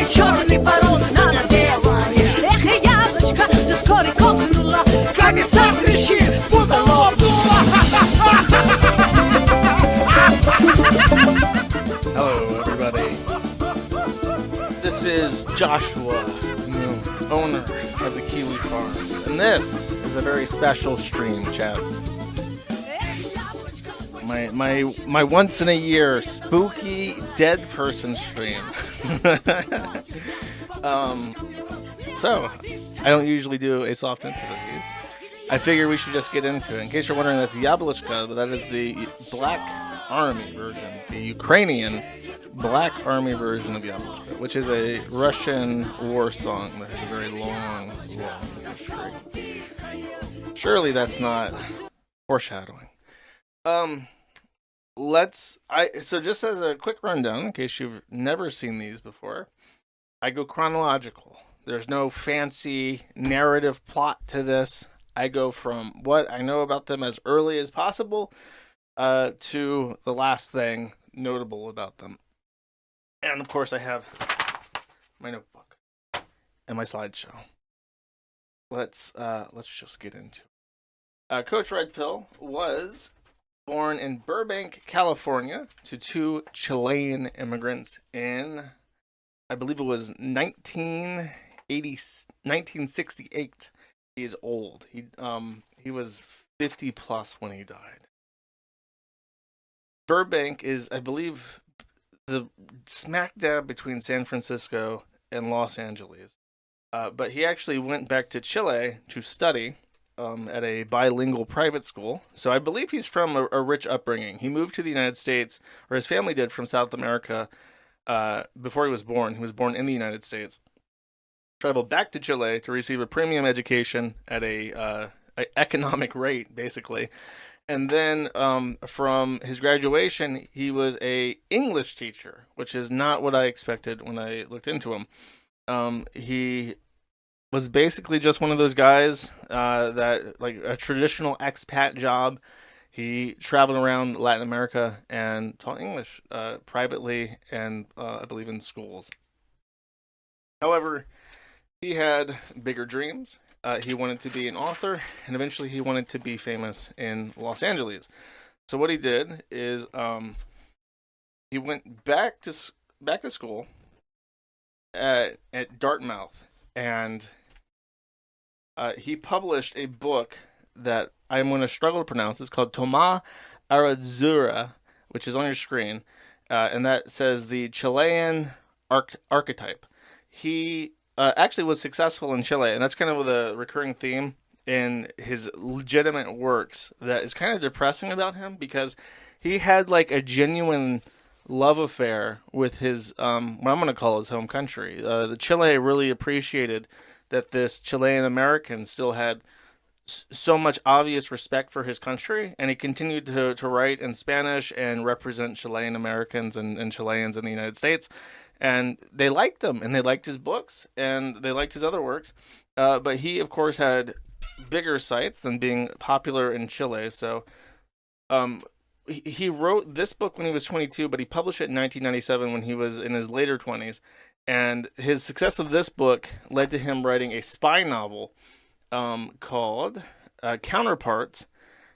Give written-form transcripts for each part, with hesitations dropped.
черный порос на надевание. Эх, яблочко, ты скоро копнула, как из там кричи, пузо лопнула. Hello, everybody. This is Joshua, owner of the Kiwi Farm, and this is a very special stream, chat. My once in a year spooky dead person stream. So I don't usually do a soft intro to these. I figure we should just get into it. In case you're wondering, that's Yablachka, but that is the Black Army version, the Ukrainian Black Army version of Yablachka, which is a Russian war song that has a very long history. Surely that's not foreshadowing. So just as a quick rundown, in case you've never seen these before, I go chronological. There's no fancy narrative plot to this. I go from what I know about them as early as possible to the last thing notable about them. And of course I have my notebook and my slideshow. Let's just get into it. Coach Red Pill was born in Burbank, California, to two Chilean immigrants in, I believe it was 1968. He is old. He was 50 plus when he died. Burbank is, I believe, the smack dab between San Francisco and Los Angeles. But he actually went back to Chile to study at a bilingual private school. So I believe he's from a rich upbringing. He moved to the United States, or his family did, from South America before he was born. He was born in the United States. Traveled back to Chile to receive a premium education at a economic rate, basically. And then from his graduation, he was a English teacher, which is not what I expected when I looked into him. He was basically just one of those guys that, like, a traditional expat job. He traveled around Latin America and taught English privately and I believe in schools. However, he had bigger dreams. He wanted to be an author, and eventually he wanted to be famous in Los Angeles. So what he did is he went back to school at Dartmouth, and he published a book that I'm going to struggle to pronounce. It's called Toma Arazura, which is on your screen, and that says the Chilean archetype. He actually was successful in Chile, and that's kind of the recurring theme in his legitimate works that is kind of depressing about him, because he had like a genuine love affair with his what I'm going to call his home country. The Chile really appreciated that this Chilean American still had so much obvious respect for his country, and he continued to write in Spanish and represent Chilean Americans and Chileans in the United States. And they liked him, and they liked his books, and they liked his other works. But he, of course, had bigger sights than being popular in Chile. So he wrote this book when he was 22, but he published it in 1997 when he was in his later 20s. And his success of this book led to him writing a spy novel called Counterparts,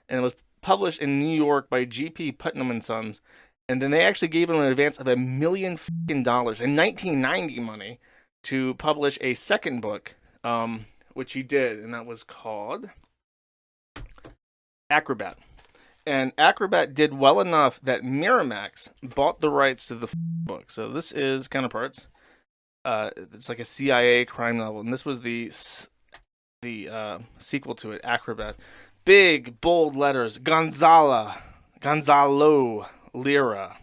and it was published in New York by G.P. Putnam and Sons. And then they actually gave him an advance of $1 million in 1990 money to publish a second book, which he did, and that was called Acrobat. And Acrobat did well enough that Miramax bought the rights to the book. So this is Counterparts. It's like a CIA crime novel, and this was the sequel to it, Acrobat. Big, bold letters, Gonzalo, Lira,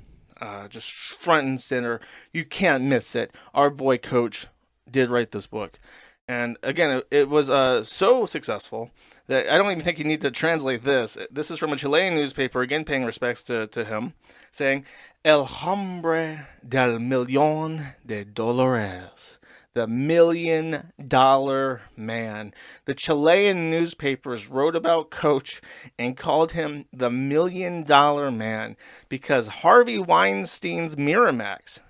just front and center. You can't miss it. Our boy Coach did write this book. And again, it was so successful that I don't even think you need to translate this. This is from a Chilean newspaper, again paying respects to him, saying, El hombre del millón de dólares. The $1 million man. The Chilean newspapers wrote about Coach and called him the $1 million man because Harvey Weinstein's Miramax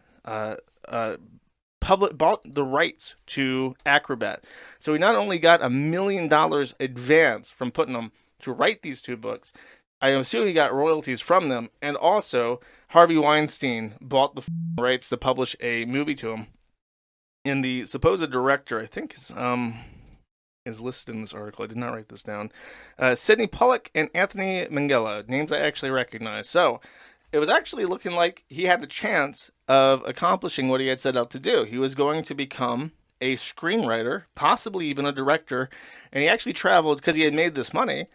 bought the rights to Acrobat. So he not only got $1 million advance from putting them to write these 2 books, I assume he got royalties from them, and also Harvey Weinstein bought the rights to publish a movie to him. And the supposed director, I think, is listed in this article. I did not write this down. Sidney Pollack and Anthony Minghella, names I actually recognize. So it was actually looking like he had a chance of accomplishing what he had set out to do. He was going to become a screenwriter, possibly even a director, and he actually traveled because he had made this money.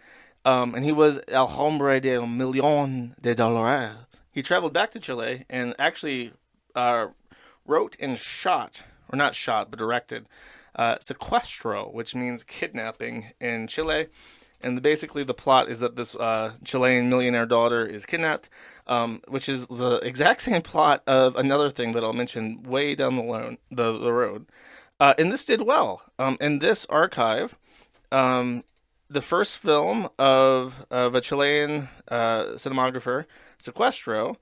And he was el hombre del millón de dólares. He traveled back to Chile and actually wrote and shot, or not shot, but directed, Secuestro, which means kidnapping in Chile. And basically the plot is that this Chilean millionaire daughter is kidnapped, which is the exact same plot of another thing that I'll mention way down the road. And this did well. In this archive, the first film of a Chilean cinematographer, Secuestro,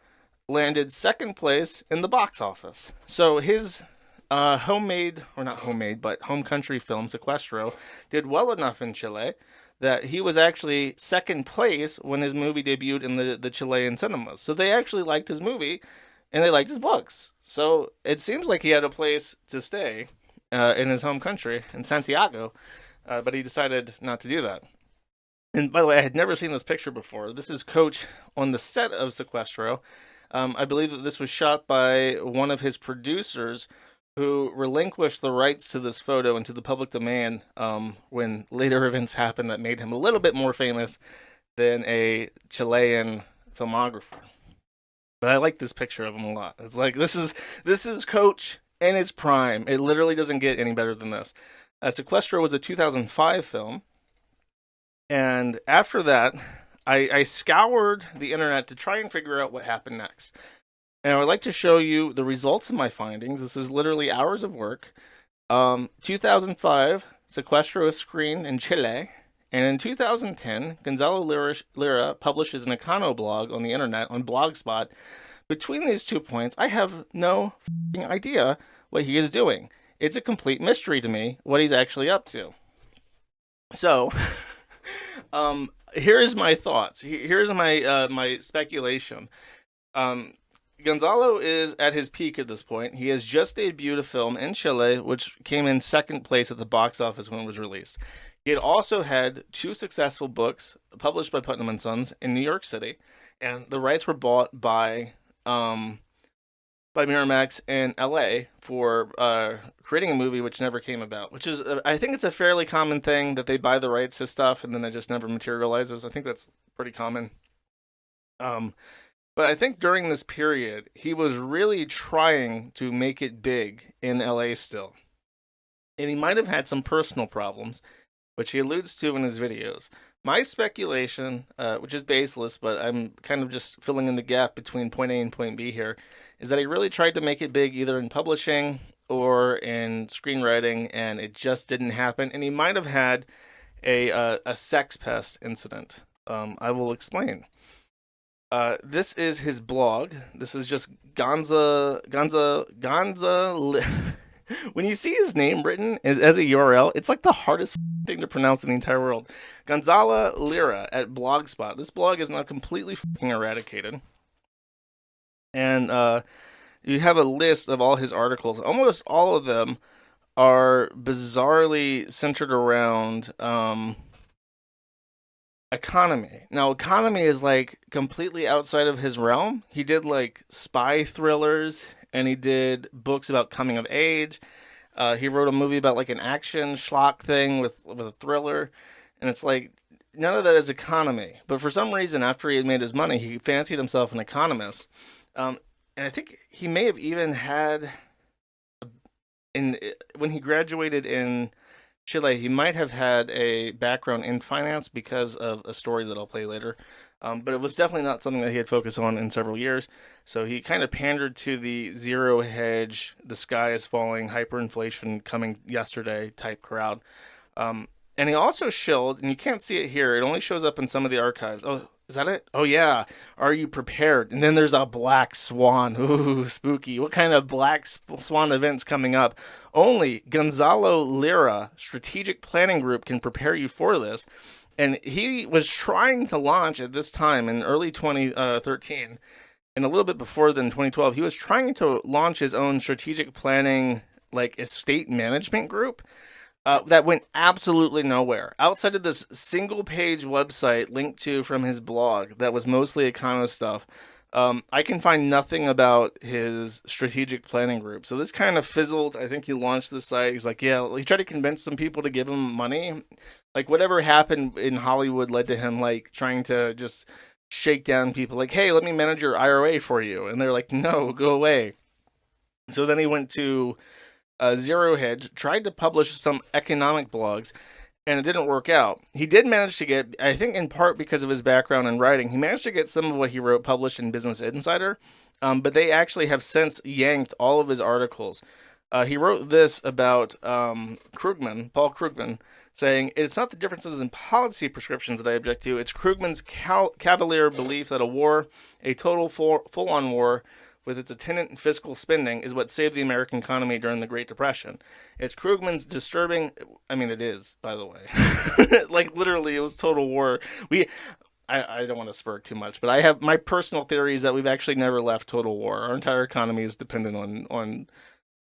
landed 2nd place in the box office. So his home country film, Secuestro, did well enough in Chile that he was actually 2nd place when his movie debuted in the Chilean cinemas. So they actually liked his movie, and they liked his books. So it seems like he had a place to stay in his home country, in Santiago, but he decided not to do that. And by the way, I had never seen this picture before. This is Coach on the set of Secuestro. I believe that this was shot by one of his producers who relinquished the rights to this photo into the public domain when later events happened that made him a little bit more famous than a Chilean filmographer. But I like this picture of him a lot. It's like, this is Coach in his prime. It literally doesn't get any better than this. Secuestro was a 2005 film. And after that, I scoured the internet to try and figure out what happened next. And I would like to show you the results of my findings. This is literally hours of work. 2005, Secuestro is screened in Chile. And in 2010, Gonzalo Lira publishes an econoblog on the internet on Blogspot. Between these 2 points, I have no idea what he is doing. It's a complete mystery to me what he's actually up to. So, here's my thoughts. Here's my speculation. Gonzalo is at his peak at this point. He has just debuted a film in Chile, which came in 2nd place at the box office when it was released. He had also had 2 successful books published by Putnam & Sons in New York City, and the rights were bought by Miramax in LA for creating a movie which never came about, which is, I think it's a fairly common thing that they buy the rights to stuff and then it just never materializes. I think that's pretty common. But I think during this period, he was really trying to make it big in LA still. And he might have had some personal problems, which he alludes to in his videos. My speculation, which is baseless, but I'm kind of just filling in the gap between point A and point B here, is that he really tried to make it big either in publishing or in screenwriting, and it just didn't happen. And he might have had a sex pest incident. I will explain. This is his blog. This is just Gonza. When you see his name written as a URL, it's like the hardest thing to pronounce in the entire world. Gonzalo Lira at Blogspot. This blog is now completely eradicated. And you have a list of all his articles. Almost all of them are bizarrely centered around economy. Now, economy is like completely outside of his realm. He did like spy thrillers, and he did books about coming of age. He wrote a movie about like an action schlock thing with a thriller, and it's like none of that is economy. But for some reason, after he had made his money, he fancied himself an economist, and I think he may have even had when he graduated in Chile, he might have had a background in finance because of a story that I'll play later. But it was definitely not something that he had focused on in several years. So he kind of pandered to the zero hedge, the sky is falling, hyperinflation coming yesterday type crowd. And he also shilled, and you can't see it here, it only shows up in some of the archives. Oh, Is that it? Oh yeah. Are you prepared? And then there's a black swan. Ooh, spooky. What kind of black swan events coming up? Only Gonzalo Lira Strategic Planning Group can prepare you for this. And he was trying to launch at this time in early 2013, and a little bit before then, 2012, he was trying to launch his own strategic planning, like estate management group. That went absolutely nowhere. Outside of this single page website linked to from his blog that was mostly econo stuff, I can find nothing about his strategic planning group. So this kind of fizzled. I think he launched the site. He's like, yeah, he tried to convince some people to give him money. Like whatever happened in Hollywood led to him like trying to just shake down people like, hey, let me manage your IRA for you. And they're like, no, go away. So then he went to Zero Hedge, tried to publish some economic blogs, and it didn't work out. He did manage to get, I think in part because of his background in writing, he managed to get some of what he wrote published in Business Insider, but they actually have since yanked all of his articles. He wrote this about Paul Krugman, saying, it's not the differences in policy prescriptions that I object to, it's Krugman's cavalier belief that a total full-on war, with its attendant fiscal spending, is what saved the American economy during the Great Depression. It's Krugman's disturbing... I mean, it is, by the way. Like, literally, it was total war. I don't want to spur too much, but I have... My personal theory is that we've actually never left total war. Our entire economy is dependent on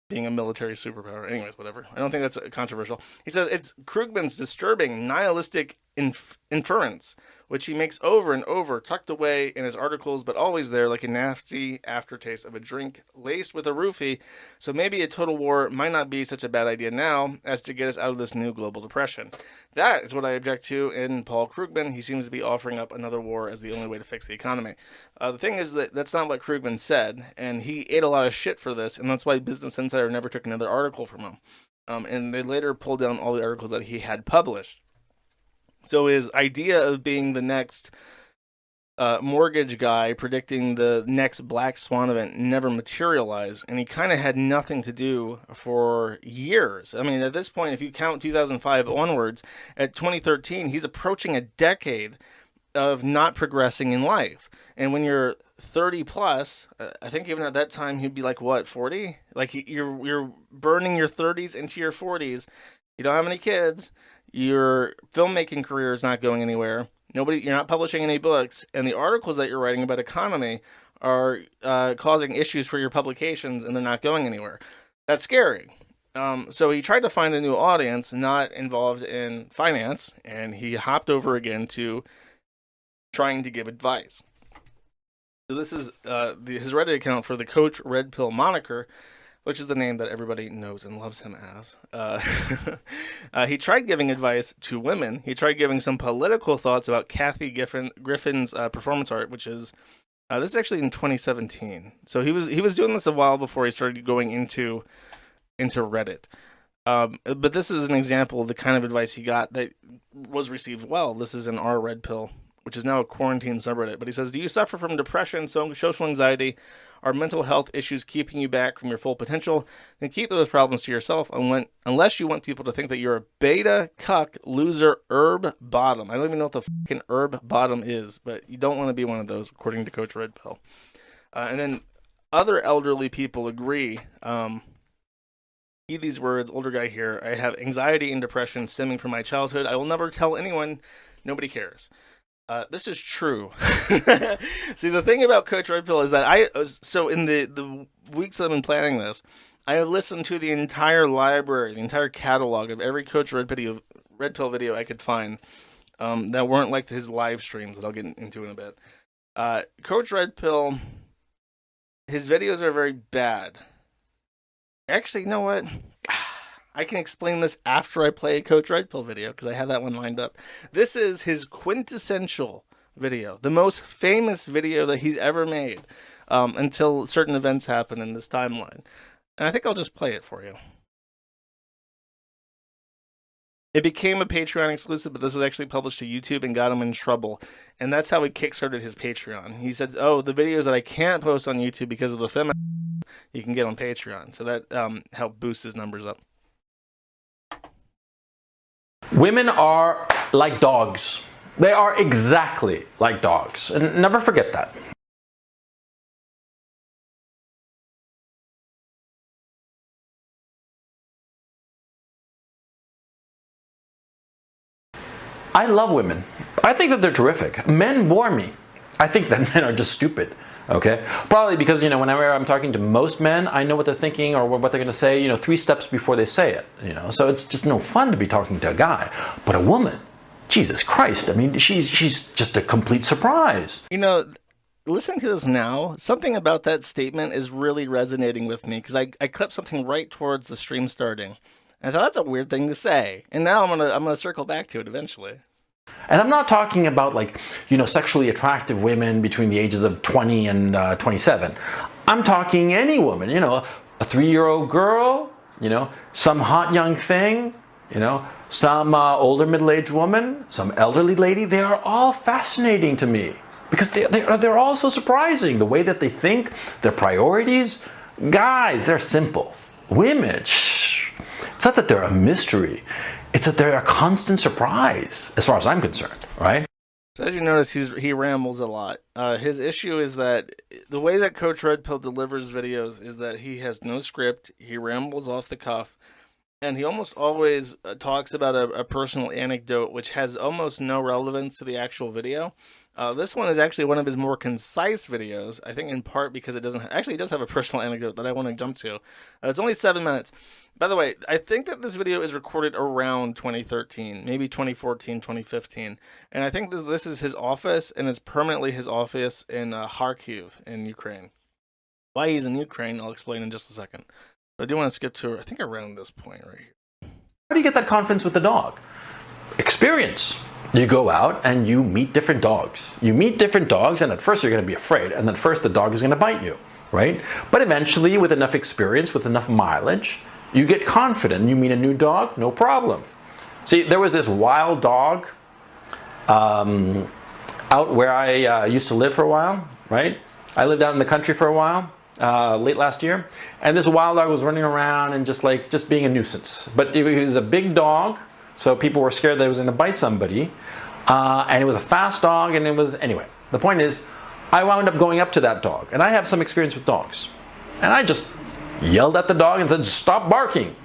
being a military superpower. Anyways, whatever. I don't think that's controversial. He says it's Krugman's disturbing, nihilistic inference, which he makes over and over, tucked away in his articles, but always there like a nasty aftertaste of a drink laced with a roofie. So maybe a total war might not be such a bad idea now as to get us out of this new global depression. That is what I object to in Paul Krugman. He seems to be offering up another war as the only way to fix the economy. The thing is that that's not what Krugman said, and he ate a lot of shit for this, and that's why Business Insider never took another article from him. And they later pulled down all the articles that he had published. So his idea of being the next mortgage guy predicting the next black swan event never materialized, and he kind of had nothing to do for years. I mean, at this point, if you count 2005 onwards, at 2013, he's approaching a decade of not progressing in life. And when you're 30 plus, I think even at that time, he'd be like, what, 40? Like, you're burning your 30s into your 40s. You don't have any kids. Your filmmaking career is not going anywhere. You're not publishing any books, and the articles that you're writing about economy are causing issues for your publications, and they're not going anywhere. That's scary. So he tried to find a new audience not involved in finance, and he hopped over again to trying to give advice. So this is his Reddit account for the Coach Red Pill moniker, which is the name that everybody knows and loves him as. He tried giving advice to women. He tried giving some political thoughts about Kathy Griffin's performance art, which is this is actually in 2017. So he was doing this a while before he started going into Reddit. But this is an example of the kind of advice he got that was received well. This is in our Red Pill, which is now a quarantine subreddit. But he says, do you suffer from depression, social anxiety, are mental health issues keeping you back from your full potential? Then keep those problems to yourself unless you want people to think that you're a beta cuck loser herb bottom. I don't even know what the fucking herb bottom is, but you don't want to be one of those, according to Coach Red Pill. And then other elderly people agree. Heed these words, older guy here. I have anxiety and depression stemming from my childhood. I will never tell anyone. Nobody cares. This is true. See, the thing about Coach Red Pill is that so in the weeks I've been planning this, I have listened to the entire library, the entire catalog of every Coach Red Pill video I could find that weren't like his live streams that I'll get into in a bit. Coach Red Pill, his videos are very bad. Actually, you know what? I can explain this after I play a Coach Red Pill video, because I have that one lined up. This is his quintessential video, the most famous video that he's ever made, until certain events happen in this timeline. And I think I'll just play it for you. It became a Patreon exclusive, but this was actually published to YouTube and got him in trouble. And that's how he kickstarted his Patreon. He said, oh, the videos that I can't post on YouTube because of the feminine, you can get on Patreon. So that helped boost his numbers up. Women are like dogs. They are exactly like dogs, and never forget that. I love women. I think that they're terrific. Men bore me. I think that men are just stupid. Okay? Probably because, whenever I'm talking to most men, I know what they're thinking or what they're going to say, 3 steps before they say it. So it's just no fun to be talking to a guy. But a woman, Jesus Christ, I mean, she's just a complete surprise. Listening to this now, something about that statement is really resonating with me because I clipped something right towards the stream starting. I thought that's a weird thing to say, and now I'm gonna circle back to it eventually. And I'm not talking about sexually attractive women between the ages of 20 and 27. I'm talking any woman, a 3-year-old girl, some hot young thing, some older middle-aged woman, some elderly lady. They are all fascinating to me because they're all so surprising. The way that they think, their priorities. Guys, they're simple. Women, it's not that they're a mystery. It's that they're a constant surprise, as far as I'm concerned, right? So as you notice, he rambles a lot. His issue is that the way that Coach Red Pill delivers videos is that he has no script, he rambles off the cuff, and he almost always talks about a personal anecdote which has almost no relevance to the actual video. This one is actually one of his more concise videos, I think in part because it doesn't... Actually, it does have a personal anecdote that I want to jump to. It's only 7 minutes. By the way, I think that this video is recorded around 2013, maybe 2014, 2015. And I think this is his office, and it's permanently his office in Kharkiv in Ukraine. Why he's in Ukraine, I'll explain in just a second. But I do want to skip to, I think, around this point right here. How do you get that confidence with the dog? Experience. You go out and you meet different dogs. You meet different dogs, and at first you're going to be afraid, and at first the dog is going to bite you, right? But eventually, with enough experience, with enough mileage, you get confident. You meet a new dog, no problem. See, there was this wild dog out where I used to live for a while, right? I lived out in the country for a while, late last year, and this wild dog was running around and just being a nuisance. But he was a big dog, so people were scared that it was going to bite somebody, and it was a fast dog, and anyway. The point is, I wound up going up to that dog, and I have some experience with dogs, and I just yelled at the dog and said, "Stop barking."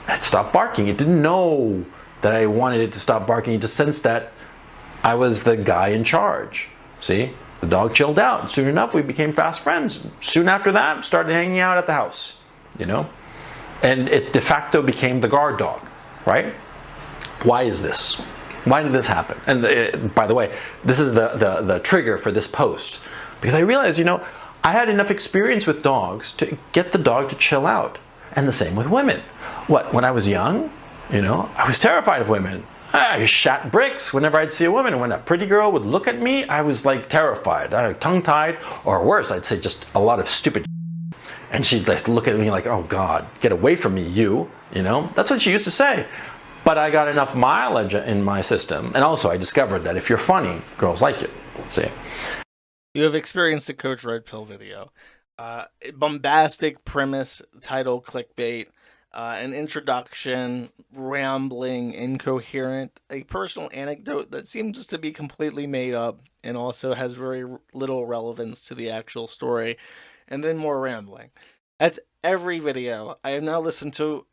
It stopped barking. It didn't know that I wanted it to stop barking. It just sensed that I was the guy in charge. See? The dog chilled out. Soon enough, we became fast friends. Soon after that, started hanging out at the house, And it de facto became the guard dog, right? Why is this? Why did this happen? And by the way, this is the trigger for this post. Because I realized, I had enough experience with dogs to get the dog to chill out. And the same with women. When I was young, I was terrified of women. I shat bricks whenever I'd see a woman. And when a pretty girl would look at me, I was terrified, tongue-tied, or worse, I'd say just a lot of stupid and she'd look at me like, "Oh God, get away from me, you." That's what she used to say. But I got enough mileage in my system. And also I discovered that if you're funny, girls like you. See? You have experienced a Coach Red Pill video. Bombastic premise, title, clickbait, an introduction, rambling, incoherent, a personal anecdote that seems to be completely made up and also has very little relevance to the actual story, and then more rambling. That's every video. I have now listened to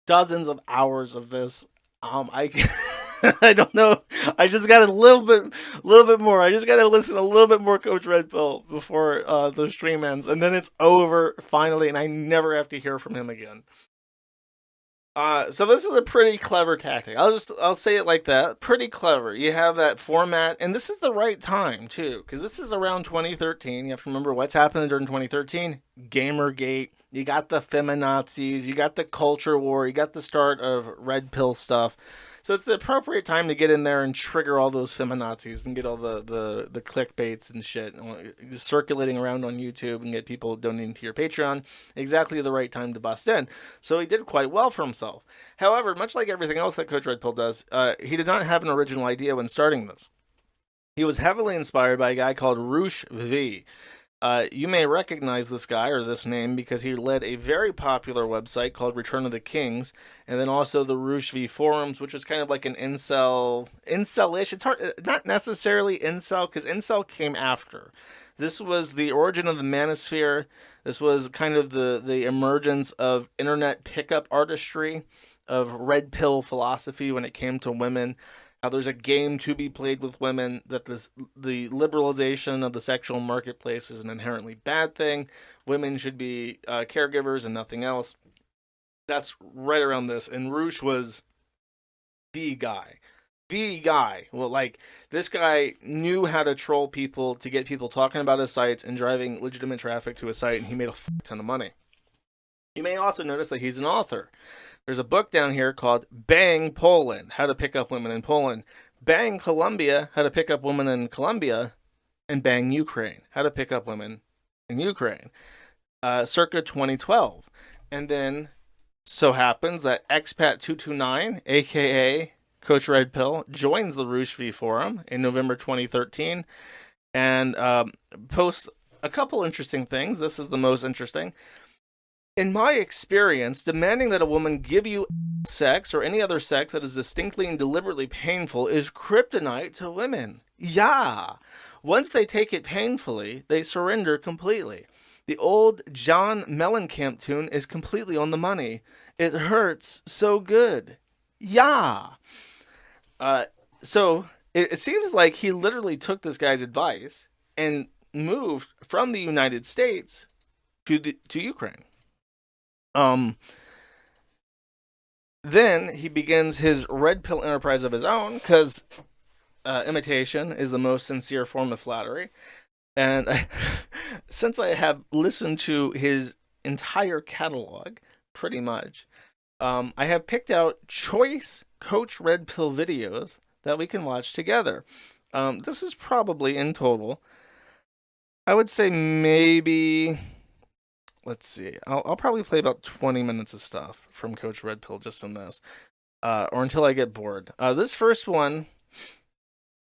dozens of hours of this. I don't know. I just got a little bit more. I just got to listen a little bit more Coach Red Pill before the stream ends, and then it's over finally, and I never have to hear from him again. So this is a pretty clever tactic. I'll say it like that. Pretty clever. You have that format, and this is the right time too, because this is around 2013. You have to remember what's happening during 2013. Gamergate. You got the feminazis. You got the culture war. You got the start of Red Pill stuff. So it's the appropriate time to get in there and trigger all those feminazis and get all the clickbaits and shit circulating around on YouTube and get people donating to your Patreon. Exactly the right time to bust in. So he did quite well for himself. However, much like everything else that Coach Red Pill does, he did not have an original idea when starting this. He was heavily inspired by a guy called Roosh V. You may recognize this guy or this name because he led a very popular website called Return of the Kings, and then also the Roosh V forums, which was kind of like an incel-ish. It's hard, not necessarily incel, because incel came after. This was the origin of the manosphere. This was kind of the emergence of internet pickup artistry, of red pill philosophy when it came to women. How there's a game to be played with women, that the liberalization of the sexual marketplace is an inherently bad thing. Women should be caregivers and nothing else. That's right around this. And Roosh was the guy. The guy. Well, like, this guy knew how to troll people to get people talking about his sites and driving legitimate traffic to his site, and he made a ton of money. You may also notice that he's an author. There's a book down here called Bang Poland, How to Pick Up Women in Poland. Bang Colombia, How to Pick Up Women in Colombia. And Bang Ukraine, How to Pick Up Women in Ukraine. Circa 2012. And then so happens that Expat229, a.k.a. Coach Red Pill, joins the Roosh V forum in November 2013 and posts a couple interesting things. This is the most interesting. In my experience, demanding that a woman give you sex or any other sex that is distinctly and deliberately painful is kryptonite to women. Yeah. Once they take it painfully, they surrender completely. The old John Mellencamp tune is completely on the money. It hurts so good. Yeah. So it seems like he literally took this guy's advice and moved from the United States to Ukraine. Then he begins his red pill enterprise of his own, because imitation is the most sincere form of flattery. And since I have listened to his entire catalog, pretty much, I have picked out choice Coach Red Pill videos that we can watch together. This is probably in total, I would say maybe... Let's see. I'll probably play about 20 minutes of stuff from Coach Red Pill just in this, or until I get bored. This first one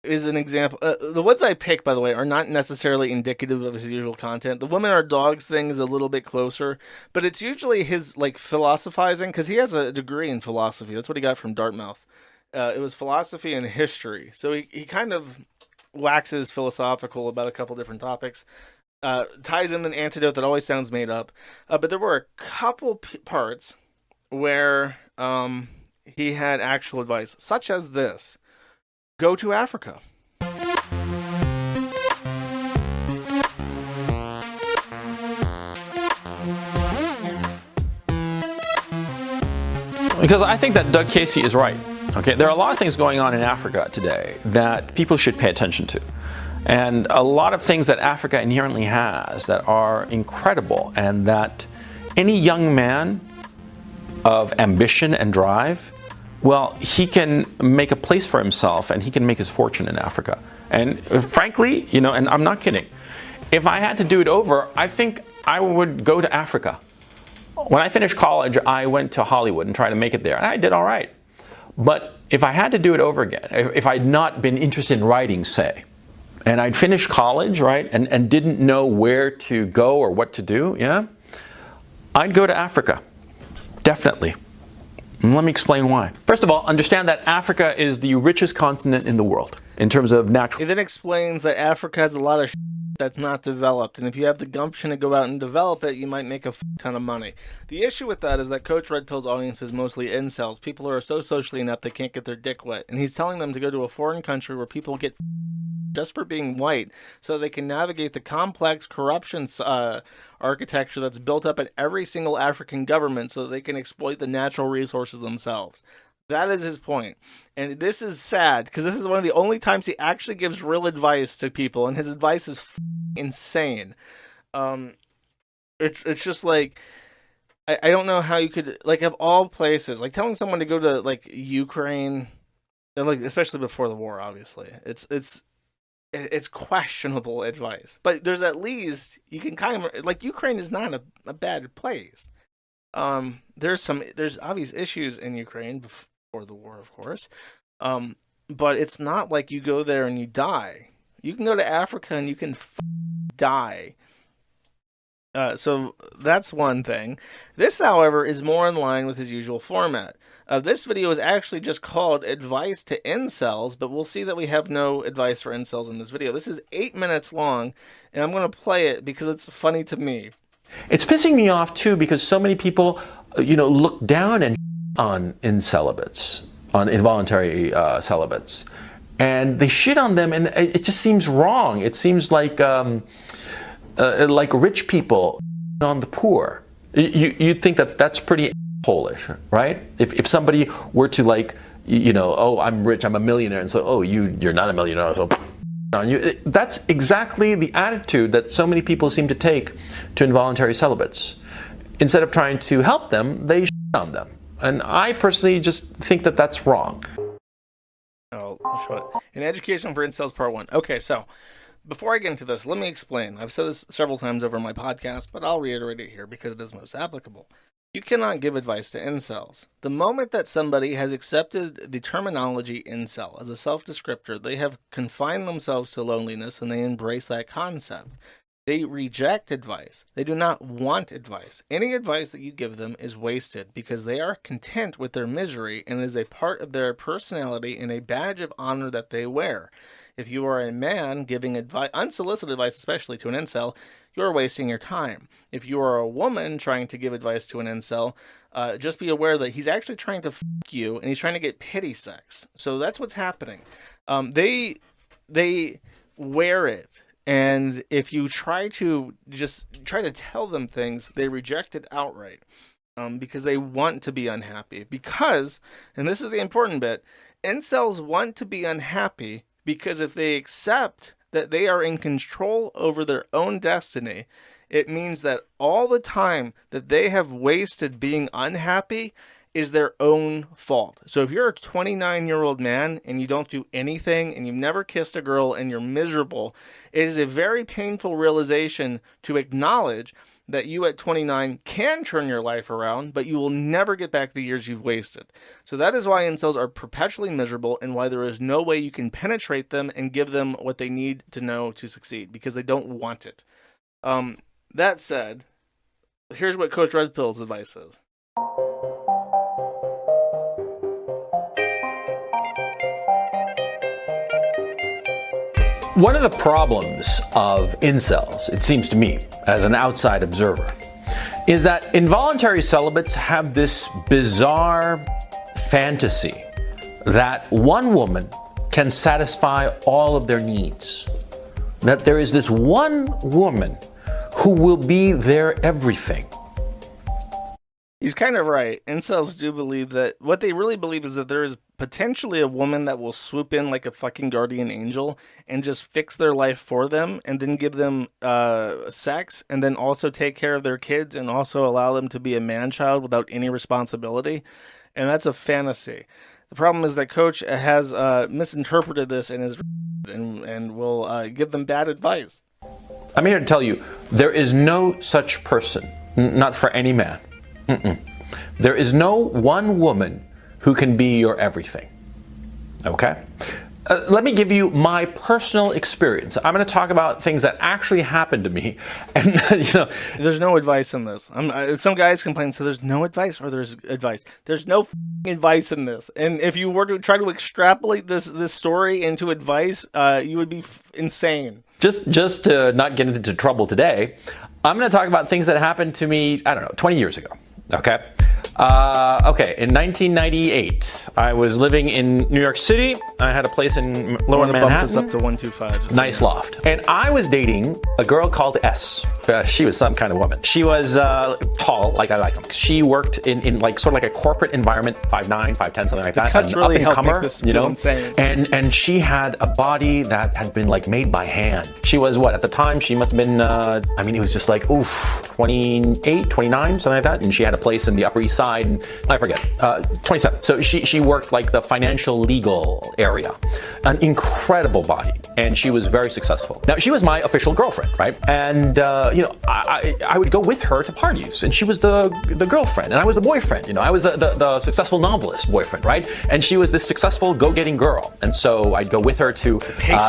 is an example. The ones I pick, by the way, are not necessarily indicative of his usual content. The women are dogs thing is a little bit closer, but it's usually his like philosophizing, because he has a degree in philosophy. That's what he got from Dartmouth. It was philosophy and history. So he kind of waxes philosophical about a couple different topics. Ties in an antidote that always sounds made up. But there were a couple parts where he had actual advice, such as this. Go to Africa. Because I think that Doug Casey is right. Okay, there are a lot of things going on in Africa today that people should pay attention to. And a lot of things that Africa inherently has that are incredible, and that any young man of ambition and drive, well, he can make a place for himself and he can make his fortune in Africa. And frankly, you know, and I'm not kidding, if I had to do it over, I think I would go to Africa. When I finished college, I went to Hollywood and tried to make it there. And I did all right. But if I had to do it over again, if I'd not been interested in writing, say, and I'd finished college, right, and didn't know where to go or what to do, yeah, I'd go to Africa, definitely. And let me explain why. First of all, understand that Africa is the richest continent in the world in terms of natural... He then explains that Africa has a lot of that's not developed, and if you have the gumption to go out and develop it, you might make a ton of money. The issue with that is that Coach Red Pill's audience is mostly incels, people who are so socially inept they can't get their dick wet, and he's telling them to go to a foreign country where people get just for being white, so they can navigate the complex corruption architecture that's built up at every single African government, so that they can exploit the natural resources themselves. That is his point. And this is sad, because this is one of the only times he actually gives real advice to people, and his advice is insane. It's just like, I don't know how you could, like, of all places, like telling someone to go to like Ukraine, like especially before the war, obviously, it's questionable advice. But there's at least, you can kind of, like, Ukraine is not a bad place. There's obvious issues in Ukraine before the war, of course. But it's not like you go there and you die. You can go to Africa and you can die. So that's one thing. This, however, is more in line with his usual format. This video is actually just called Advice to Incels, but we'll see that we have no advice for incels in this video. This is 8 minutes long, and I'm going to play it because it's funny to me. It's pissing me off, too, because so many people, look down and on incelibates, on involuntary celibates. And they shit on them, and it just seems wrong. It seems like rich people on the poor. You'd think that's pretty Polish, right? If somebody were to oh, I'm rich, I'm a millionaire, and so, oh, you're not a millionaire, so on you. That's exactly the attitude that so many people seem to take to involuntary celibates. Instead of trying to help them, they shit on them. And I personally just think that that's wrong. I'll show it. In Education for Incels Part 1. Okay, so before I get into this, let me explain. I've said this several times over my podcast, but I'll reiterate it here because it is most applicable. You cannot give advice to incels. The moment that somebody has accepted the terminology incel as a self-descriptor, they have confined themselves to loneliness and they embrace that concept. They reject advice. They do not want advice. Any advice that you give them is wasted because they are content with their misery and is a part of their personality and a badge of honor that they wear. If you are a man giving advice, unsolicited advice, especially to an incel, you're wasting your time. If you are a woman trying to give advice to an incel, just be aware that he's actually trying to f*** you and he's trying to get pity sex. So that's what's happening. They wear it. And if you try to tell them things, they reject it outright because they want to be unhappy. Because, and this is the important bit, incels want to be unhappy because if they accept that they are in control over their own destiny, it means that all the time that they have wasted being unhappy is their own fault. So if you're a 29-year-old man and you don't do anything and you've never kissed a girl and you're miserable, it is a very painful realization to acknowledge that you at 29 can turn your life around, but you will never get back the years you've wasted. So that is why incels are perpetually miserable and why there is no way you can penetrate them and give them what they need to know to succeed, because they don't want it. That said, here's what Coach Red Pill's advice is. One of the problems of incels, it seems to me, as an outside observer, is that involuntary celibates have this bizarre fantasy that one woman can satisfy all of their needs. That there is this one woman who will be their everything. He's kind of right. Incels do believe that, what they really believe is that there is potentially a woman that will swoop in like a fucking guardian angel and just fix their life for them and then give them sex and then also take care of their kids and also allow them to be a man-child without any responsibility. And that's a fantasy. The problem is that Coach has misinterpreted this and will give them bad advice. I'm here to tell you, there is no such person, not for any man. There is no one woman who can be your everything. Okay? Let me give you my personal experience. I'm going to talk about things that actually happened to me. And, there's no advice in this. Some guys complain, so there's no advice or there's advice. There's no advice in this. And if you were to try to extrapolate this story into advice, you would be insane. Just to not get into trouble today, I'm going to talk about things that happened to me, 20 years ago. Okay. In 1998, I was living in New York City. I had a place in Lower Manhattan. Bump this up to 125. Nice loft. And I was dating a girl called S. She was some kind of woman. She was tall, like I like them. She worked in like sort of like a corporate environment, 5'9", 5'10", something like that. Cuts really help make this feel insane. And she had a body that had been like made by hand. She was what, at the time, she must have been, it was just like, 28, 29, something like that. And she had a place in the Upper East Side. side, and I forget, 27. So she worked like the financial legal area. An incredible body, and she was very successful. Now, she was my official girlfriend, right? And, I would go with her to parties, and she was the girlfriend, and I was the boyfriend. I was the successful novelist boyfriend, right? And she was this successful go-getting girl. And so I'd go with her to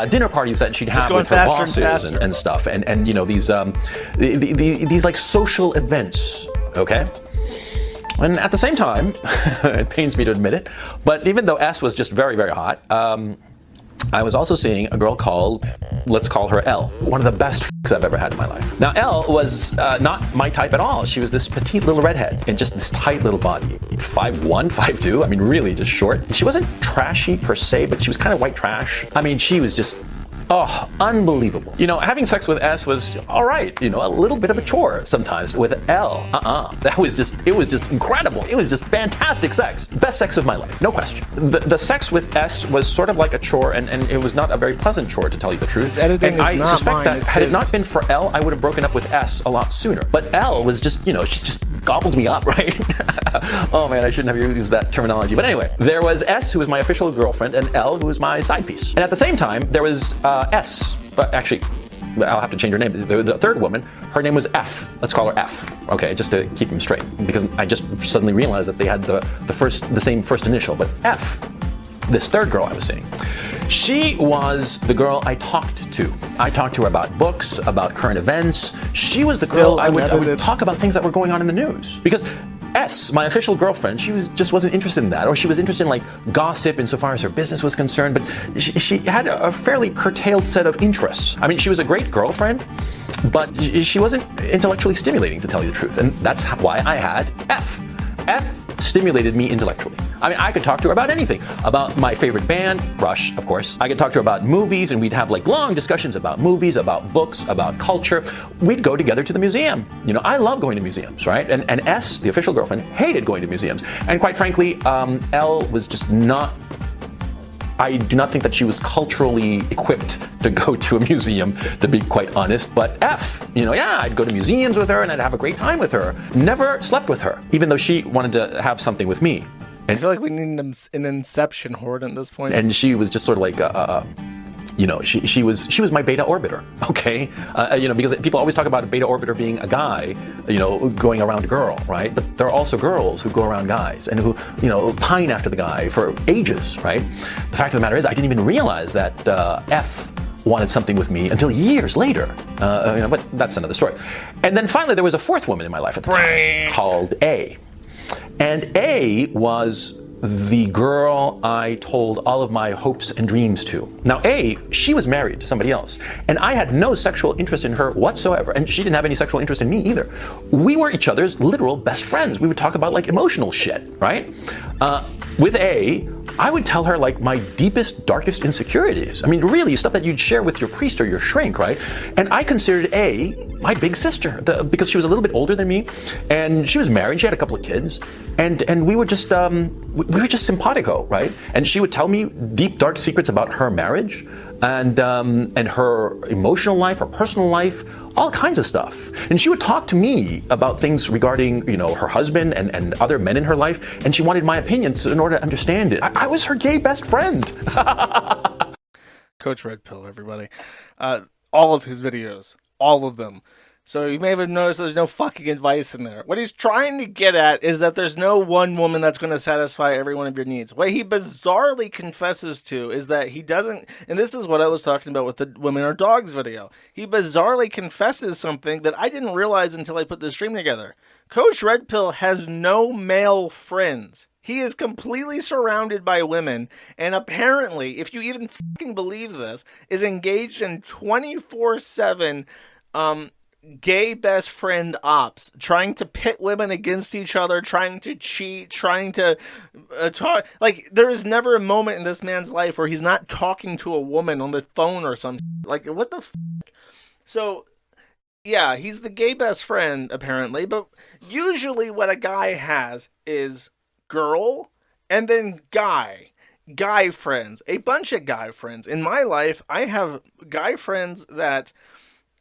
dinner parties that she'd have with her bosses and stuff. And these like social events, okay? And at the same time, it pains me to admit it, but even though S was just very, very hot, I was also seeing a girl called, let's call her L. One of the best I've ever had in my life. Now, L was not my type at all. She was this petite little redhead in just this tight little body. 5'1", 5'2", I mean, really just short. She wasn't trashy per se, but she was kind of white trash. I mean, she was just, oh, unbelievable. Having sex with S was all right, a little bit of a chore sometimes. With L, it was just incredible. It was just fantastic sex. Best sex of my life, no question. The sex with S was sort of like a chore, and it was not a very pleasant chore, to tell you the truth. And I suspect that had it not been for L, I would have broken up with S a lot sooner. But L was just, she just gobbled me up, right? Oh man, I shouldn't have used that terminology. But anyway, there was S, who was my official girlfriend, and L, who was my side piece. And at the same time, there was S, but actually, I'll have to change her name. The third woman, her name was F. Let's call her F, okay, just to keep them straight, because I just suddenly realized that they had the same first initial. But F, this third girl I was seeing, she was the girl I talked to. I talked to her about books, about current events. She was the girl I would talk about things that were going on in the news, because S, my official girlfriend, she just wasn't interested in that, or she was interested in like gossip insofar as her business was concerned, but she had a fairly curtailed set of interests. I mean, she was a great girlfriend, but she wasn't intellectually stimulating, to tell you the truth, and that's why I had F. F stimulated me intellectually. I mean, I could talk to her about anything. About my favorite band, Rush, of course. I could talk to her about movies, and we'd have like long discussions about movies, about books, about culture. We'd go together to the museum. I love going to museums, right? And S, the official girlfriend, hated going to museums. And quite frankly, L was just not, I do not think that she was culturally equipped to go to a museum, to be quite honest. But F, I'd go to museums with her and I'd have a great time with her. Never slept with her, even though she wanted to have something with me. And I feel like we need an inception horde at this point. And she was just sort of like, she was my beta orbiter, okay? Because people always talk about a beta orbiter being a guy, going around a girl, right? But there are also girls who go around guys and who, pine after the guy for ages, right? The fact of the matter is, I didn't even realize that F wanted something with me until years later. But that's another story. And then finally, there was a fourth woman in my life at the time called A. And A was the girl I told all of my hopes and dreams to. Now A, she was married to somebody else, and I had no sexual interest in her whatsoever, and she didn't have any sexual interest in me either. We were each other's literal best friends. We would talk about like emotional shit, right? With A, I would tell her like my deepest, darkest insecurities. I mean, really, stuff that you'd share with your priest or your shrink, right? And I considered A my big sister because she was a little bit older than me, and she was married. She had a couple of kids, and we were just simpatico, right? And she would tell me deep, dark secrets about her marriage and her emotional life, her personal life, all kinds of stuff. And she would talk to me about things regarding, her husband and other men in her life, and she wanted my opinions in order to understand it. I was her gay best friend. Coach Red Pill, everybody. All of his videos, all of them. So you may have noticed there's no fucking advice in there. What he's trying to get at is that there's no one woman that's going to satisfy every one of your needs. What he bizarrely confesses to is that he doesn't, and this is what I was talking about with the Women Are Dogs video. He bizarrely confesses something that I didn't realize until I put this stream together. Coach Red Pill has no male friends. He is completely surrounded by women, and apparently, if you even fucking believe this, is engaged in 24/7, gay best friend ops, trying to pit women against each other, trying to cheat, trying to talk. Like, there is never a moment in this man's life where he's not talking to a woman on the phone or something. Like, what the fuck? So, yeah, he's the gay best friend, apparently, but usually what a guy has is girl and then guy friends, a bunch of guy friends. In my life, I have guy friends that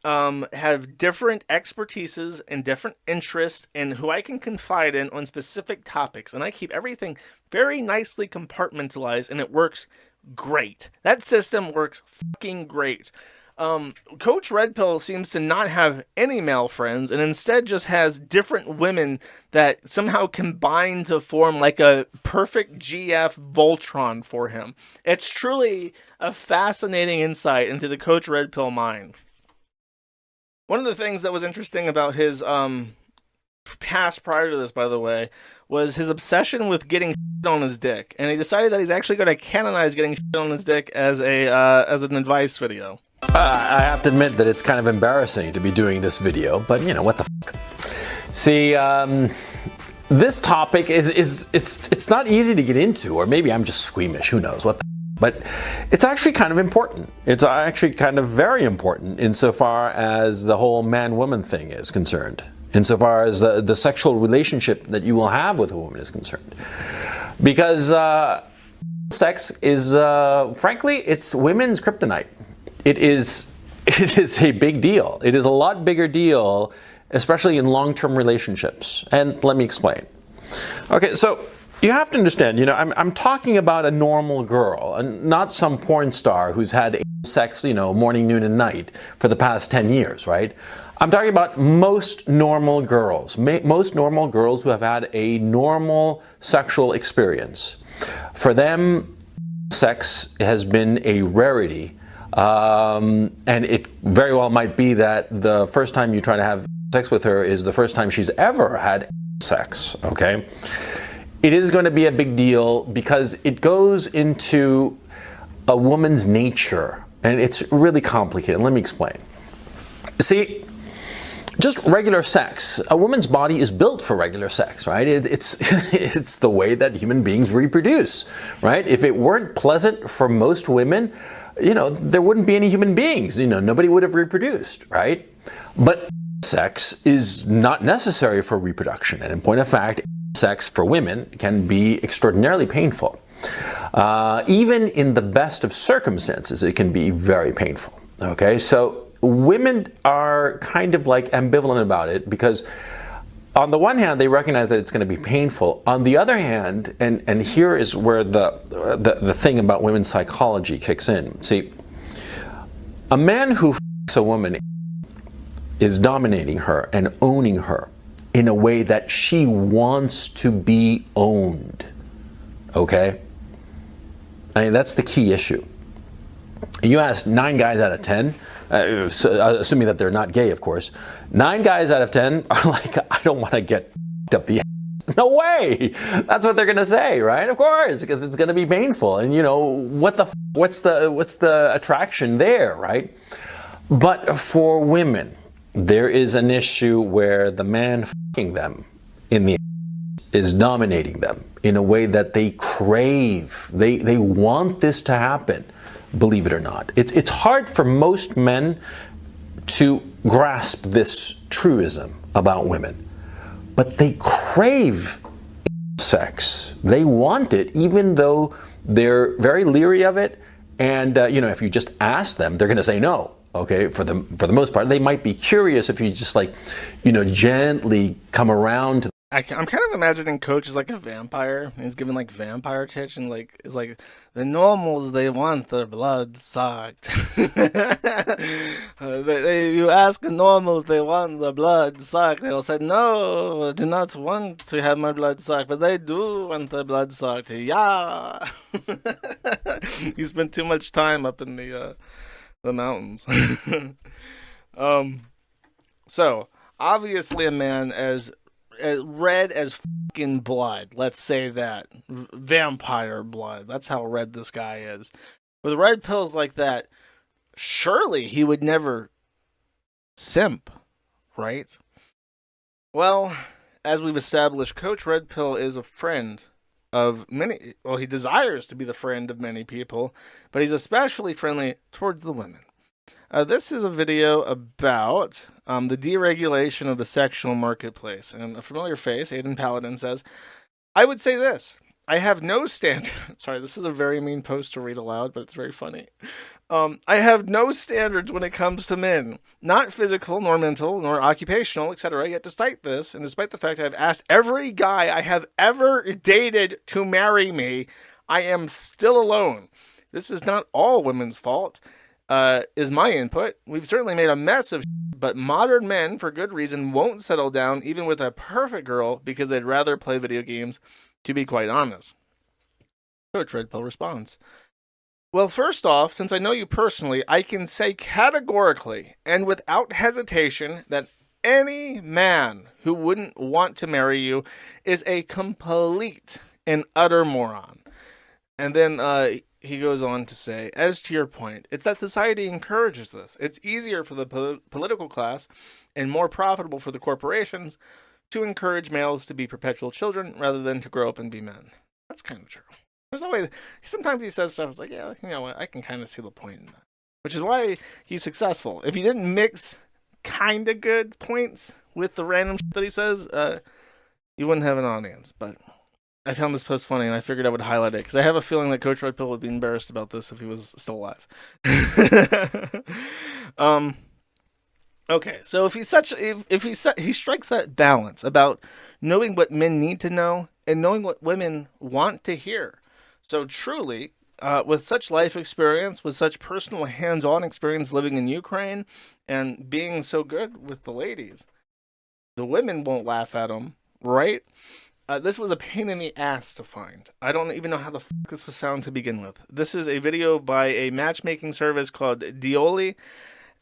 have different expertises and different interests and who I can confide in on specific topics. And I keep everything very nicely compartmentalized, and it works great. That system works fucking great. Coach Red Pill seems to not have any male friends and instead just has different women that somehow combine to form like a perfect GF Voltron for him. It's truly a fascinating insight into the Coach Red Pill mind. One of the things that was interesting about his past prior to this, by the way, was his obsession with getting shit on his dick, and he decided that he's actually going to canonize getting shit on his dick as an advice video. I have to admit that it's kind of embarrassing to be doing this video, but you know, what the fuck. See, this topic it's not easy to get into, or maybe I'm just squeamish, who knows what the but it's actually kind of important. It's actually kind of very important insofar as the whole man-woman thing is concerned, insofar as the sexual relationship that you will have with a woman is concerned. Because sex is, frankly, it's women's kryptonite. It is a big deal. It is a lot bigger deal, especially in long-term relationships. And let me explain. Okay, so you have to understand, you know, I'm talking about a normal girl, and not some porn star who's had sex, you know, morning, noon, and night for the past 10 years, right? I'm talking about most normal girls, most normal girls who have had a normal sexual experience. For them, sex has been a rarity. And it very well might be that the first time you try to have sex with her is the first time she's ever had sex, okay? It is going to be a big deal because it goes into a woman's nature, and it's really complicated. Let me explain. See, just regular sex, a woman's body is built for regular sex, right? It's the way that human beings reproduce, right? If it weren't pleasant for most women, you know, there wouldn't be any human beings, you know, nobody would have reproduced, right? But sex is not necessary for reproduction, and in point of fact, sex for women can be extraordinarily painful. Even in the best of circumstances, it can be very painful, okay? So women are kind of like ambivalent about it because on the one hand, they recognize that it's going to be painful. On the other hand, and here is where the thing about women's psychology kicks in. See, a man who f***s a woman is dominating her and owning her in a way that she wants to be owned. Okay? I mean, that's the key issue. You ask 9 guys out of 10, assuming that they're not gay, of course, 9 guys out of 10 are like, I don't want to get up the ass. No way! That's what they're gonna say, right? Of course, because it's gonna be painful, and you know what's the attraction there, right? But for women, there is an issue where the man f***ing them in the is dominating them in a way that they crave. They want this to happen. Believe it or not. It's hard for most men to grasp this truism about women, but they crave sex. They want it, even though they're very leery of it. And you know, if you just ask them, they're going to say no. Okay, for the most part, they might be curious if you just like, you know, gently come around to. I'm kind of imagining Coach as like a vampire. He's giving like vampire titch and like it's like the normals, they want their blood sucked. You ask a normal if they want the blood sucked. They'll say no, I do not want to have my blood sucked, but they do want their blood sucked. Yeah. He spent too much time up in the mountains. So obviously a man as red as fucking blood. Let's say that. Vampire blood. That's how red this guy is. With red pills like that, surely he would never simp, right? Well, as we've established, Coach Red Pill is a friend of many. Well, he desires to be the friend of many people, but he's especially friendly towards the women. This is a video about the deregulation of the sexual marketplace. And a familiar face, Aiden Paladin, says, I would say this. I have no standard. Sorry, this is a very mean post to read aloud, but it's very funny. I have no standards when it comes to men, not physical, nor mental, nor occupational, etc. Yet despite this, and despite the fact I've asked every guy I have ever dated to marry me, I am still alone. This is not all women's fault, is my input. We've certainly made a mess of but modern men, for good reason, won't settle down even with a perfect girl because they'd rather play video games, to be quite honest. Coach Red Pill responds, well, first off, since I know you personally, I can say categorically and without hesitation that any man who wouldn't want to marry you is a complete and utter moron. And then he goes on to say, as to your point, it's that society encourages this. It's easier for the political class and more profitable for the corporations to encourage males to be perpetual children rather than to grow up and be men. That's kind of true. There's always, sometimes he says stuff, it's like, yeah, you know what, I can kind of see the point in that. Which is why he's successful. If he didn't mix kind of good points with the random shit that he says, you wouldn't have an audience. But I found this post funny, and I figured I would highlight it, because I have a feeling that Coach Red Pill would be embarrassed about this if he was still alive. Okay, so if he strikes that balance about knowing what men need to know and knowing what women want to hear. So truly, with such life experience, with such personal hands-on experience living in Ukraine, and being so good with the ladies, the women won't laugh at him, right? This was a pain in the ass to find. I don't even know how the fuck this was found to begin with. This is a video by a matchmaking service called Dioli,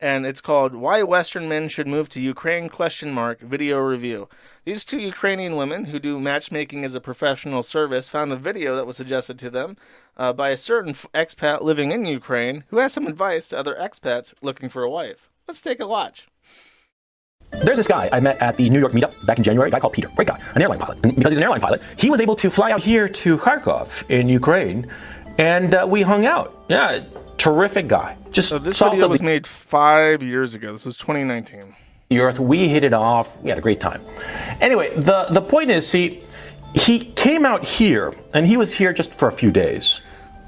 and it's called Why Western Men Should Move to Ukraine ? Video review. These two Ukrainian women who do matchmaking as a professional service found a video that was suggested to them by a certain expat living in Ukraine who has some advice to other expats looking for a wife. Let's take a watch. There's this guy I met at the New York meetup back in January, a guy called Peter, great guy, an airline pilot. And because he's an airline pilot, he was able to fly out here to Kharkov in Ukraine, and we hung out. Yeah, terrific guy. Just so this video was made 5 years ago. This was 2019. The Earth, we hit it off. We had a great time. Anyway, the point is, see, he came out here, and he was here just for a few days.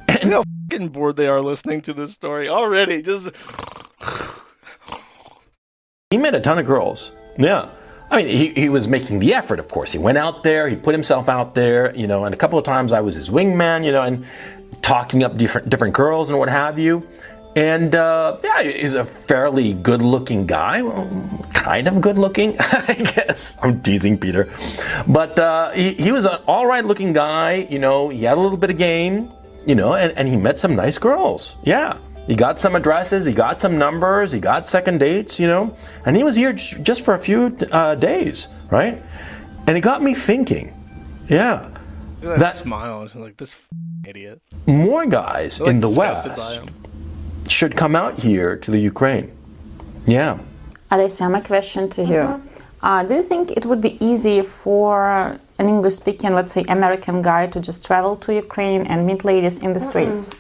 And you know how fucking bored they are listening to this story already. Just... He met a ton of girls. Yeah. I mean, he was making the effort, of course. He went out there, he put himself out there, you know, and a couple of times I was his wingman, you know, and talking up different girls and what have you. And, yeah, he's a fairly good-looking guy. Well, kind of good-looking, I guess. I'm teasing Peter. But he was an all-right-looking guy, you know. He had a little bit of game, you know, and he met some nice girls. Yeah. He got some addresses, he got some numbers, he got second dates, you know, and he was here just for a few days, right? And it got me thinking, yeah. That smile, like this idiot. More guys in the West should come out here to the Ukraine. Yeah. Alessia, my question to you. Do you think it would be easy for an English-speaking, let's say, American guy to just travel to Ukraine and meet ladies in the streets?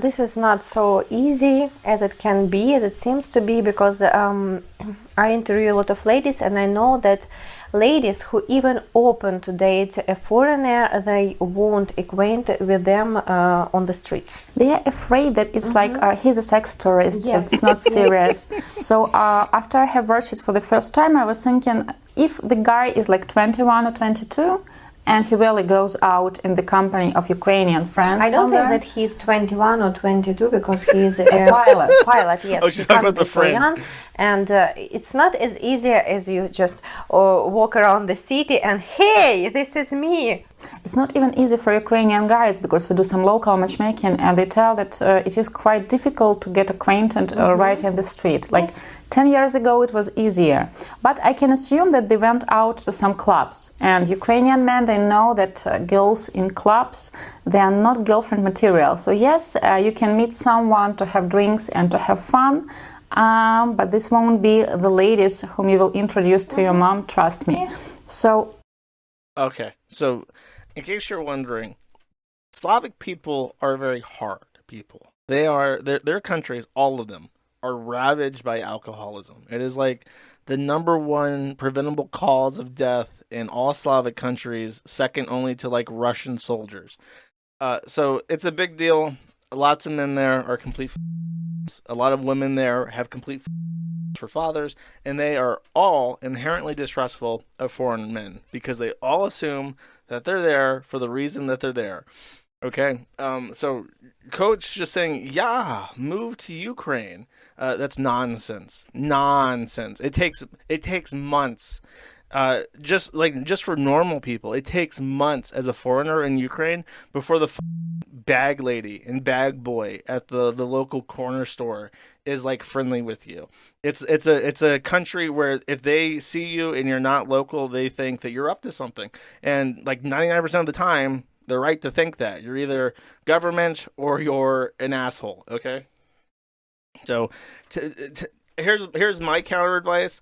This is not so easy as it can be, as it seems to be, because I interview a lot of ladies, and I know that ladies who even open to date a foreigner, they won't acquaint with them on the streets. They are afraid that it's like he's a sex tourist, it's not serious. So after I have watched it for the first time, I was thinking, if the guy is like 21 or 22, and he really goes out in the company of Ukrainian friends. I don't think that he's 21 or 22 because he's a pilot. Pilot, yes. Oh, she's talking about the friend. And it's not as easy as you just walk around the city and, hey, this is me. It's not even easy for Ukrainian guys because we do some local matchmaking and they tell that it is quite difficult to get acquainted right in the street. Like 10 years ago it was easier. But I can assume that they went out to some clubs. And Ukrainian men, they know that girls in clubs, they are not girlfriend material. So yes, you can meet someone to have drinks and to have fun. But this won't be the ladies whom you will introduce to your mom, trust me. So, okay, so in case you're wondering, Slavic people are very hard people. They are, their countries, all of them, are ravaged by alcoholism. It is like the #1 preventable cause of death in all Slavic countries, second only to like Russian soldiers. So it's a big deal. lots of men there are complete a lot of women there have complete for fathers, and they are all inherently distrustful of foreign men because they all assume that they're there for the reason that they're there. Okay, so coach just saying, yeah, move to Ukraine. That's nonsense. Nonsense. It takes months. Just for normal people, it takes months as a foreigner in Ukraine before the bag lady and bag boy at the local corner store is like friendly with you. It's a country where if they see you and you're not local, they think that you're up to something. And like 99% of the time, they're right to think that. You're either government or you're an asshole, okay? So here's my counter advice.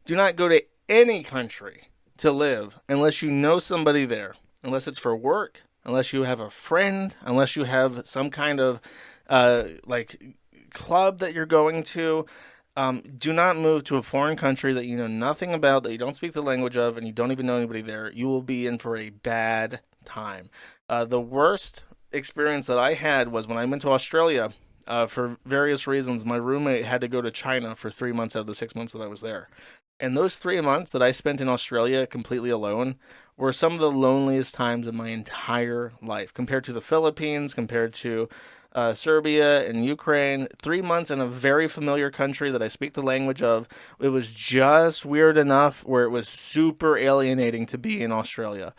Do not go to any country to live unless you know somebody there, unless it's for work, unless you have a friend, unless you have some kind of like club that you're going to. Do not move to a foreign country that you know nothing about, that you don't speak the language of, and you don't even know anybody there. You will be in for a bad time. The worst experience that I had was when I went to Australia. For various reasons, my roommate had to go to China for 3 months out of the 6 months that I was there. And those 3 months that I spent in Australia completely alone were some of the loneliest times of my entire life. Compared to the Philippines, compared to Serbia and Ukraine, 3 months in a very familiar country that I speak the language of, it was just weird enough where it was super alienating to be in Australia,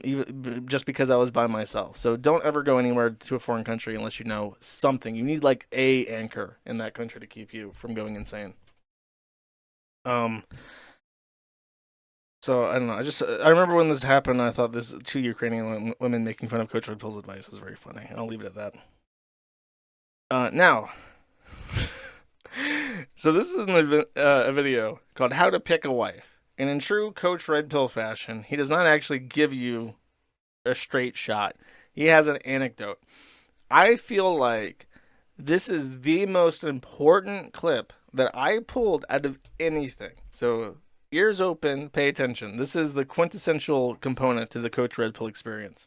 even just because I was by myself. So don't ever go anywhere to a foreign country unless you know something. You need like a anchor in that country to keep you from going insane. So I don't know. I remember when this happened. I thought this 2 Ukrainian women making fun of Coach Red Pill's advice is very funny. I'll leave it at that. Now, so this is a video called "How to Pick a Wife," and in true Coach Red Pill fashion, he does not actually give you a straight shot. He has an anecdote. I feel like this is the most important clip that I pulled out of anything. So ears open, pay attention. This is the quintessential component to the Coach Red Pill experience.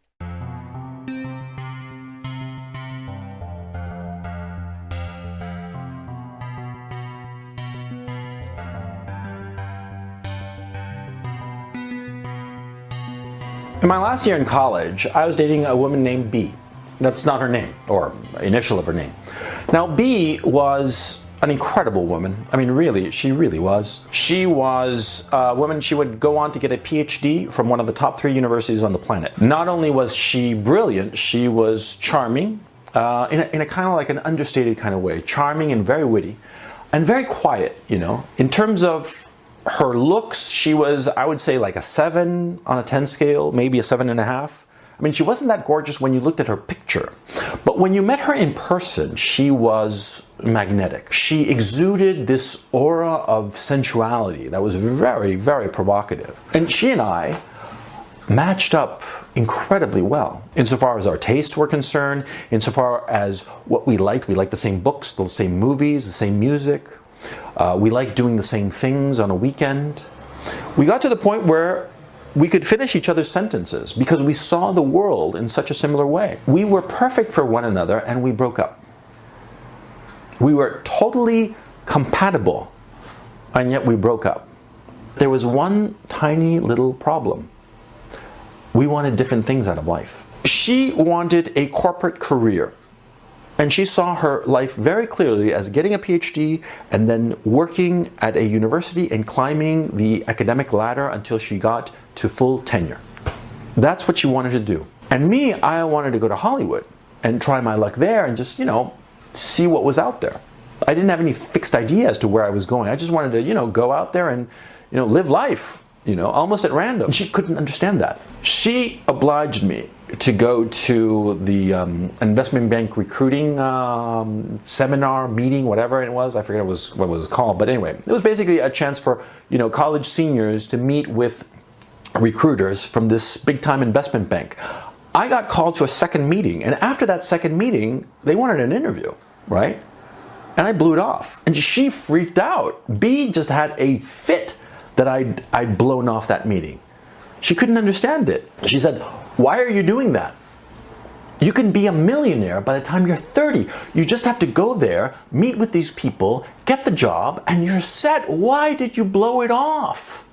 In my last year in college, I was dating a woman named B. That's not her name, or initial of her name. Now, B was an incredible woman. I mean, really, she really was. She was a woman, she would go on to get a PhD from one of the top 3 universities on the planet. Not only was she brilliant, she was charming, in a kind of like an understated kind of way. Charming and very witty, and very quiet, you know. In terms of her looks, she was, I would say, like a 7 on a 10 scale, maybe a 7.5. I mean, she wasn't that gorgeous when you looked at her picture, but when you met her in person, she was magnetic. She exuded this aura of sensuality that was very, very provocative. And she and I matched up incredibly well insofar as our tastes were concerned, insofar as what we liked. We liked the same books, the same movies, the same music. We liked doing the same things on a weekend. We got to the point where we could finish each other's sentences because we saw the world in such a similar way. We were perfect for one another, and we broke up. We were totally compatible, and yet we broke up. There was one tiny little problem. We wanted different things out of life. She wanted a corporate career, and she saw her life very clearly as getting a PhD and then working at a university and climbing the academic ladder until she got to full tenure. That's what she wanted to do. And me, I wanted to go to Hollywood and try my luck there and just, you know, see what was out there. I didn't have any fixed idea as to where I was going. I just wanted to, you know, go out there and, you know, live life, you know, almost at random. She couldn't understand that. She obliged me to go to the investment bank recruiting seminar, meeting, whatever it was. I forget what it was called. But anyway, it was basically a chance for, you know, college seniors to meet with recruiters from this big-time investment bank. I got called to a second meeting, and after that second meeting, they wanted an interview, right? And I blew it off. And she freaked out. B just had a fit that I'd blown off that meeting. She couldn't understand it. She said, "Why are you doing that?" You can be a millionaire by the time you're 30. You just have to go there, meet with these people, get the job, and you're set. Why did you blow it off?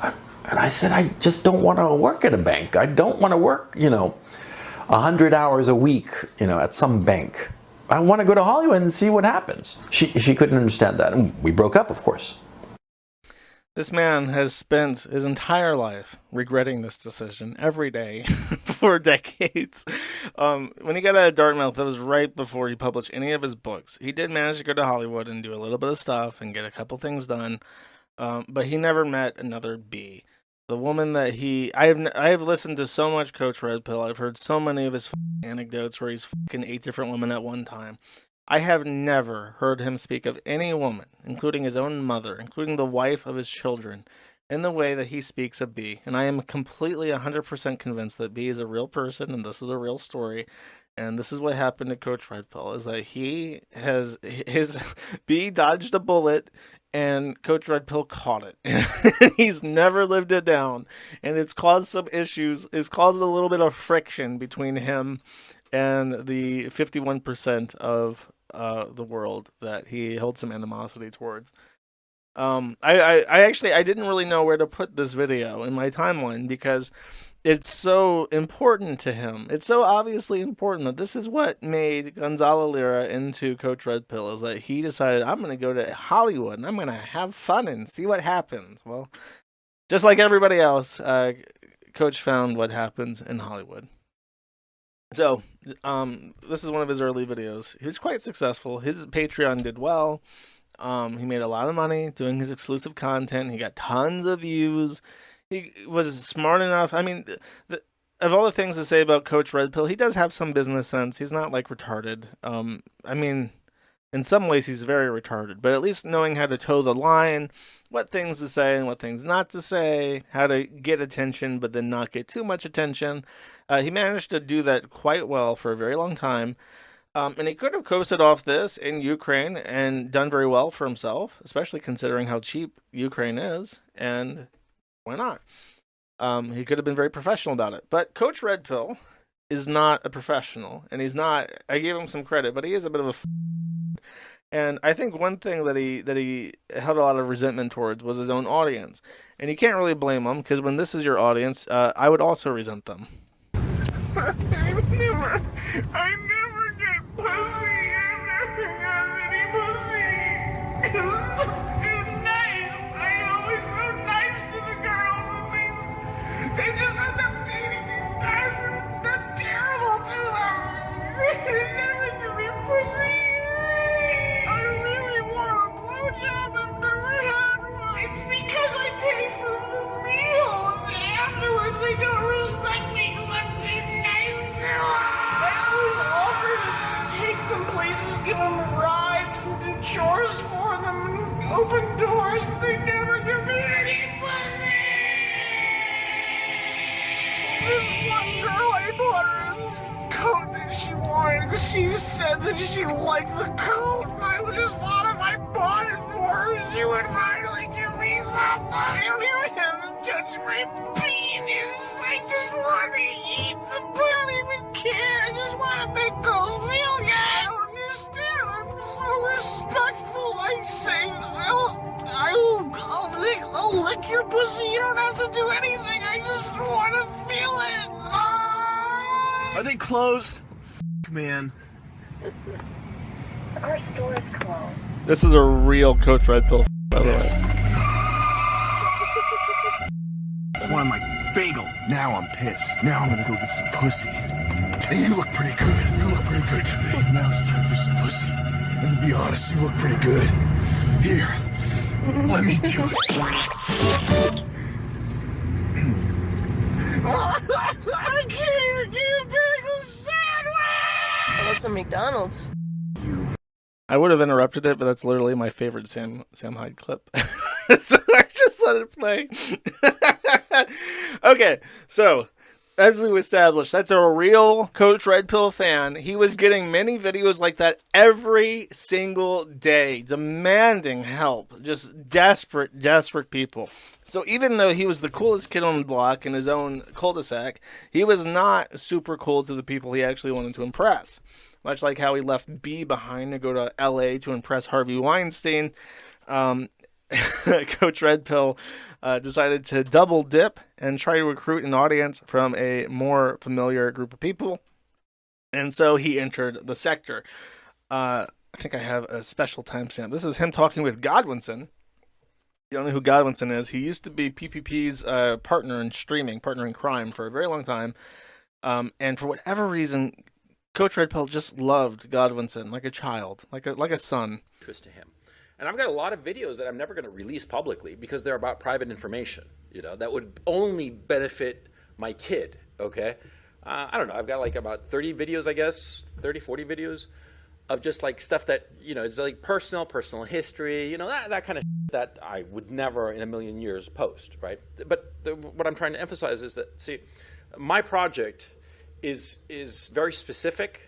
And I said, I just don't want to work at a bank. I don't want to work, 100 hours a week, at some bank. I want to go to Hollywood and see what happens. She couldn't understand that. And we broke up, of course. This man has spent his entire life regretting this decision every day for decades. When he got out of Dartmouth, that was right before he published any of his books. He did manage to go to Hollywood and do a little bit of stuff and get a couple things done, but he never met another B. The woman that I have listened to so much Coach Red Pill. I've heard so many of his anecdotes where he's fucking 8 different women at one time. I have never heard him speak of any woman, including his own mother, including the wife of his children, in the way that he speaks of B. And I am completely 100% convinced that B is a real person and this is a real story. And this is what happened to Coach Red Pill, is that B dodged a bullet and Coach Red Pill caught it. He's never lived it down. And it's caused some issues. It's caused a little bit of friction between him and the 51% of the world that he held some animosity towards. I didn't really know where to put this video in my timeline because it's so important to him. It's so obviously important that this is what made Gonzalo Lira into Coach Red Pill, is that he decided, I'm going to go to Hollywood and I'm going to have fun and see what happens. Well, just like everybody else, Coach found what happens in Hollywood. So, this is one of his early videos. He was quite successful. His Patreon did well. He made a lot of money doing his exclusive content. He got tons of views. He was smart enough. I mean, of all the things to say about Coach Red Pill, he does have some business sense. He's not, retarded. I mean, in some ways he's very retarded, but at least knowing how to toe the line, what things to say and what things not to say, how to get attention but then not get too much attention. He managed to do that quite well for a very long time. And he could have coasted off this in Ukraine and done very well for himself, especially considering how cheap Ukraine is. And why not? He could have been very professional about it. But Coach Red Pill is not a professional. And he's not, I gave him some credit, but he is a bit of a and I think one thing that he held a lot of resentment towards was his own audience. And you can't really blame him, because when this is your audience, I would also resent them. I never get pussy. I never got any pussy. I'm too nice. I'm always so nice to the girls, and they just end up dating these guys. They're terrible to them. They never give me pussy. I really want a blowjob. I've never had one. It's because I pay for the meal, and afterwards they don't respect me because I'm too nice to them. I always offer to take them places, give them rides, and do chores for them, and open doors, and they never give me any pussy. This one girl, I bought her this coat that she wanted. She said that she liked the coat, and I just thought if I bought it for her, she would finally give me some pussy. I don't even have them touch my penis. I just want to eat them, but I don't even care. I just want to make girls feel good. I don't understand. I'm so respectful. I say, I'll lick your pussy. You don't have to do anything. I just want to feel it. Are they closed? Man. Our store is closed. This is a real Coach Red Pill, by the way. Just wanted my bagel. Now I'm pissed. Now I'm gonna go get some pussy. Hey, you look pretty good. You look pretty good today. Now it's time for some pussy. And to be honest, you look pretty good. Here, let me do it. I can't even get a bagel sandwich. I want some McDonald's. I would have interrupted it, but that's literally my favorite Sam Hyde clip. So I just let it play. Okay, so as we established, that's a real Coach Red Pill fan. He was getting many videos like that every single day, demanding help. Just desperate people. So even though he was the coolest kid on the block in his own cul-de-sac, he was not super cool to the people he actually wanted to impress. Much like how he left B behind to go to LA to impress Harvey Weinstein. Coach Red Pill decided to double dip and try to recruit an audience from a more familiar group of people. And so he entered the sector. I think I have a special timestamp. This is him talking with Godwinson. You don't know who Godwinson is. He used to be PPP's partner in streaming, partner in crime for a very long time. And for whatever reason, Coach Red Pill just loved Godwinson like a child, like a son. Interest to him. And I've got a lot of videos that I'm never going to release publicly because they're about private information, that would only benefit my kid, okay? I don't know. I've got like about 30 videos, I guess, 30, 40 videos of just like stuff that, is like personal history, that kind of that I would never in a million years post, right? But what I'm trying to emphasize is that, see, my project is very specific.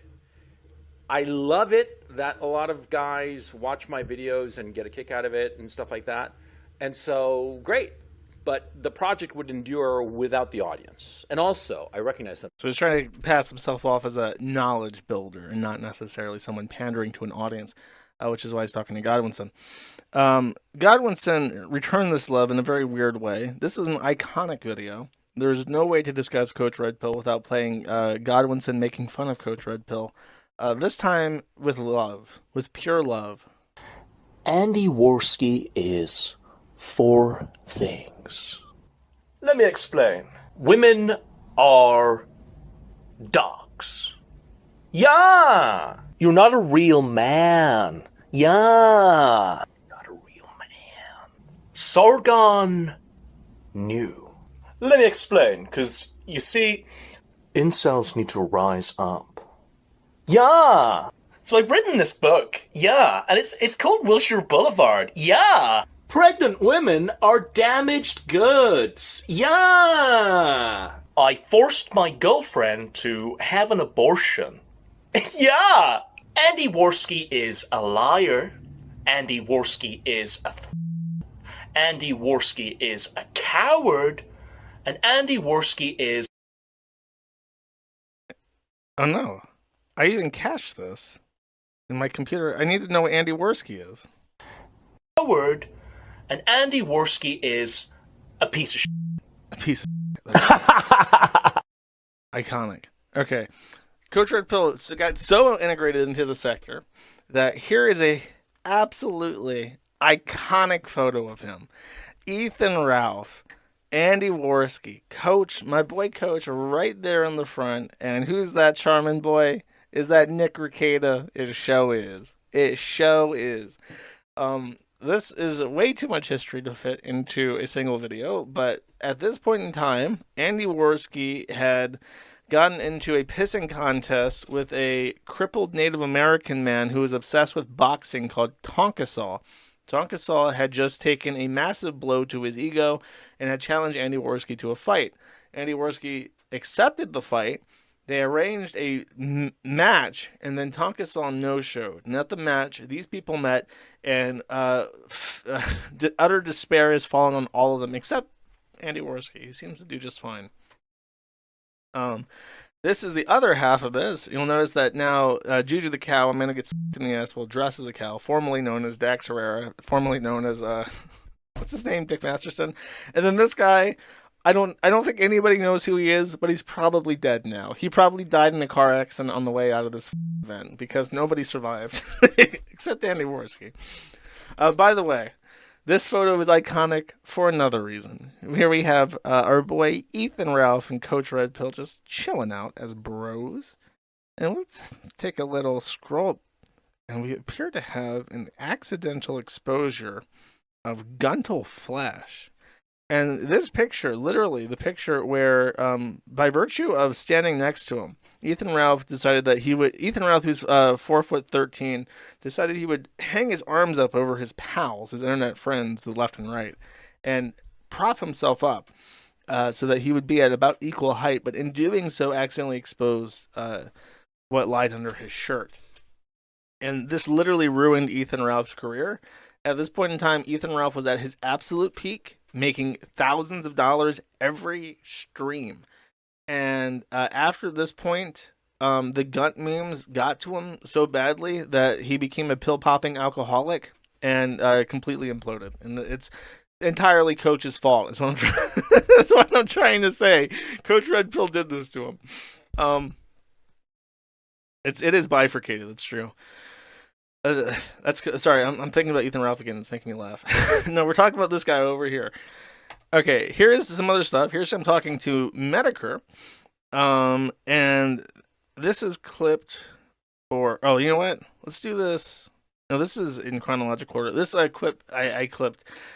I love it that a lot of guys watch my videos and get a kick out of it and stuff like that. And so, great. But the project would endure without the audience. And also, I recognize that. So he's trying to pass himself off as a knowledge builder and not necessarily someone pandering to an audience, which is why he's talking to Godwinson. Godwinson returned this love in a very weird way. This is an iconic video. There's no way to discuss Coach Red Pill without playing Godwinson making fun of Coach Red Pill. This time with love, with pure love. Andy Worski is 4 things. Let me explain. Women are dogs. Yeah! You're not a real man. Yeah! Not a real man. Sargon knew. Let me explain, because, you see, incels need to rise up. Yeah! So I've written this book, yeah, and it's called Wilshire Boulevard, yeah! Pregnant women are damaged goods, yeah! I forced my girlfriend to have an abortion. Yeah! Andy Worski is a liar. Andy Worski is a Andy Worski is a coward. And Andy Worski is... Oh no. I even cached this in my computer. I need to know what Andy Worski is. Coward. And Andy Worski is a piece of shit. A piece of iconic. Okay. Coach Red Pill got so integrated into the sector that here is a absolutely iconic photo of him. Ethan Ralph, Andy Worski, Coach, my boy Coach, right there in the front. And who's that charming boy? Is that Nick Rekieta? It show is. It show is. This is way too much history to fit into a single video, but at this point in time, Andy Worski had gotten into a pissing contest with a crippled Native American man who was obsessed with boxing called Tonkasaw. Tonkasaw had just taken a massive blow to his ego and had challenged Andy Worski to a fight. Andy Worski accepted the fight. They arranged a match, and then Tonkasaw no-showed. And at the match, these people met, and utter despair has fallen on all of them, except Andy Worski. He seems to do just fine. This is the other half of this. You'll notice that now Juju the cow, I'm going to get in the ass, will dress as a cow, formerly known as Dax Herrera, formerly known as, what's his name, Dick Masterson. And then this guy... I don't think anybody knows who he is, but he's probably dead now. He probably died in a car accident on the way out of this event because nobody survived except Andy Worski. By the way, this photo is iconic for another reason. Here we have our boy Ethan Ralph and Coach Red Pill just chilling out as bros. And let's take a little scroll. And we appear to have an accidental exposure of guntal flesh. And this picture, literally the picture where, by virtue of standing next to him, Ethan Ralph, who's 4'13", decided he would hang his arms up over his pals, his internet friends, the left and right, and prop himself up. so that he would be at about equal height, but in doing so, accidentally exposed what lied under his shirt. And this literally ruined Ethan Ralph's career. At this point in time, Ethan Ralph was at his absolute peak, making thousands of dollars every stream. And after this point, the Gunt memes got to him so badly that he became a pill-popping alcoholic and completely imploded. And it's entirely Coach's fault. That's what I'm trying to say. Coach Red Pill did this to him. It is bifurcated. That's true. Sorry. I'm thinking about Ethan Ralph again. It's making me laugh. No, we're talking about this guy over here. Okay, here's some other stuff. Here's him talking to Medicare. And this is clipped for. Oh, you know what? Let's do this. No, this is in chronological order. This I clipped.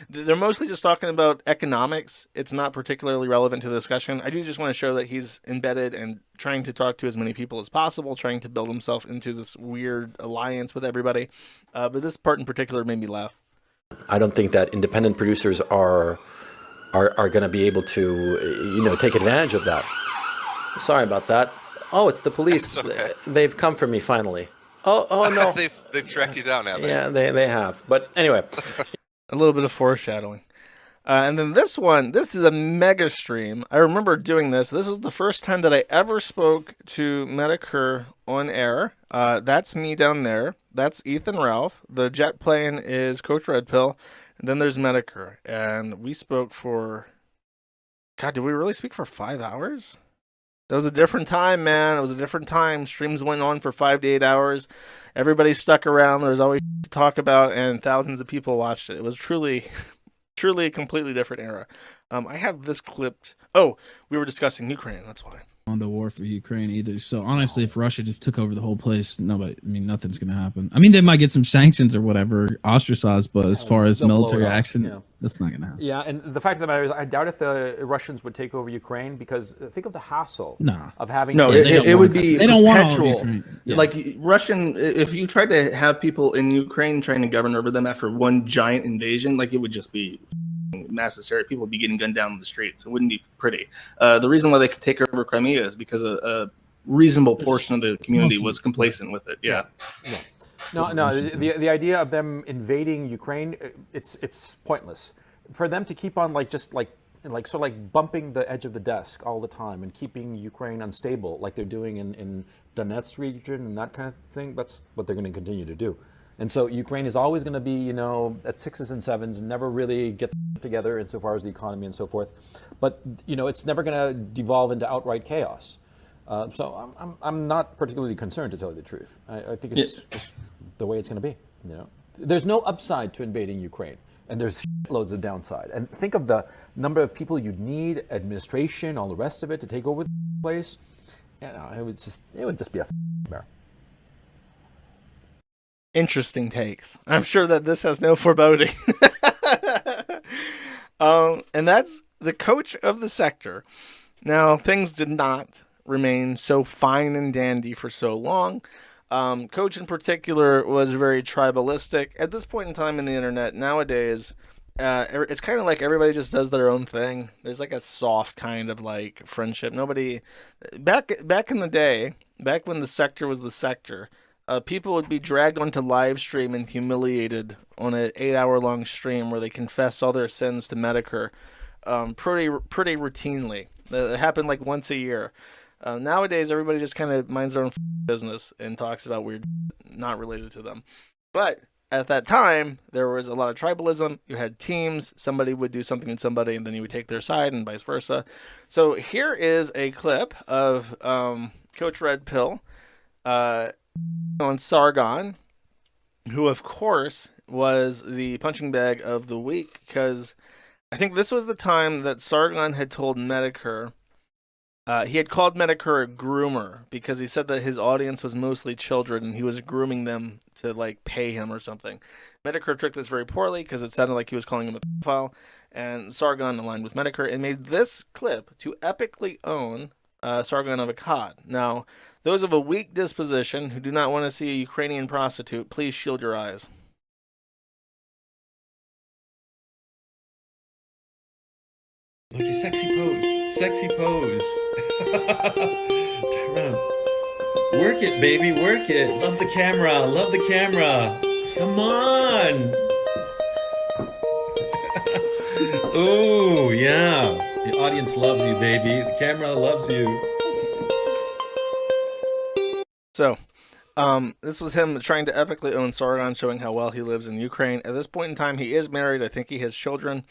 They're mostly just talking about economics. It's not particularly relevant to the discussion. I do just want to show that he's embedded and trying to talk to as many people as possible, trying to build himself into this weird alliance with everybody. But this part in particular made me laugh. I don't think that independent producers are going to be able to, take advantage of that. Sorry about that. Oh, it's the police. It's okay. They've come for me finally. Oh no. they've tracked you down now. Yeah, they have. But anyway, a little bit of foreshadowing. And then this is a mega stream. I remember doing this. This was the first time that I ever spoke to Medicare on air. That's me down there. That's Ethan Ralph. The jet plane is Coach Red Pill. And then there's Medicare. And we spoke for... God, did we really speak for 5 hours? That was a different time, man. It was a different time. Streams went on for 5 to 8 hours. Everybody stuck around. There was always to talk about, and thousands of people watched it. It was truly a completely different era. I have this clipped. Oh, we were discussing Ukraine. That's why. On the war for Ukraine either. So honestly, if Russia just took over the whole place, nothing's going to happen. I mean, they might get some sanctions or whatever, ostracized, but as far as military action, that's not going to happen. Yeah, and the fact of the matter is, I doubt if the Russians would take over Ukraine because think of the hassle of having. No, it would be they don't want all of perpetual. Ukraine. Yeah. Like Russian, if you tried to have people in Ukraine trying to govern over them after one giant invasion, like it would just be mass hysteria. People would be getting gunned down in the streets. It wouldn't be pretty. The reason why they could take over Crimea is because a reasonable portion of the community was complacent with it. Yeah. No. The idea of them invading Ukraine, it's pointless. For them to keep on sort of bumping the edge of the desk all the time and keeping Ukraine unstable, like they're doing in Donetsk region and that kind of thing. That's what they're going to continue to do. And so Ukraine is always going to be, at 6s and 7s, and never really get together insofar as the economy and so forth. But, it's never going to devolve into outright chaos. So I'm not particularly concerned, to tell you the truth. I think it's just the way it's going to be. There's no upside to invading Ukraine, and there's loads of downside. And think of the number of people you'd need, administration, all the rest of it, to take over the place. It would just be a bear. Interesting takes. I'm sure that this has no foreboding. And that's the coach of the sector. Now, things did not remain so fine and dandy for so long. Coach in particular was very tribalistic. At this point in time in the internet, nowadays, it's kind of like everybody just does their own thing. There's like a soft kind of like friendship. Nobody... Back in the day, back when the sector was the sector... people would be dragged onto live stream and humiliated on an 8-hour-long stream where they confessed all their sins to Medicare pretty routinely. It happened like once a year. Nowadays, everybody just kind of minds their own business and talks about weird not related to them. But at that time, there was a lot of tribalism. You had teams. Somebody would do something to somebody, and then you would take their side and vice versa. So here is a clip of Coach Red Pill on Sargon, who of course was the punching bag of the week, because I think this was the time that Sargon had told Medicare, he had called Medicare a groomer because he said that his audience was mostly children and he was grooming them to like pay him or something. Medicare took this very poorly because it sounded like he was calling him a pedophile, and Sargon aligned with Medicare and made this clip to epically own Sargon of Akkad. Now, those of a weak disposition who do not want to see a Ukrainian prostitute, please shield your eyes. Look at sexy pose. Sexy pose. Turn around. Work it, baby. Work it. Love the camera. Love the camera. Come on. Oh, yeah. The audience loves you, baby. The camera loves you. So, this was him trying to epically own Sargon, showing how well he lives in Ukraine. At this point in time, he is married. I think he has children.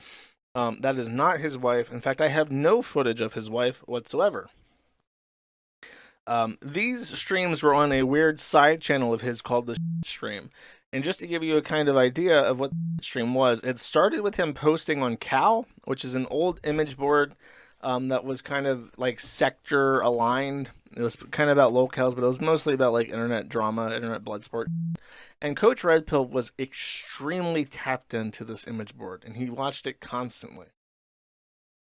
That is not his wife. In fact, I have no footage of his wife whatsoever. These streams were on a weird side channel of his called the Stream. And just to give you a kind of idea of what the stream was, it started with him posting on Cow, which is an old image board that was kind of like sector aligned. It was kind of about locales, but it was mostly about like internet drama, internet blood sport. And Coach Red Pill was extremely tapped into this image board, and he watched it constantly.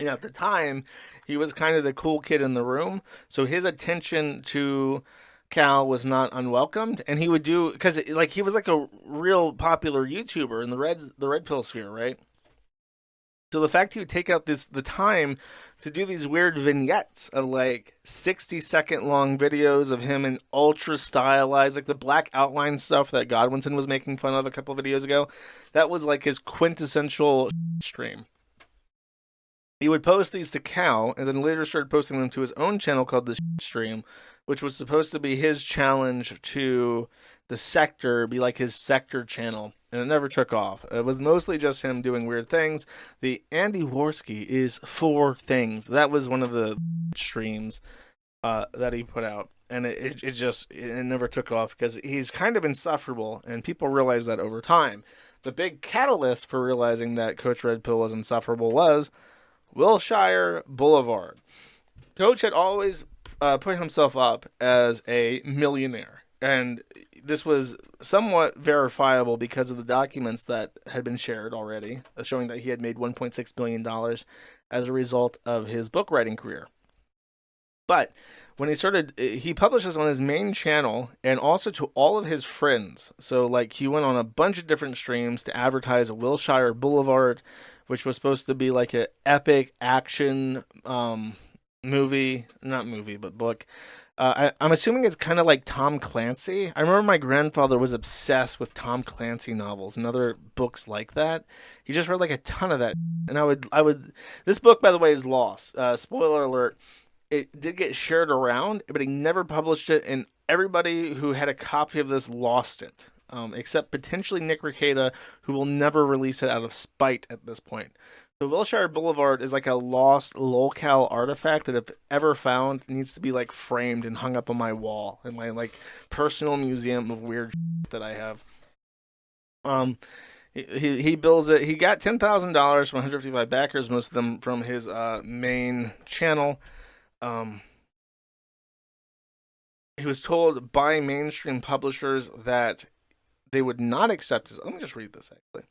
And at the time, he was kind of the cool kid in the room, so his attention to Cal was not unwelcomed, and he would do, because like he was like a real popular YouTuber in the red pill sphere, right? So the fact he would take out the time to do these weird vignettes of like 60-second long videos of him in ultra stylized, like the black outline stuff that Godwinson was making fun of a couple of videos ago, that was like his quintessential stream. He would post these to Cal, and then later started posting them to his own channel called the Stream, which was supposed to be his challenge to the sector, be like his sector channel, and it never took off. It was mostly just him doing weird things. The Andy Worski is 4 things. That was one of the streams that he put out, and it never took off because he's kind of insufferable, and people realize that over time. The big catalyst for realizing that Coach Red Pill was insufferable was Wilshire Boulevard. Coach had always put himself up as a millionaire, and this was somewhat verifiable because of the documents that had been shared already, showing that he had made $1.6 billion as a result of his book writing career. But when he publishes on his main channel and also to all of his friends. So like he went on a bunch of different streams to advertise Wilshire Boulevard, which was supposed to be like an epic action book. I'm assuming it's kind of like Tom Clancy. I remember my grandfather was obsessed with Tom Clancy novels and other books like that. He just read like a ton of that. And I would. This book, by the way, is lost. Spoiler alert. It did get shared around, but he never published it, and everybody who had a copy of this lost it, except potentially Nick Rekieta, who will never release it out of spite at this point. So Wilshire Boulevard is like a lost locale artifact that, if ever found, needs to be like framed and hung up on my wall in my like personal museum of weird that I have. He builds it. He got $10,000 from 155 backers, most of them from his main channel. He was told by mainstream publishers that they would not accept his. Let me just read this actually.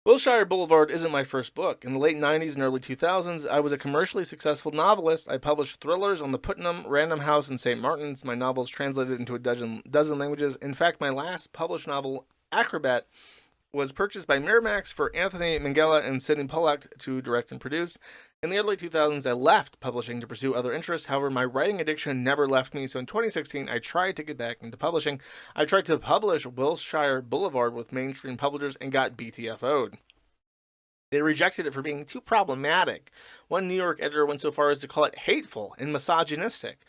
Wilshire Boulevard isn't my first book. In the late 90s and early 2000s, I was a commercially successful novelist. I published thrillers on the Putnam, Random House, and St. Martin's. My novels translated into a dozen languages. In fact, my last published novel, Acrobat, was purchased by Miramax for Anthony Minghella and Sidney Pollack to direct and produce. In the early 2000s, I left publishing to pursue other interests. However, my writing addiction never left me, so in 2016, I tried to get back into publishing. I tried to publish Wilshire Boulevard with mainstream publishers and got BTFO'd. They rejected it for being too problematic. One New York editor went so far as to call it hateful and misogynistic.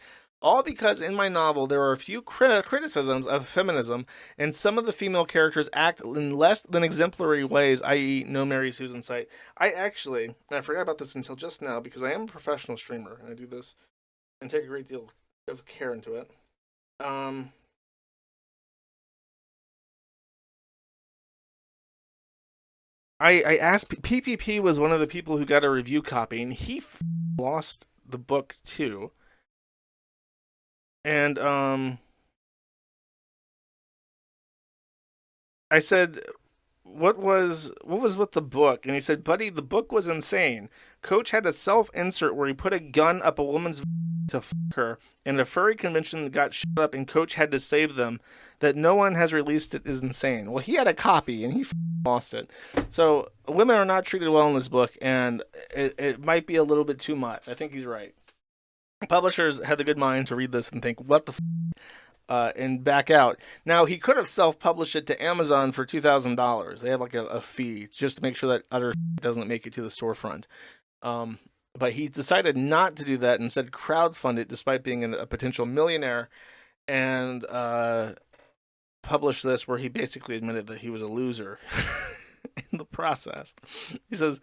All because in my novel there are a few criticisms of feminism, and some of the female characters act in less than exemplary ways, i.e. no Mary Susan sight. I forgot about this until just now because I am a professional streamer and I do this and take a great deal of care into it. I asked, PPP was one of the people who got a review copy, and he lost the book too. And I said, what was with the book? And he said, buddy, the book was insane. Coach had a self-insert where he put a gun up a woman's to fuck her, and a furry convention got shut up, and Coach had to save them. That no one has released it is insane. Well, he had a copy, and he lost it. So women are not treated well in this book, and it might be a little bit too much. I think he's right. Publishers had the good mind to read this and think, what the and back out. Now, he could have self-published it to Amazon for $2,000. They have like a fee just to make sure that other doesn't make it to the storefront. But he decided not to do that and instead crowdfund it despite being a potential millionaire, and published this where he basically admitted that he was a loser in the process. He says,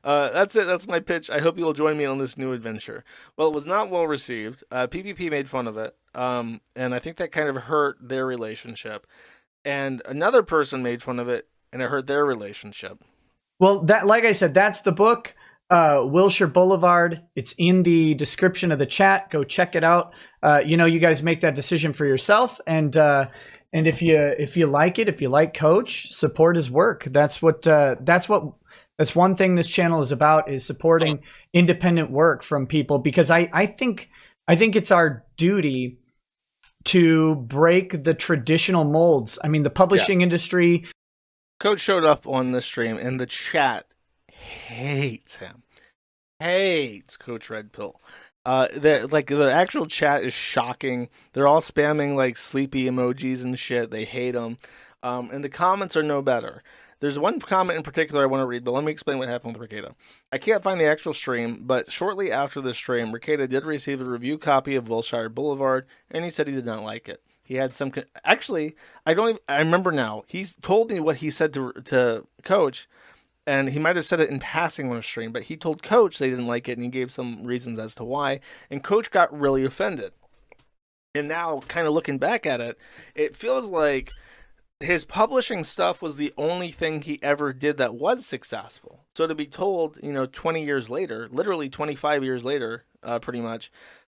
that's it. That's my pitch. I hope you'll join me on this new adventure. Well, it was not well received. PPP made fun of it. And I think that kind of hurt their relationship. And another person made fun of it, and it hurt their relationship. Well, that, like I said, that's the book, Wilshire Boulevard. It's in the description of the chat. Go check it out. You guys make that decision for yourself. And if you like it, if you like Coach, support his work. That's one thing this channel is about, is supporting independent work from people, because I think it's our duty to break the traditional molds. I mean, the publishing industry. Coach showed up on this stream, and the chat hates him. Hates Coach Red Pill. The actual chat is shocking. They're all spamming like sleepy emojis and shit. They hate him. And the comments are no better. There's one comment in particular I want to read, but let me explain what happened with Ricada. I can't find the actual stream, but shortly after the stream, Ricada did receive a review copy of Wilshire Boulevard, and he said he did not like it. He had some... Actually, I remember now. He's told me what he said to Coach, and he might have said it in passing on the stream, but he told Coach they didn't like it, and he gave some reasons as to why, and Coach got really offended. And now, kind of looking back at it, it feels like his publishing stuff was the only thing he ever did that was successful. So to be told, 20 years later, literally 25 years later, pretty much,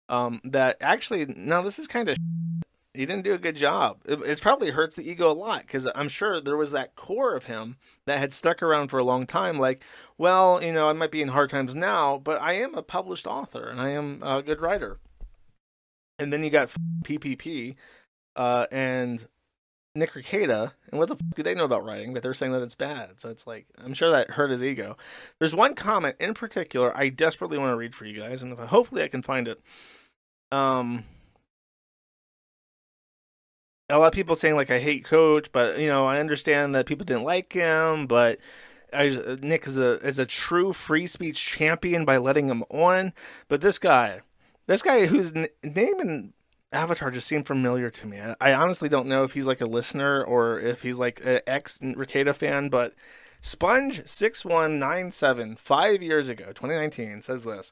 that actually, no, this is kind of he didn't do a good job. It probably hurts the ego a lot, because I'm sure there was that core of him that had stuck around for a long time. Like, well, I might be in hard times now, but I am a published author and I am a good writer. And then you got PPP and Nick Ricada, and what the fuck do they know about writing? But they're saying that it's bad. So it's like, I'm sure that hurt his ego. There's one comment in particular I desperately want to read for you guys, and hopefully I can find it. A lot of people saying like, I hate Coach, but I understand that people didn't like him, but Nick is a true free speech champion by letting him on. But this guy whose name and avatar just seemed familiar to me. I honestly don't know if he's like a listener or if he's like an ex-Ricada fan, but Sponge6197, 5 years ago, 2019, says this.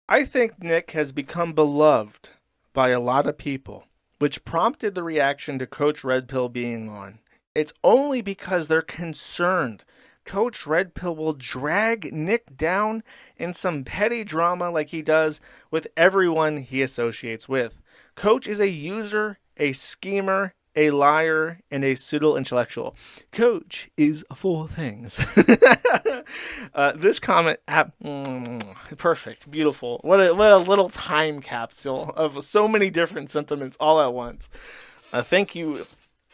I think Nick has become beloved by a lot of people, which prompted the reaction to Coach Red Pill being on. It's only because they're concerned Coach Red Pill will drag Nick down in some petty drama like he does with everyone he associates with. Coach is a user, a schemer, a liar, and a pseudo-intellectual. Coach is 4 things. This comment, perfect, beautiful. What a little time capsule of so many different sentiments all at once. Thank you,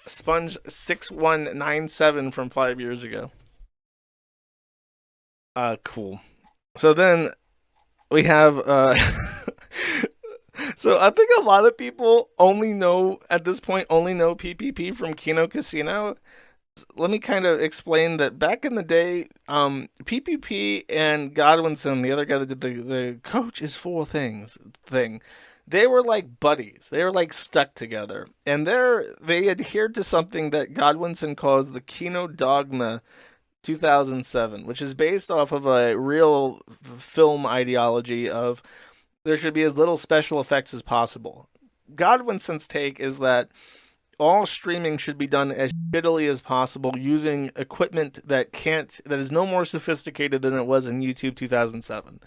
Sponge6197 from 5 years ago. Cool. So then we have, so I think a lot of people at this point only know PPP from Kino Casino. Let me kind of explain that back in the day, PPP and Godwinson, the other guy that did the Coach is 4 things thing, they were like buddies. They were like stuck together. And they adhered to something that Godwinson calls the Kino Dogma 2007, which is based off of a real film ideology of there should be as little special effects as possible. Godwinson's take is that all streaming should be done as shittily as possible using equipment that is no more sophisticated than it was in YouTube 2007.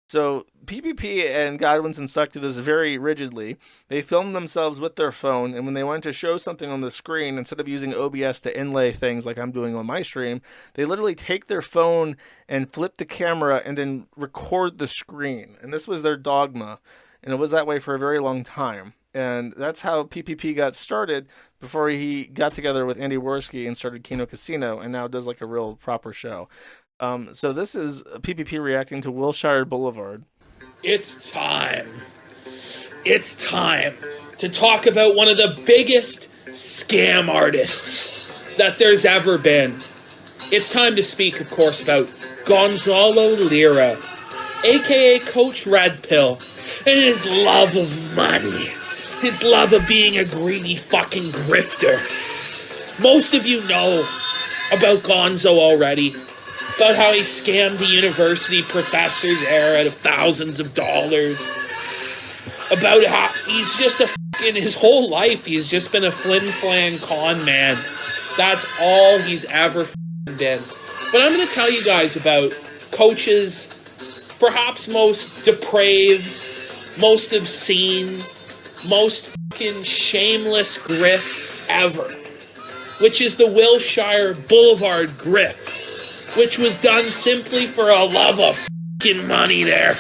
So PPP and Godwinson stuck to this very rigidly. They filmed themselves with their phone, and when they wanted to show something on the screen, instead of using OBS to inlay things like I'm doing on my stream, they literally take their phone and flip the camera and then record the screen. And this was their dogma, and it was that way for a very long time. And that's how PPP got started before he got together with Andy Worski and started Kino Casino, and now does like a real proper show. So this is PPP reacting to Wilshire Boulevard. It's time. It's time to talk about one of the biggest scam artists that there's ever been. It's time to speak, of course, about Gonzalo Lira, aka Coach Red Pill, and his love of money. His love of being a greedy fucking grifter. Most of you know about Gonzo already. About how he scammed the university professor there out of thousands of dollars. About how he's just in his whole life, he's just been a flim-flam con man. That's all he's ever been. But I'm going to tell you guys about Coach's perhaps most depraved, most obscene, most fucking shameless grift ever. Which is the Wilshire Boulevard grift. Which was done simply for a love of fucking money there.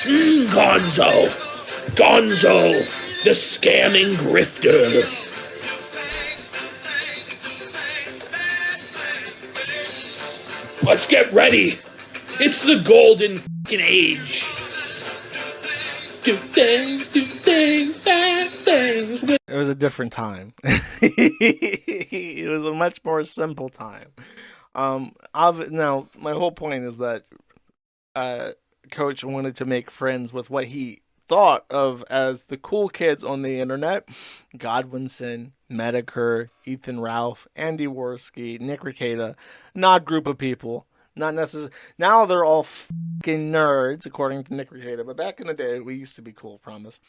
Gonzo, the scamming grifter. Let's get ready. It's the golden fucking age. Do things, bad things. It was a different time. It was a much more simple time. Now, my whole point is that Coach wanted to make friends with what he thought of as the cool kids on the internet. Godwinson, Medicare, Ethan Ralph, Andy Worski, Nick Rekieta. An odd group of people. Not necessarily. Now they're all fucking nerds, according to Nick Rekieta. But back in the day, we used to be cool, promise.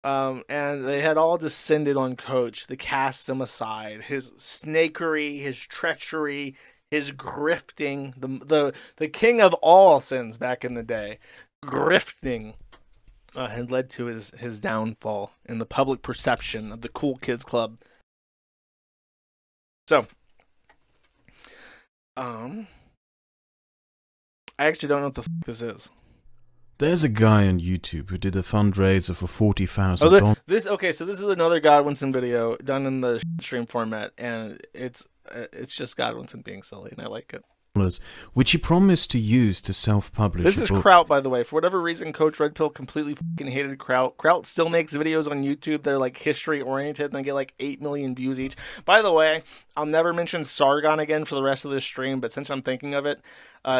And they had all descended on Coach. They cast him aside. His snakery, his treachery, his grifting, the king of all sins back in the day, grifting, had led to his downfall in the public perception of the Cool Kids Club. So, I actually don't know what the fuck this is. There's a guy on YouTube who did a fundraiser for $40,000. So this is another Godwinson video done in the stream format, and it's just Godwinson being silly, and I like it. Which he promised to use to self-publish. This is Kraut, by the way. For whatever reason, Coach Red Pill completely fucking hated Kraut. Kraut still makes videos on YouTube that are like history-oriented, and they get like 8 million views each. By the way, I'll never mention Sargon again for the rest of this stream, but since I'm thinking of it,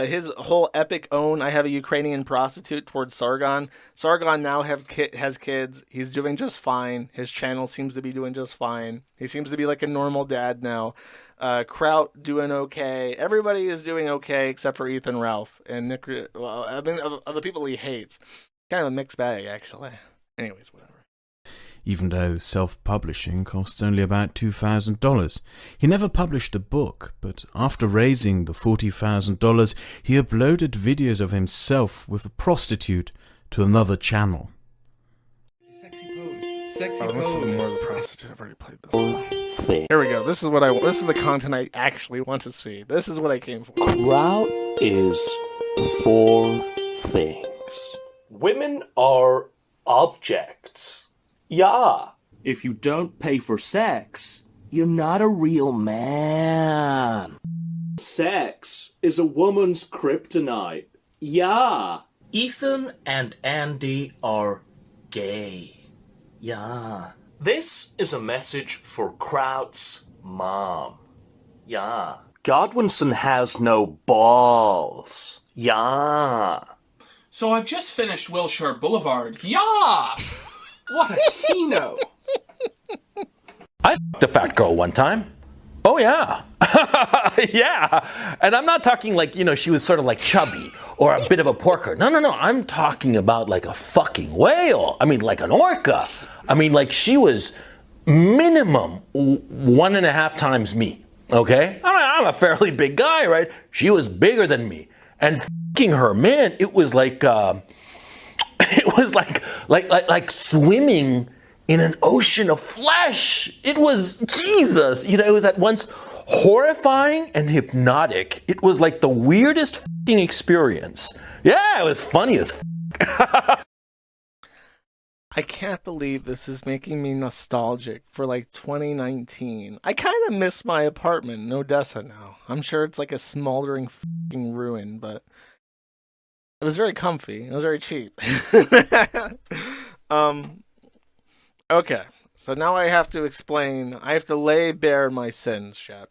his whole epic own, I have a Ukrainian prostitute towards Sargon. Sargon now has kids. He's doing just fine. His channel seems to be doing just fine. He seems to be like a normal dad now. Kraut doing okay. Everybody is doing okay except for Ethan Ralph and Nick. Well, I mean, of the people he hates. Kind of a mixed bag, actually. Anyways, whatever. Even though self-publishing costs only about $2,000. He never published a book, but after raising the $40,000, he uploaded videos of himself with a prostitute to another channel. Sexy pose. This is more of the prostitute. I've already played this. Here we go. This is what this is the content I actually want to see. This is what I came for. Kraut is 4 things. Women are objects. Yeah. If you don't pay for sex, you're not a real man. Sex is a woman's kryptonite. Yeah. Ethan and Andy are gay. Yeah. This is a message for Kraut's mom. Yeah. Godwinson has no balls. Yeah. So I've just finished Wilshire Boulevard. Yeah! What a keynote! I f***ed a fat girl one time. Oh yeah. Yeah. And I'm not talking like, she was sort of like chubby or a bit of a porker. No. I'm talking about like a fucking whale. I mean, like an orca. I mean, like she was minimum 1.5 times me. Okay? I'm a fairly big guy, right? She was bigger than me. And f***ing her, man, it was like, It was like swimming in an ocean of flesh. It was Jesus. You know, it was at once horrifying and hypnotic. It was like the weirdest fucking experience. Yeah, it was funny as fuck. I can't believe this is making me nostalgic for like 2019. I kind of miss my apartment in Odessa now. I'm sure it's like a smoldering fucking ruin, but it was very comfy. It was very cheap. Okay, so now I have to explain. I have to lay bare my sins, chat.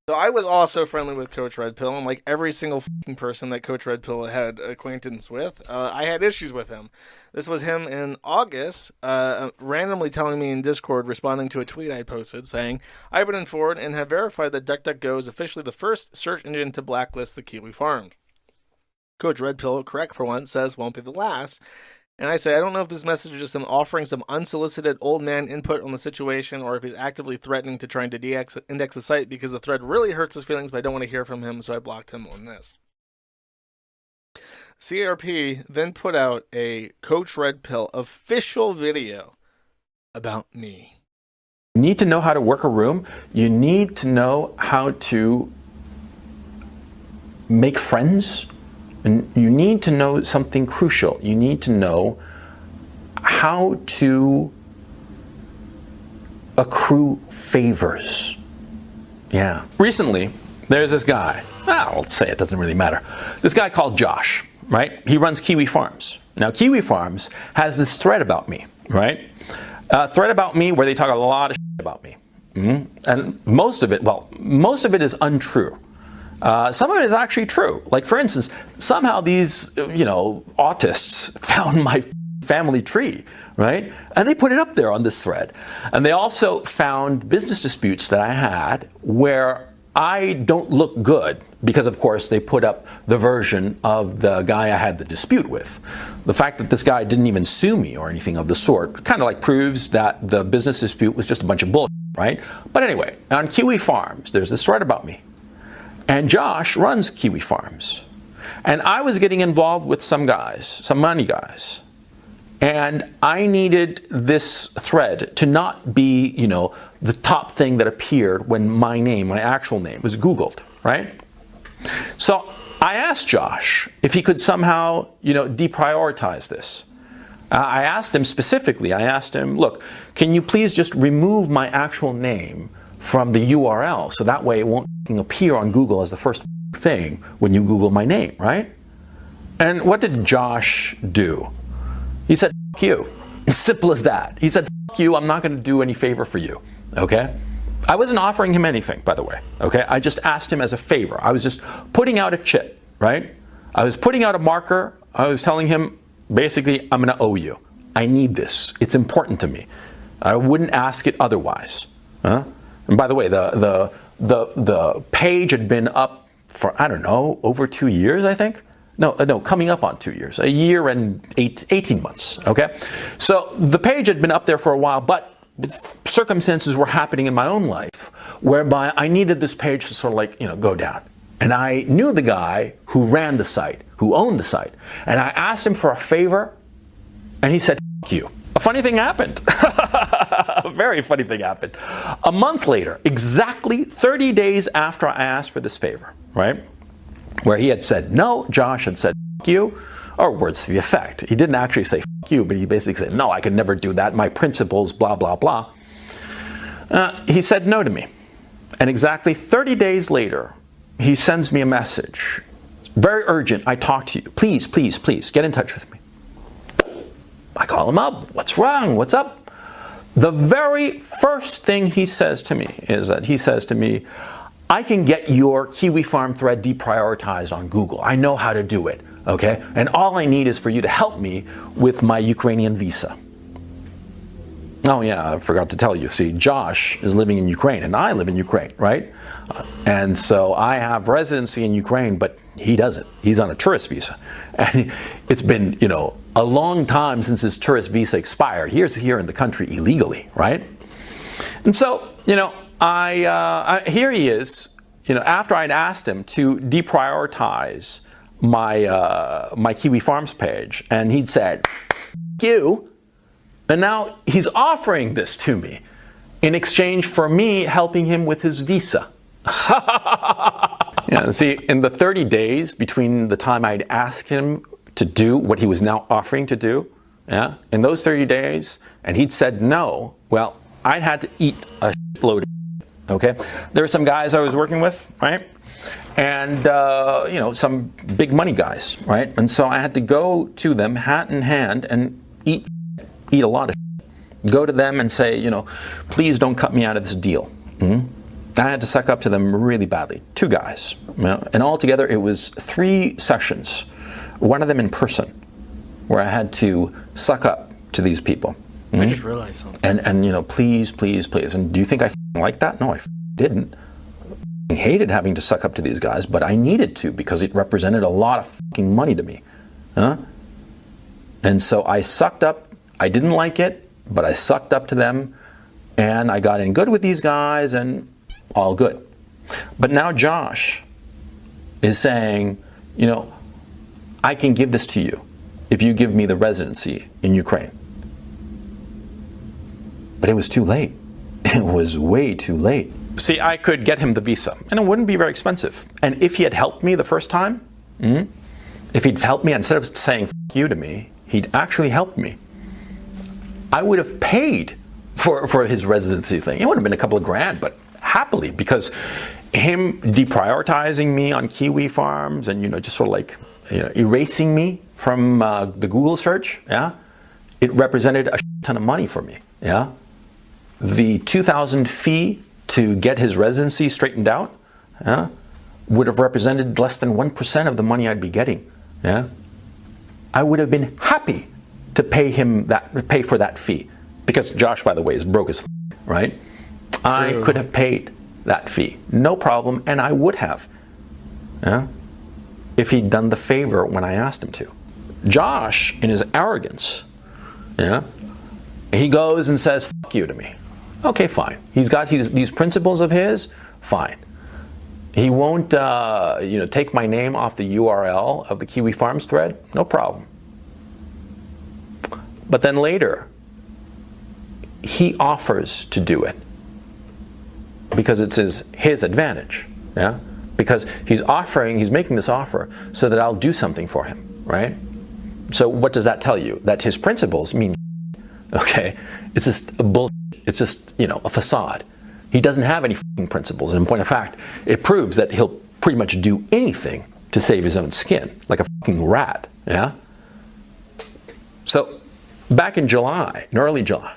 So I was also friendly with Coach Red Pill, and like every single fucking person that Coach Red Pill had acquaintance with, I had issues with him. This was him in August, randomly telling me in Discord, responding to a tweet I posted, saying, I've been informed and have verified that DuckDuckGo is officially the first search engine to blacklist the Kiwi farms. Coach Red Pill, correct for once, says won't be the last. And I say, I don't know if this message is just him offering some unsolicited old man input on the situation, or if he's actively threatening to try to de-index the site because the thread really hurts his feelings, but I don't want to hear from him, so I blocked him on this. CRP then put out a Coach Red Pill official video about me. You need to know how to work a room. You need to know how to make friends. And you need to know something crucial. You need to know how to accrue favors. Yeah. Recently, there's this guy. I'll say it, doesn't really matter. This guy called Josh, right? He runs Kiwi Farms. Now, Kiwi Farms has this thread about me, right? Thread about me where they talk a lot of shit about me. And most of it is untrue. Some of it is actually true. Like, for instance, somehow these, autists found my family tree, right? And they put it up there on this thread. And they also found business disputes that I had where I don't look good because, of course, they put up the version of the guy I had the dispute with. The fact that this guy didn't even sue me or anything of the sort kind of like proves that the business dispute was just a bunch of bullshit, right? But anyway, on Kiwi Farms, there's this thread about me. And Josh runs Kiwi Farms. And I was getting involved with some guys, some money guys. And I needed this thread to not be, the top thing that appeared when my actual name, was Googled, right? So I asked Josh if he could somehow, deprioritize this. I asked him specifically, look, can you please just remove my actual name from the URL, so that way it won't appear on Google as the first thing when you Google my name, right? And what did Josh do? He said, F you. As simple as that. He said, F you, I'm not going to do any favor for you, okay? I wasn't offering him anything, by the way, okay? I just asked him as a favor. I was just putting out a chit, right? I was putting out a marker. I was telling him, basically, I'm going to owe you. I need this. It's important to me. I wouldn't ask it otherwise, huh? And by the way, the page had been up for, I don't know, over 2 years, I think. No, coming up on 2 years, a year and 18 months, okay? So the page had been up there for a while, but circumstances were happening in my own life whereby I needed this page to sort of like, go down. And I knew the guy who ran the site, who owned the site. And I asked him for a favor, and he said, F you. A funny thing happened. A very funny thing happened. A month later, exactly 30 days after I asked for this favor, right? Where he had said no, Josh had said F you, or words to the effect. He didn't actually say F you, but he basically said, no, I could never do that. My principles, blah, blah, blah. He said no to me. And exactly 30 days later, he sends me a message. Very urgent. I talk to you. Please, please, please, get in touch with me. I call him up. What's wrong? What's up? The very first thing he says to me is that he says to me, I can get your Kiwi Farm thread deprioritized on Google. I know how to do it, okay? And all I need is for you to help me with my Ukrainian visa. Oh yeah, I forgot to tell you. See, Josh is living in Ukraine and I live in Ukraine, right? And so I have residency in Ukraine, but he doesn't. He's on a tourist visa. And it's been, a long time since his tourist visa expired. He's here in the country illegally, right? And so, here he is, after I'd asked him to deprioritize my Kiwi Farms page, and he'd said, "F you," and now he's offering this to me in exchange for me helping him with his visa. Yeah, see, in the 30 days between the time I'd asked him to do what he was now offering to do, yeah, in those 30 days, and he'd said no, well, I'd had to eat a load of shit, okay? There were some guys I was working with, right? And, you know, some big money guys, right? And so I had to go to them hat in hand and eat a lot of shit. Go to them and say, you know, please don't cut me out of this deal. Mm-hmm. I had to suck up to them really badly. 2 guys. You know, and altogether it was 3 sessions. One of them in person, where I had to suck up to these people. I just realized something. And you know, please, please, please. And do you think I like that? No, I didn't. I hated having to suck up to these guys, but I needed to because it represented a lot of fucking money to me. Huh? And so I sucked up. I didn't like it, but I sucked up to them, and I got in good with these guys, and all good. But now Josh is saying, you know, I can give this to you if you give me the residency in Ukraine. But it was too late. It was way too late. See, I could get him the visa, and it wouldn't be very expensive. And if he had helped me the first time, if he'd helped me, instead of saying "f you" to me, he'd actually helped me, I would have paid for his residency thing. It would have been a couple of grand, but happily, because him deprioritizing me on Kiwi Farms and, you know, just sort of like, you know, erasing me from the Google search, yeah, it represented a ton of money for me, yeah. The $2,000 fee to get his residency straightened out, yeah, would have represented less than 1% of the money I'd be getting, yeah. I would have been happy to pay for that fee, because Josh, by the way, is broke as right? I could have paid that fee, no problem, and I would have, yeah, if he'd done the favor when I asked him to. Josh, in his arrogance, yeah, he goes and says "f you" to me. Okay, fine. He's got these principles of his, fine. He won't, you know, take my name off the URL of the Kiwi Farms thread, no problem. But then later, he offers to do it because it's his advantage, yeah? Because he's making this offer so that I'll do something for him, right? So what does that tell you? That his principles mean, okay? It's just a bullshit. It's just, you know, a facade. He doesn't have any fucking principles. And in point of fact, it proves that he'll pretty much do anything to save his own skin, like a fucking rat, yeah? So back in July, in early July,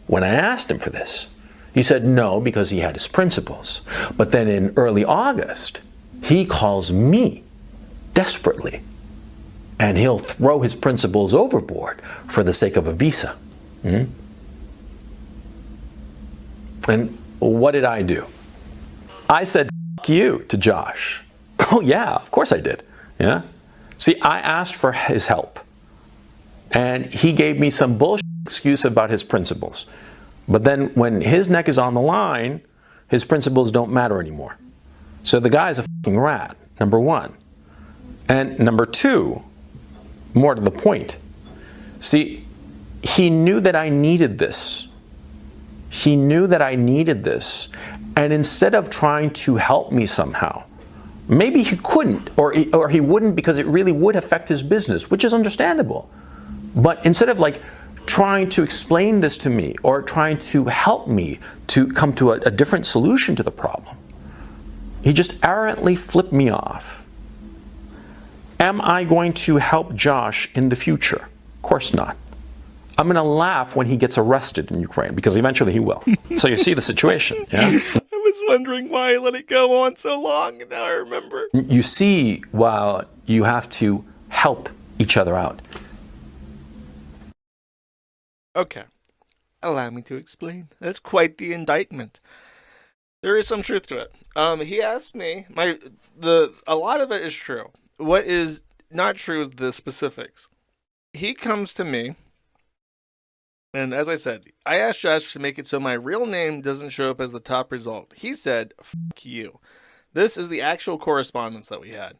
when I asked him for this, he said no because he had his principles. But then in early August, he calls me desperately, and he'll throw his principles overboard for the sake of a visa. Mm-hmm. And what did I do? I said "f you" to Josh. Oh yeah, of course I did. Yeah. See, I asked for his help, and he gave me some bullshit excuse about his principles. But then when his neck is on the line, his principles don't matter anymore. So the guy's a fucking rat, number one. And number two, more to the point, see, he knew that I needed this. He knew that I needed this. And instead of trying to help me somehow, maybe he couldn't, or he wouldn't because it really would affect his business, which is understandable. But instead of like trying to explain this to me or trying to help me to come to a different solution to the problem, he just arrogantly flipped me off. Am I going to help Josh in the future? Of course not. I'm going to laugh when he gets arrested in Ukraine, because eventually he will. So you see the situation, yeah? I was wondering why I let it go on so long, and now I remember. You see, while you have to help each other out. Okay. Allow me to explain. That's quite the indictment. There is some truth to it. He asked me, a lot of it is true. What is not true is the specifics. He comes to me, and as I said, I asked Josh to make it so my real name doesn't show up as the top result. He said, "F you." This is the actual correspondence that we had.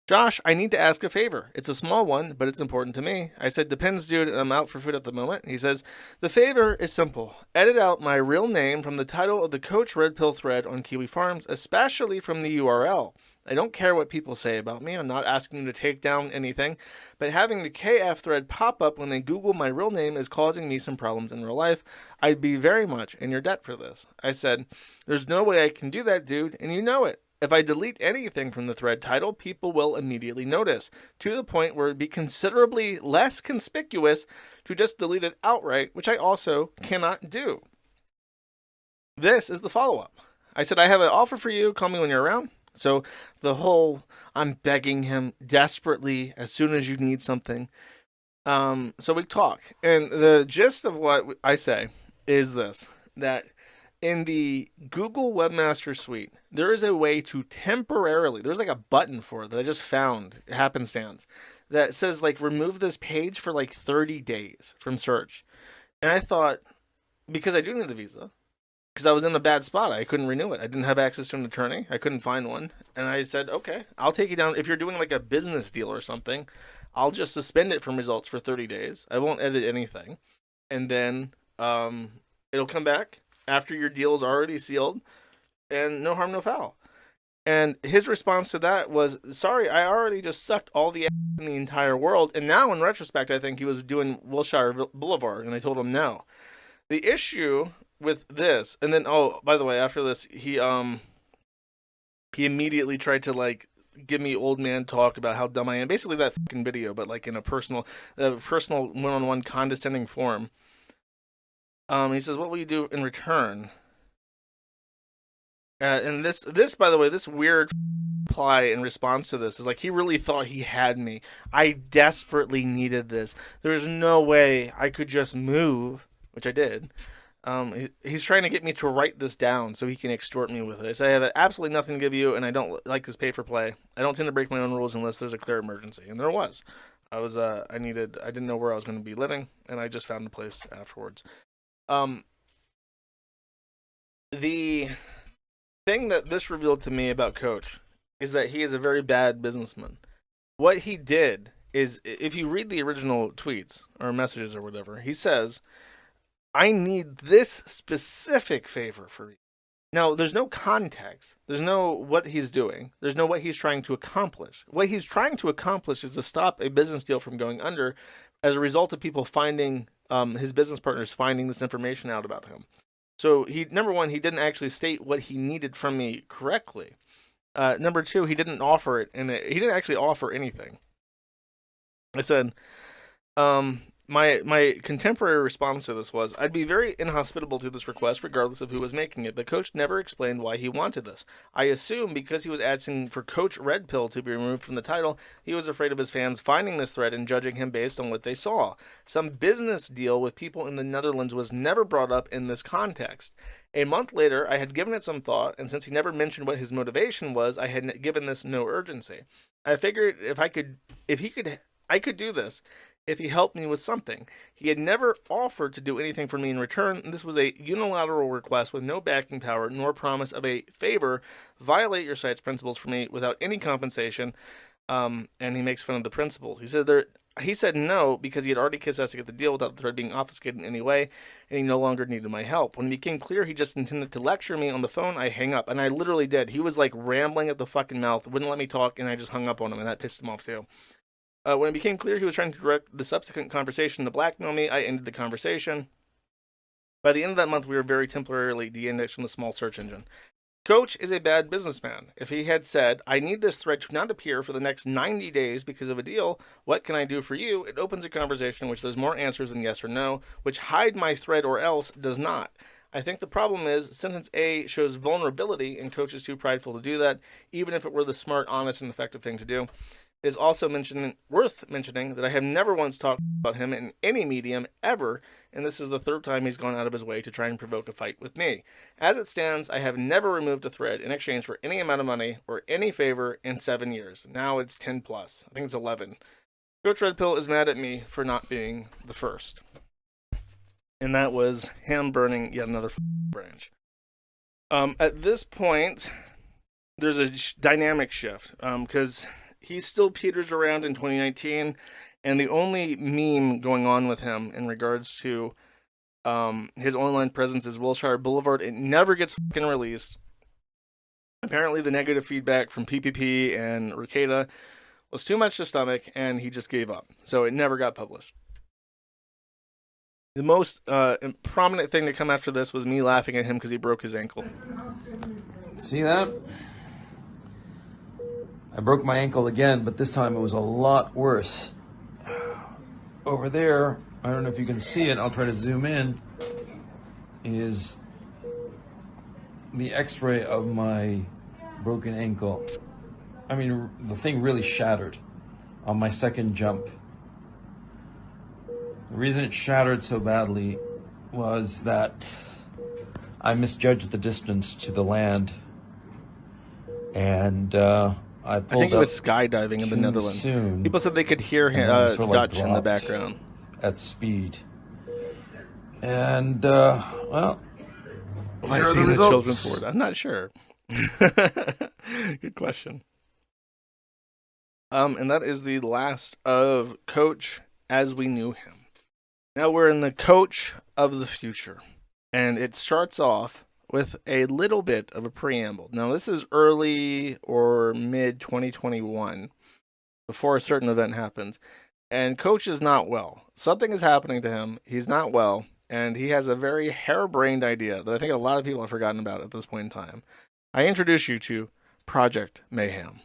Josh, I need to ask a favor. It's a small one, but it's important to me. I said, depends, dude, and I'm out for food at the moment. He says, the favor is simple. Edit out my real name from the title of the Coach Red Pill thread on Kiwi Farms, especially from the URL. I don't care what people say about me. I'm not asking you to take down anything, but having the KF thread pop up when they Google my real name is causing me some problems in real life. I'd be very much in your debt for this. I said, there's no way I can do that, dude, and you know it. If I delete anything from the thread title, people will immediately notice, to the point where it'd be considerably less conspicuous to just delete it outright, which I also cannot do. This is the follow-up. I said, I have an offer for you. Call me when you're around. So the whole, I'm begging him desperately as soon as you need something. So we talk. And the gist of what I say is this, that in the Google Webmaster Suite, there is a way to temporarily, there's like a button for it that I just found, happenstance, that says like remove this page for like 30 days from search. And I thought, because I do need the visa, because I was in a bad spot, I couldn't renew it. I didn't have access to an attorney. I couldn't find one. And I said, okay, I'll take you down. If you're doing like a business deal or something, I'll just suspend it from results for 30 days. I won't edit anything. And then it'll come back after your deal is already sealed, and no harm, no foul. And his response to that was, sorry, I already just sucked all the in the entire world. And now, in retrospect, I think he was doing Wilshire Boulevard, and I told him no. The issue with this, and then, oh, by the way, after this, he immediately tried to, like, give me old man talk about how dumb I am. Basically that fucking video, but, like, in a personal one-on-one condescending form. He says, what will you do in return? And this, by the way, this weird reply in response to this is like, he really thought he had me. I desperately needed this. There's no way I could just move, which I did. He's trying to get me to write this down so he can extort me with it. I say, I have absolutely nothing to give you, and I don't like this pay for play. I don't tend to break my own rules unless there's a clear emergency. And there was. I didn't know where I was going to be living, and I just found a place afterwards. The thing that this revealed to me about Coach is that he is a very bad businessman. What he did is, if you read the original tweets or messages or whatever, he says, I need this specific favor for you. Now, there's no context. There's no what he's doing. There's no what he's trying to accomplish. What he's trying to accomplish is to stop a business deal from going under as a result of people finding, his business partners finding this information out about him. So, number one, he didn't actually state what he needed from me correctly. Number two, he didn't offer it, and he didn't actually offer anything. I said, my contemporary response to this was, I'd be very inhospitable to this request regardless of who was making it, but Coach never explained why he wanted this. I assume because he was asking for Coach Red Pill to be removed from the title, he was afraid of his fans finding this thread and judging him based on what they saw. Some business deal with people in the Netherlands was never brought up in this context. A month later, I had given it some thought, and since he never mentioned what his motivation was, I had given this no urgency. I figured I could do this if he helped me with something. He had never offered to do anything for me in return, and this was a unilateral request with no backing power nor promise of a favor. Violate your site's principles for me without any compensation. And he makes fun of the principles. He said no because he had already kissed ass to get the deal without the thread being obfuscated in any way, and he no longer needed my help. When it became clear he just intended to lecture me on the phone, I hang up, and I literally did. He was like rambling at the fucking mouth, wouldn't let me talk, and I just hung up on him, and that pissed him off too. When it became clear he was trying to direct the subsequent conversation to blackmail me, I ended the conversation. By the end of that month, we were very temporarily de-indexed from the small search engine. Coach is a bad businessman. If he had said, I need this thread to not appear for the next 90 days because of a deal, what can I do for you? It opens a conversation in which there's more answers than yes or no, which hide my thread or else does not. I think the problem is sentence A shows vulnerability, and Coach is too prideful to do that, even if it were the smart, honest, and effective thing to do. It is also worth mentioning that I have never once talked about him in any medium ever, and this is the third time he's gone out of his way to try and provoke a fight with me. As it stands, I have never removed a thread in exchange for any amount of money or any favor in 7 years. Now it's 10 plus. I think it's 11. Coach Red Pill is mad at me for not being the first. And that was him burning yet another branch. At this point, there's a dynamic shift, because he still peters around in 2019, and the only meme going on with him in regards to his online presence is Wilshire Boulevard. It never gets fucking released. Apparently, the negative feedback from PPP and Ricada was too much to stomach, and he just gave up. So it never got published. The most prominent thing to come after this was me laughing at him because he broke his ankle. See that? I broke my ankle again, but this time it was a lot worse. Over there, I don't know if you can see it, I'll try to zoom in, is the x-ray of my broken ankle. I mean, the thing really shattered on my second jump. The reason it shattered so badly was that I misjudged the distance to the land, and I think it was skydiving in the Netherlands. Soon, people said they could hear Dutch in the background at speed. And well, why is he in the children's ward? I'm not sure. Good question. And that is the last of Coach as we knew him. Now we're in the Coach of the future, and it starts off with a little bit of a preamble. Now this is early or mid 2021, before a certain event happens, and Coach is not well. Something is happening to him. He's not well, and he has a very harebrained idea that I think a lot of people have forgotten about at this point in time. I introduce you to Project Mayhem.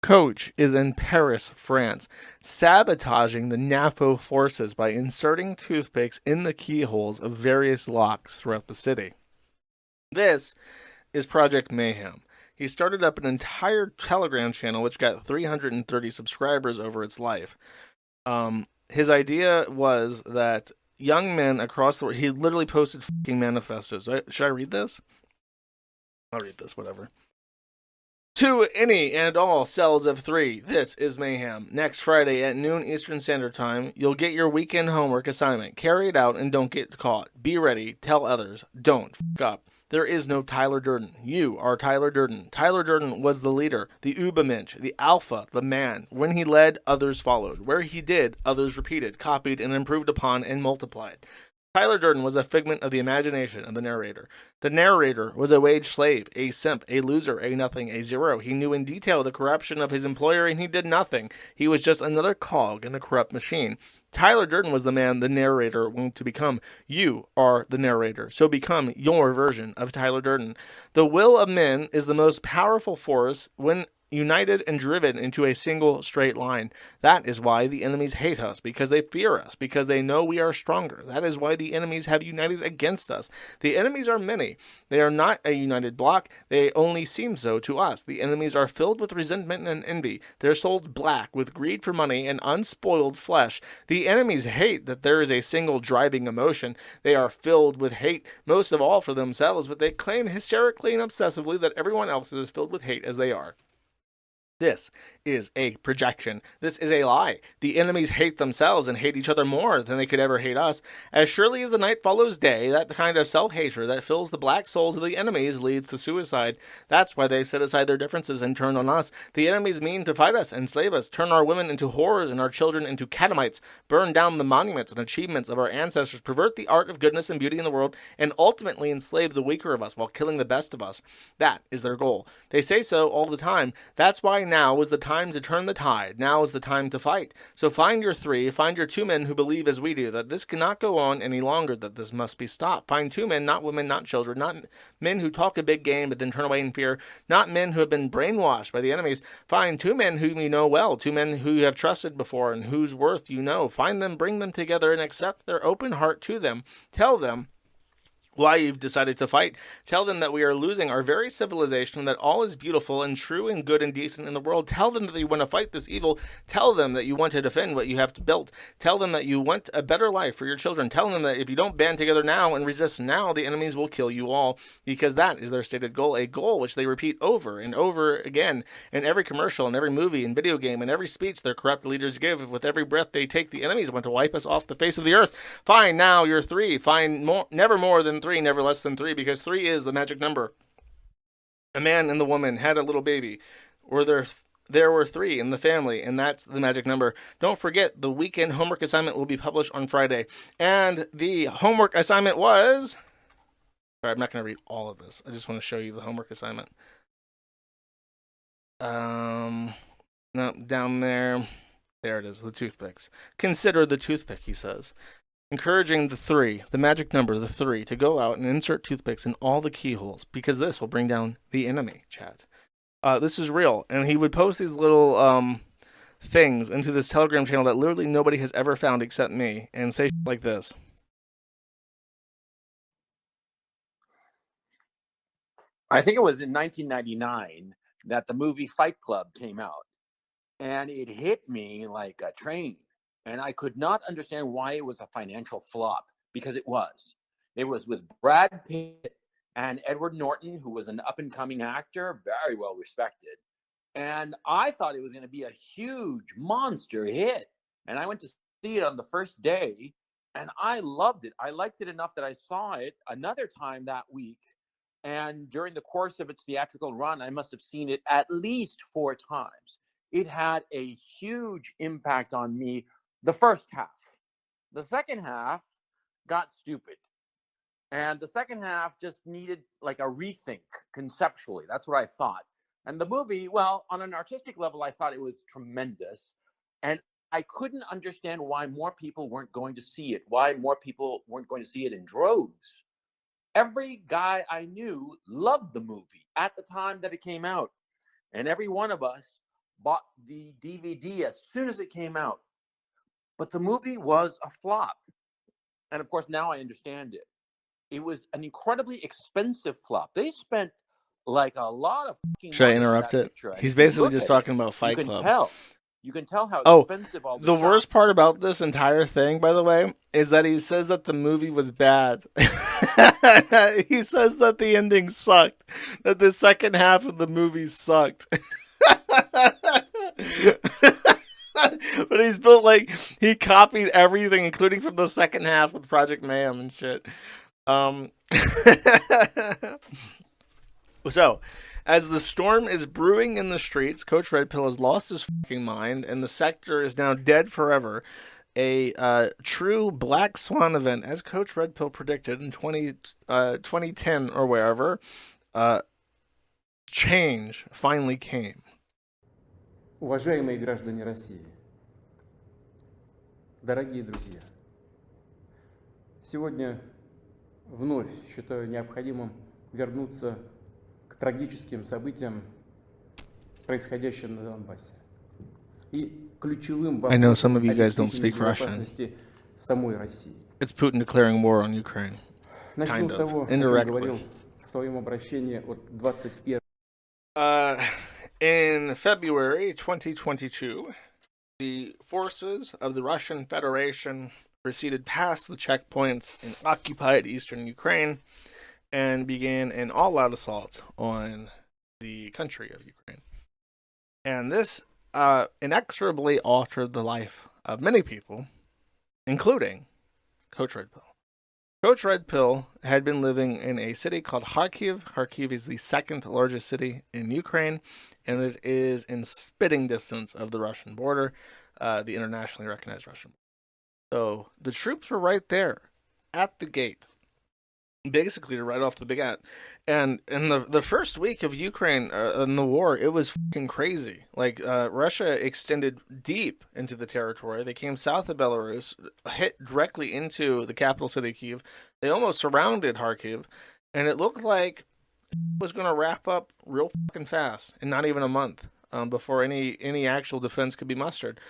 Coach is in Paris, France, sabotaging the NAFO forces by inserting toothpicks in the keyholes of various locks throughout the city. This is Project Mayhem. He started up an entire Telegram channel which got 330 subscribers over its life. His idea was that young men across the world, he literally posted fucking manifestos. Should I read this? I'll read this, whatever. To any and all cells of 3, this is Mayhem. Next Friday at noon Eastern Standard Time, you'll get your weekend homework assignment. Carry it out and don't get caught. Be ready. Tell others. Don't f*** up. There is no Tyler Durden. You are Tyler Durden. Tyler Durden was the leader, the Übermensch, the alpha, the man. When he led, others followed. Where he did, others repeated, copied, and improved upon and multiplied. Tyler Durden was a figment of the imagination of the narrator. The narrator was a wage slave, a simp, a loser, a nothing, a zero. He knew in detail the corruption of his employer, and he did nothing. He was just another cog in the corrupt machine. Tyler Durden was the man the narrator wanted to become. You are the narrator, so become your version of Tyler Durden. The will of men is the most powerful force when united and driven into a single straight line. That is why the enemies hate us, because they fear us, because they know we are stronger. That is why the enemies have united against us. The enemies are many. They are not a united block. They only seem so to us. The enemies are filled with resentment and envy. Their souls black with greed for money and unspoiled flesh. The enemies hate that there is a single driving emotion. They are filled with hate, most of all for themselves, but they claim hysterically and obsessively that everyone else is as filled with hate as they are. This is a projection. This is a lie. The enemies hate themselves and hate each other more than they could ever hate us. As surely as the night follows day, that kind of self-hatred that fills the black souls of the enemies leads to suicide. That's why they've set aside their differences and turned on us. The enemies mean to fight us, enslave us, turn our women into whores and our children into catamites, burn down the monuments and achievements of our ancestors, pervert the art of goodness and beauty in the world, and ultimately enslave the weaker of us while killing the best of us. That is their goal. They say so all the time. That's why now is the time to turn the tide. Now is the time to fight. So find your 3, find your 2 men who believe as we do, that this cannot go on any longer, that this must be stopped. Find 2 men, not women, not children, not men who talk a big game but then turn away in fear, not men who have been brainwashed by the enemies. Find 2 men whom you know well, 2 men who you have trusted before and whose worth you know. Find them, bring them together, and accept their open heart to them. Tell them why you've decided to fight. Tell them that we are losing our very civilization, that all is beautiful and true and good and decent in the world. Tell them that you want to fight this evil. Tell them that you want to defend what you have built. Tell them that you want a better life for your children. Tell them that if you don't band together now and resist now, the enemies will kill you all, because that is their stated goal, a goal which they repeat over and over again in every commercial, in every movie and video game, in every speech their corrupt leaders give. With every breath they take, the enemies want to wipe us off the face of the earth. Fine, now you're 3. Fine, never more than 3, never less than 3, because 3 is the magic number. A man and the woman had a little baby. There were 3 in the family, and that's the magic number. Don't forget, the weekend homework assignment will be published on Friday. And the homework assignment was... Sorry, I'm not going to read all of this. I just want to show you the homework assignment. No, down there. There it is, the toothpicks. Consider the toothpick, he says. Encouraging the 3, the magic number, the 3, to go out and insert toothpicks in all the keyholes, because this will bring down the enemy, chat. This is real. And he would post these little things into this Telegram channel that literally nobody has ever found except me, and say like this. I think it was in 1999 that the movie Fight Club came out, and it hit me like a train. And I could not understand why it was a financial flop, because it was. It was with Brad Pitt and Edward Norton, who was an up-and-coming actor, very well respected. And I thought it was going to be a huge monster hit. And I went to see it on the first day, and I loved it. I liked it enough that I saw it another time that week. And during the course of its theatrical run, I must have seen it at least 4 times. It had a huge impact on me the first half. The second half got stupid. And the second half just needed like a rethink conceptually. That's what I thought. And the movie, well, on an artistic level, I thought it was tremendous. And I couldn't understand why more people weren't going to see it, why more people weren't going to see it in droves. Every guy I knew loved the movie at the time that it came out. And every one of us bought the DVD as soon as it came out. But the movie was a flop. And of course, now I understand it. It was an incredibly expensive flop. They spent like a lot of fucking Should I money on interrupt that it? picture. He's If you basically look just at talking it, about Fight you Club. can tell. You can tell how expensive all this the shot. worst part about this entire thing, by the way, is that he says that the movie was bad. He says that the ending sucked. That the second half of the movie sucked. But he's built he copied everything, including from the second half with Project Mayhem and shit. So, as the storm is brewing in the streets, Coach Red Pill has lost his fucking mind, and the sector is now dead forever. A true black swan event, as Coach Red Pill predicted in 2010 or wherever, change finally came. Уважаемые граждане России, дорогие друзья, сегодня вновь считаю необходимым вернуться к трагическим событиям, происходящим на Донбассе. И ключевым I know some вопросом of you guys don't speak обеспечения Russian. безопасности самой России. It's Putin declaring war on Ukraine. Начну Kind с of. того, о чем Indirectly. говорил в своем обращении от 21 In February 2022, the forces of the Russian Federation proceeded past the checkpoints in occupied eastern Ukraine and began an all-out assault on the country of Ukraine. And this inexorably altered the life of many people, including Coach Red Pill. Coach Red Pill had been living in a city called Kharkiv. Kharkiv is the second largest city in Ukraine, and it is in spitting distance of the Russian border, the internationally recognized Russian border. So the troops were right there at the gate, basically right off the bat. And in the first week of Ukraine in the war, it was fucking crazy. Russia extended deep into the territory. They came south of Belarus, hit directly into the capital city, Kyiv. They almost surrounded Kharkiv, and it looked like it was going to wrap up real fucking fast in not even a month before any actual defense could be mustered.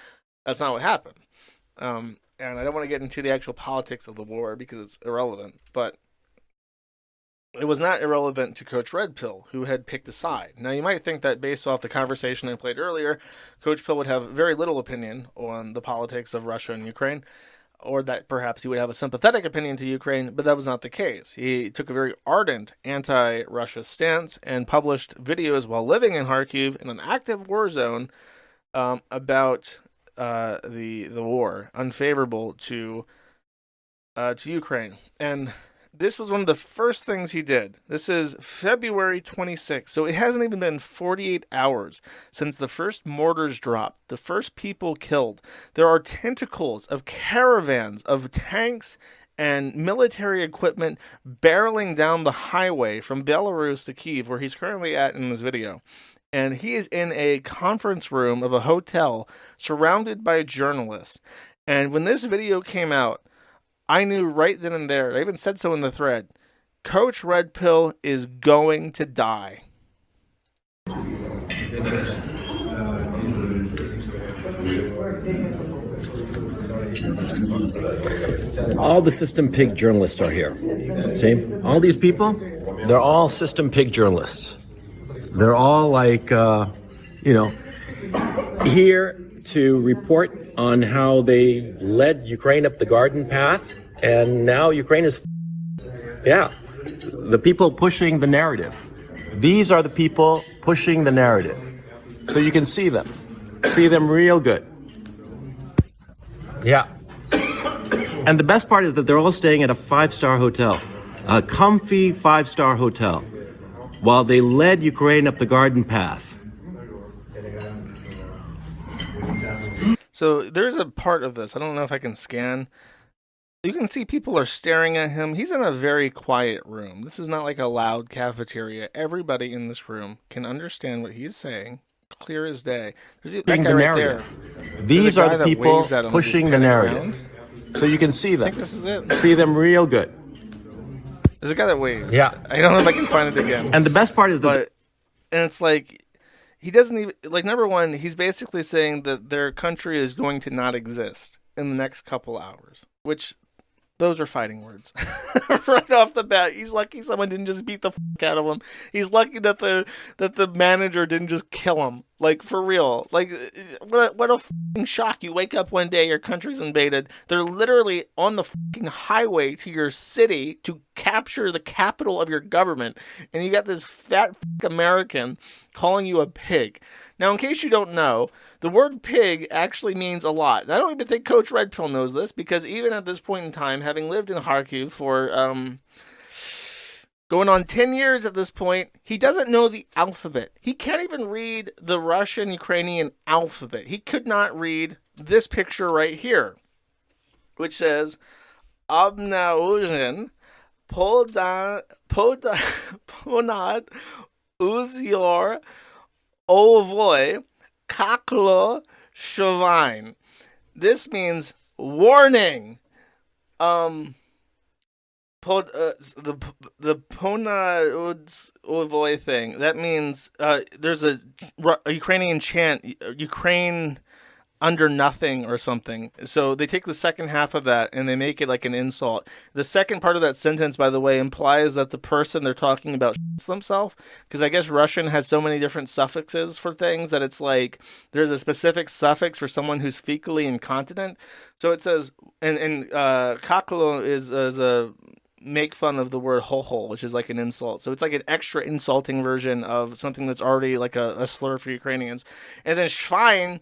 That's not what happened. And I don't want to get into the actual politics of the war because it's irrelevant, but it was not irrelevant to Coach Red Pill, who had picked a side. Now, you might think that based off the conversation I played earlier, Coach Pill would have very little opinion on the politics of Russia and Ukraine, or that perhaps he would have a sympathetic opinion to Ukraine, but that was not the case. He took a very ardent anti-Russia stance and published videos while living in Kharkiv in an active war zone about the war, unfavorable to Ukraine. And this was one of the first things he did. This is February 26th, so it hasn't even been 48 hours since the first mortars dropped, the first people killed. There are tentacles of caravans of tanks and military equipment barreling down the highway from Belarus to Kyiv, where he's currently at in this video. And he is in a conference room of a hotel surrounded by journalists. And when this video came out, I knew right then and there, I even said so in the thread, Coach Red Pill is going to die. All the System Pig journalists are here. See? All these people, they're all System Pig journalists. They're all like, here to report on how they led Ukraine up the garden path, and now Ukraine is, the people pushing the narrative. These are the people pushing the narrative. So you can see them real good. Yeah. And the best part is that they're all staying at a 5-star hotel, a comfy 5-star hotel, while they led Ukraine up the garden path. So there's a part of this, I don't know if I can scan. You can see people are staring at him. He's in a very quiet room. This is not like a loud cafeteria. Everybody in this room can understand what he's saying, clear as day. There's that guy right there. These are the people pushing the narrative. So you can see them. I think this is it. See them real good. There's a guy that waves. Yeah. I don't know if I can find it again. And the best part is that... And it's like... He doesn't even, like, number one, he's basically saying that their country is going to not exist in the next couple hours, which those are fighting words. Right off the bat, he's lucky someone didn't just beat the fuck out of him. He's lucky that the manager didn't just kill him. Like, for real. Like, what a fucking shock. You wake up one day, your country's invaded. They're literally on the fucking highway to your city to capture the capital of your government. And you got this fat American calling you a pig. Now, in case you don't know, the word pig actually means a lot. And I don't even think Coach Red Pill knows this, because even at this point in time, having lived in Kharkiv for going on 10 years at this point, he doesn't know the alphabet. He can't even read the Russian-Ukrainian alphabet. He could not read this picture right here, which says, Obnauzhen Ponad Uzior Ovoy Kaklo Shavine. This means warning. The Pona Ovoy thing. That means there's a Ukrainian chant, Ukraine under nothing or something. So they take the second half of that and they make it like an insult. The second part of that sentence, by the way, implies that the person they're talking about shits themselves, because I guess Russian has so many different suffixes for things that it's like there's a specific suffix for someone who's fecally incontinent. So it says, and kaklo is a make fun of the word ho-ho, which is like an insult. So it's like an extra insulting version of something that's already like a slur for Ukrainians. And then Schwein,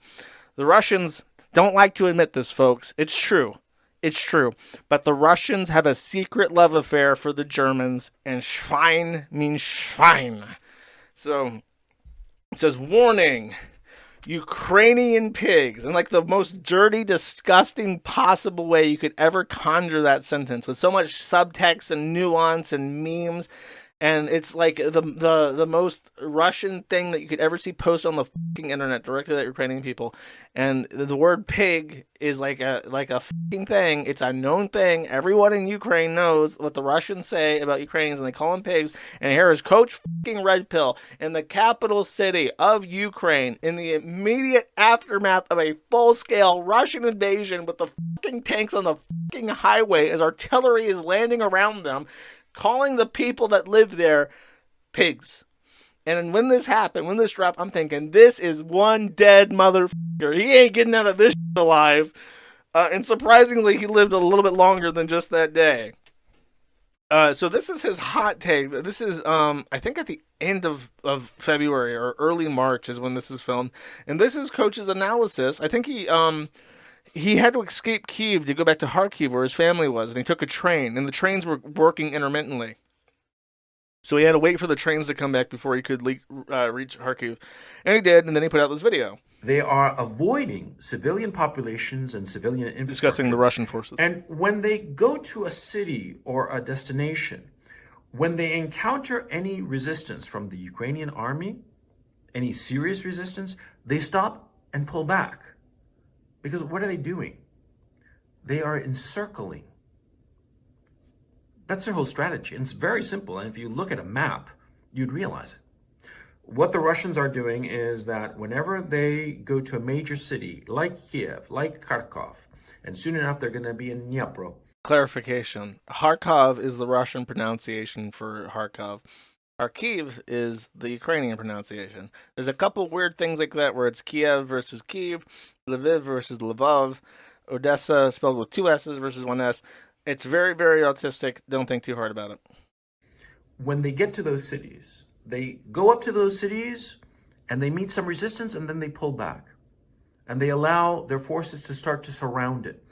the Russians don't like to admit this, folks. It's true. It's true. But the Russians have a secret love affair for the Germans, and Schwein means Schwein. So it says, warning, Ukrainian pigs, in like the most dirty, disgusting possible way you could ever conjure that sentence, with so much subtext and nuance and memes. And it's like the most Russian thing that you could ever see posted on the fucking internet directed at Ukrainian people. And the word pig is like a fucking thing. It's a known thing. Everyone in Ukraine knows what the Russians say about Ukrainians, and they call them pigs. And here is Coach fucking Red Pill in the capital city of Ukraine in the immediate aftermath of a full-scale Russian invasion, with the fucking tanks on the fucking highway as artillery is landing around them, calling the people that live there pigs. And when this happened, when this dropped, I'm thinking, this is one dead motherfucker. He ain't getting out of this shit alive. And surprisingly, he lived a little bit longer than just that day. So this is his hot take. This is, I think at the end of February or early March is when this is filmed. And this is Coach's analysis. I think he had to escape Kyiv to go back to Kharkiv where his family was. And he took a train. And the trains were working intermittently. So he had to wait for the trains to come back before he could reach Kharkiv. And he did, and then he put out this video. They are avoiding civilian populations and civilian infrastructure. Discussing the Russian forces. And when they go to a city or a destination, when they encounter any resistance from the Ukrainian army, any serious resistance, they stop and pull back. Because what are they doing? They are encircling. That's their whole strategy. And it's very simple. And if you look at a map, you'd realize it. What the Russians are doing is that whenever they go to a major city like Kiev, like Kharkov, and soon enough they're going to be in Dnipro. Clarification. Kharkov is the Russian pronunciation for Kharkov. Kharkiv is the Ukrainian pronunciation. There's a couple weird things like that where it's Kiev versus Kyiv, Lviv versus Lvov, Odessa spelled with 2 S's versus 1 S. It's very, very autistic. Don't think too hard about it. When they get to those cities, they go up to those cities and they meet some resistance and then they pull back. And they allow their forces to start to surround it.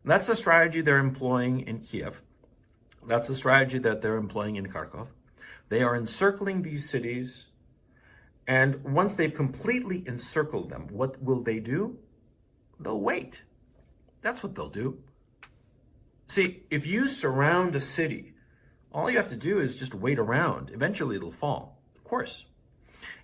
And that's the strategy they're employing in Kiev. That's the strategy that they're employing in Kharkov. They are encircling these cities. And once they've completely encircled them, what will they do? They'll wait. That's what they'll do. See, if you surround a city, all you have to do is just wait around. Eventually it'll fall, of course.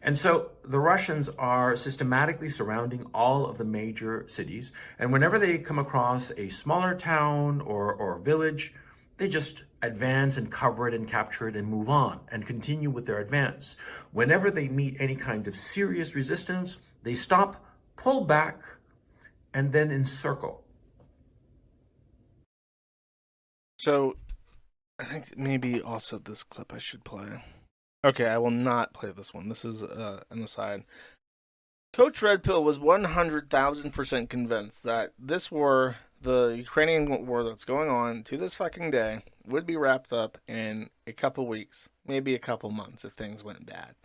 And so the Russians are systematically surrounding all of the major cities. And whenever they come across a smaller town or village, they just advance and cover it and capture it and move on and continue with their advance. Whenever they meet any kind of serious resistance, they stop, pull back, and then encircle. So, I think maybe also this clip I should play. Okay, I will not play this one. This is an aside. Coach Red Pill was 100,000% convinced that this war, the Ukrainian war that's going on to this fucking day, would be wrapped up in a couple weeks, maybe a couple months if things went bad.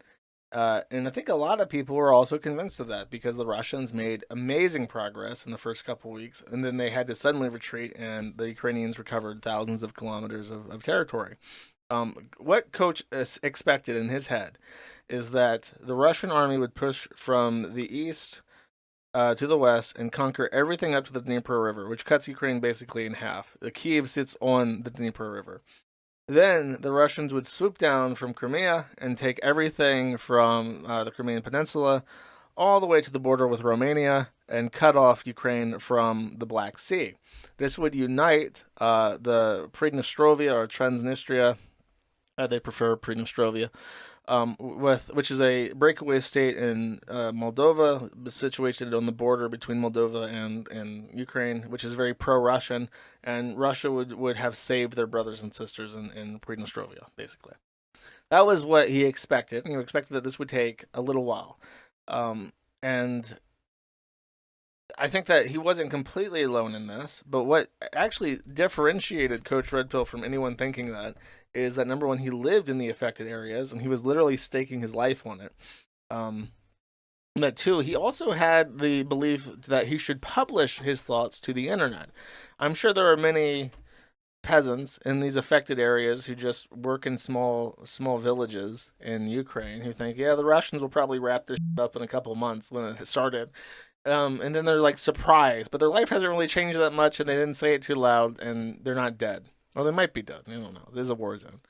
And I think a lot of people were also convinced of that because the Russians made amazing progress in the first couple weeks, and then they had to suddenly retreat, and the Ukrainians recovered thousands of kilometers of territory. What Coach expected in his head is that the Russian army would push from the east to the west and conquer everything up to the Dnieper River, which cuts Ukraine basically in half. The Kyiv sits on the Dnieper River. Then the Russians would swoop down from Crimea and take everything from the Crimean Peninsula all the way to the border with Romania and cut off Ukraine from the Black Sea. This would unite the Pridnestrovia or Transnistria, they prefer Pridnestrovia, which is a breakaway state in Moldova, situated on the border between Moldova and Ukraine, which is very pro-Russian, and Russia would have saved their brothers and sisters in Pridnestrovia, basically. That was what he expected. He expected that this would take a little while. And I think that he wasn't completely alone in this, but what actually differentiated Coach Red Pill from anyone thinking that is that, number one, he lived in the affected areas, and he was literally staking his life on it. And that, two, he also had the belief that he should publish his thoughts to the internet. I'm sure there are many peasants in these affected areas who just work in small villages in Ukraine who think, yeah, the Russians will probably wrap this shit up in a couple of months when it started. And then they're like surprised, but their life hasn't really changed that much, and they didn't say it too loud, and they're not dead. Or they might be dead. I don't know. This is a war zone.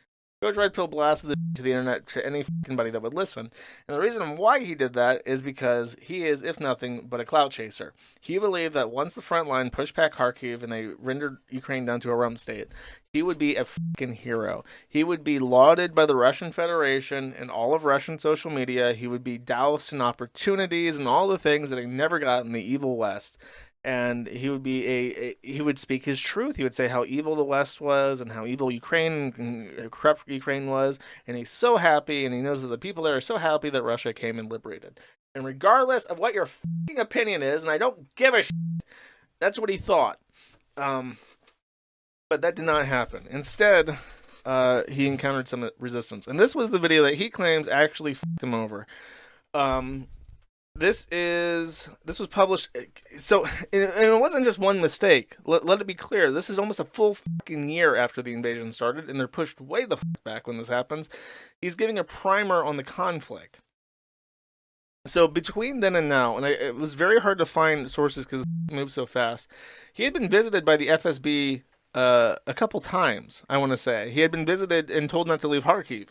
Coach Red Pill blasted to the internet to anybody that would listen. And the reason why he did that is because he is, if nothing, but a clout chaser. He believed that once the front line pushed back Kharkiv and they rendered Ukraine down to a rump state, he would be a fucking hero. He would be lauded by the Russian Federation and all of Russian social media. He would be doused in opportunities and all the things that he never got in the evil West. and he would be he would speak his truth. He would say how evil the West was and how evil Ukraine and corrupt Ukraine was, and he's so happy, and he knows that the people there are so happy that Russia came and liberated. And regardless of what your fucking opinion is, and I don't give a shit, that's what he thought. But that did not happen. Instead, he encountered some resistance, and this was the video that he claims actually fucked him over. This was published, so it wasn't just one mistake. Let it be clear, this is almost a full fucking year after the invasion started, and they're pushed way the fuck back when this happens. He's giving a primer on the conflict. So between then and now, and it was very hard to find sources because it moves so fast, he had been visited by the FSB a couple times, I want to say. He had been visited and told not to leave Kharkiv.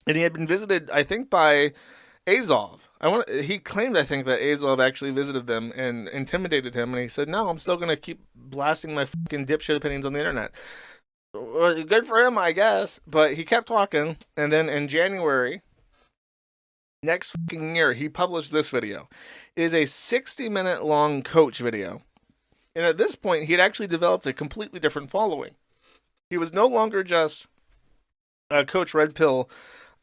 And he had been visited, I think, by Azov. He claimed, I think, that Azov actually visited them and intimidated him, and he said, no, I'm still going to keep blasting my fucking dipshit opinions on the internet. Well, good for him, I guess, but he kept talking, and then in January, next fucking year, he published this video. It is a 60-minute long coach video, and at this point, he had actually developed a completely different following. He was no longer just Coach Red Pill,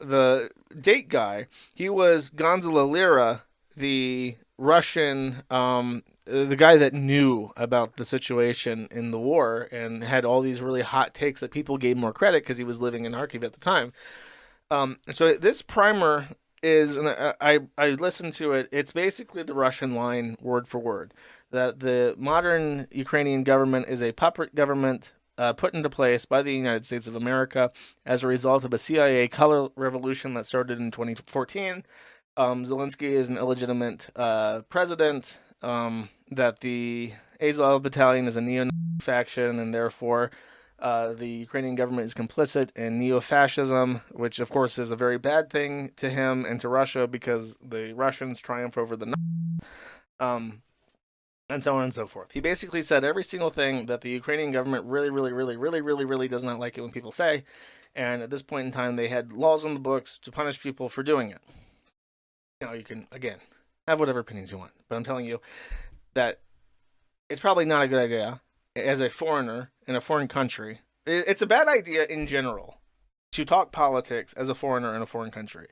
the date guy. He was Gonzalo Lira, the Russian, the guy that knew about the situation in the war and had all these really hot takes that people gave more credit because he was living in Kharkiv at the time. So this primer is, and I listened to it, it's basically the Russian line word for word, that the modern Ukrainian government is a puppet government put into place by the United States of America as a result of a CIA color revolution that started in 2014. Zelensky is an illegitimate president, that the Azov battalion is a neo-Nazi faction, and therefore the Ukrainian government is complicit in neo-fascism, which of course is a very bad thing to him and to Russia because the Russians triumph over the Nazis. And so on and so forth. He basically said every single thing that the Ukrainian government really does not like it when people say, and at this point in time, they had laws on the books to punish people for doing it. You know, you can, again, have whatever opinions you want, but I'm telling you that it's probably not a good idea as a foreigner in a foreign country. It's a bad idea in general to talk politics as a foreigner in a foreign country.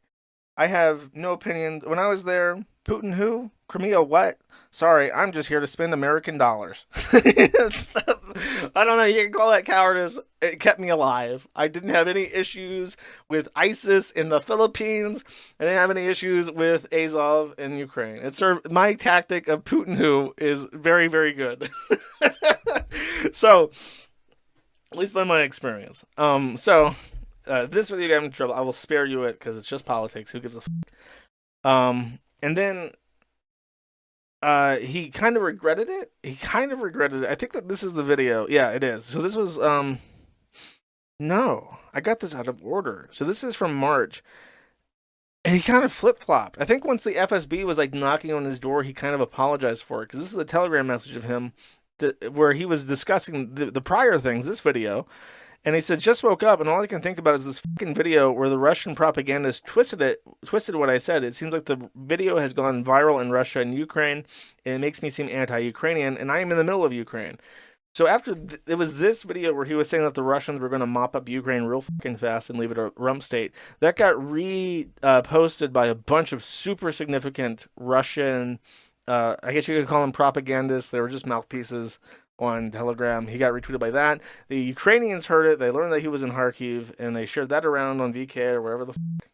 I have no opinion. When I was there, Putin who? Crimea what? Sorry, I'm just here to spend American dollars. I don't know, you can call that cowardice. It kept me alive. I didn't have any issues with ISIS in the Philippines. I didn't have any issues with Azov in Ukraine. It served, my tactic of Putin who is very, very good. So, at least by my experience. This video got me in trouble. I will spare you it because it's just politics. Who gives a fuck? And then he kind of regretted it. I think that this is the video. Yeah, it is. So this was no, I got this out of order. So this is from March. And he kind of flip-flopped. I think once the FSB was like knocking on his door, he kind of apologized for it because this is a Telegram message of him where he was discussing the prior things, this video. And he said, just woke up, and all I can think about is this fucking video where the Russian propagandist twisted what I said. It seems like the video has gone viral in Russia and Ukraine, and it makes me seem anti-Ukrainian, and I am in the middle of Ukraine. So after it was this video where he was saying that the Russians were going to mop up Ukraine real fucking fast and leave it a rump state, that got posted by a bunch of super significant Russian, I guess you could call them propagandists. They were just mouthpieces on Telegram. He got retweeted by that. The Ukrainians heard it. They learned that he was in Kharkiv, and they shared that around on VK or wherever the fuck.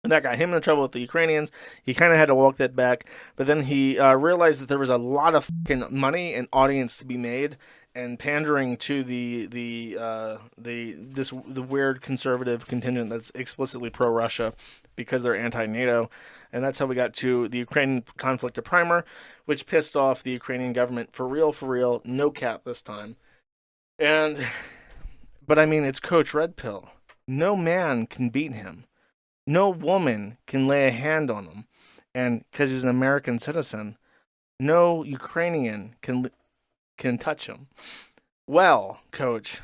And that got him in trouble with the Ukrainians. He kind of had to walk that back. But then he realized that there was a lot of fucking money and audience to be made, and pandering to the weird conservative contingent that's explicitly pro-Russia because they're anti-NATO. And that's how we got to the Ukraine conflict, a primer, which pissed off the Ukrainian government for real, no cap this time. But I mean, it's Coach Red Pill. No man can beat him. No woman can lay a hand on him. And because he's an American citizen, no Ukrainian can touch him. Well, Coach,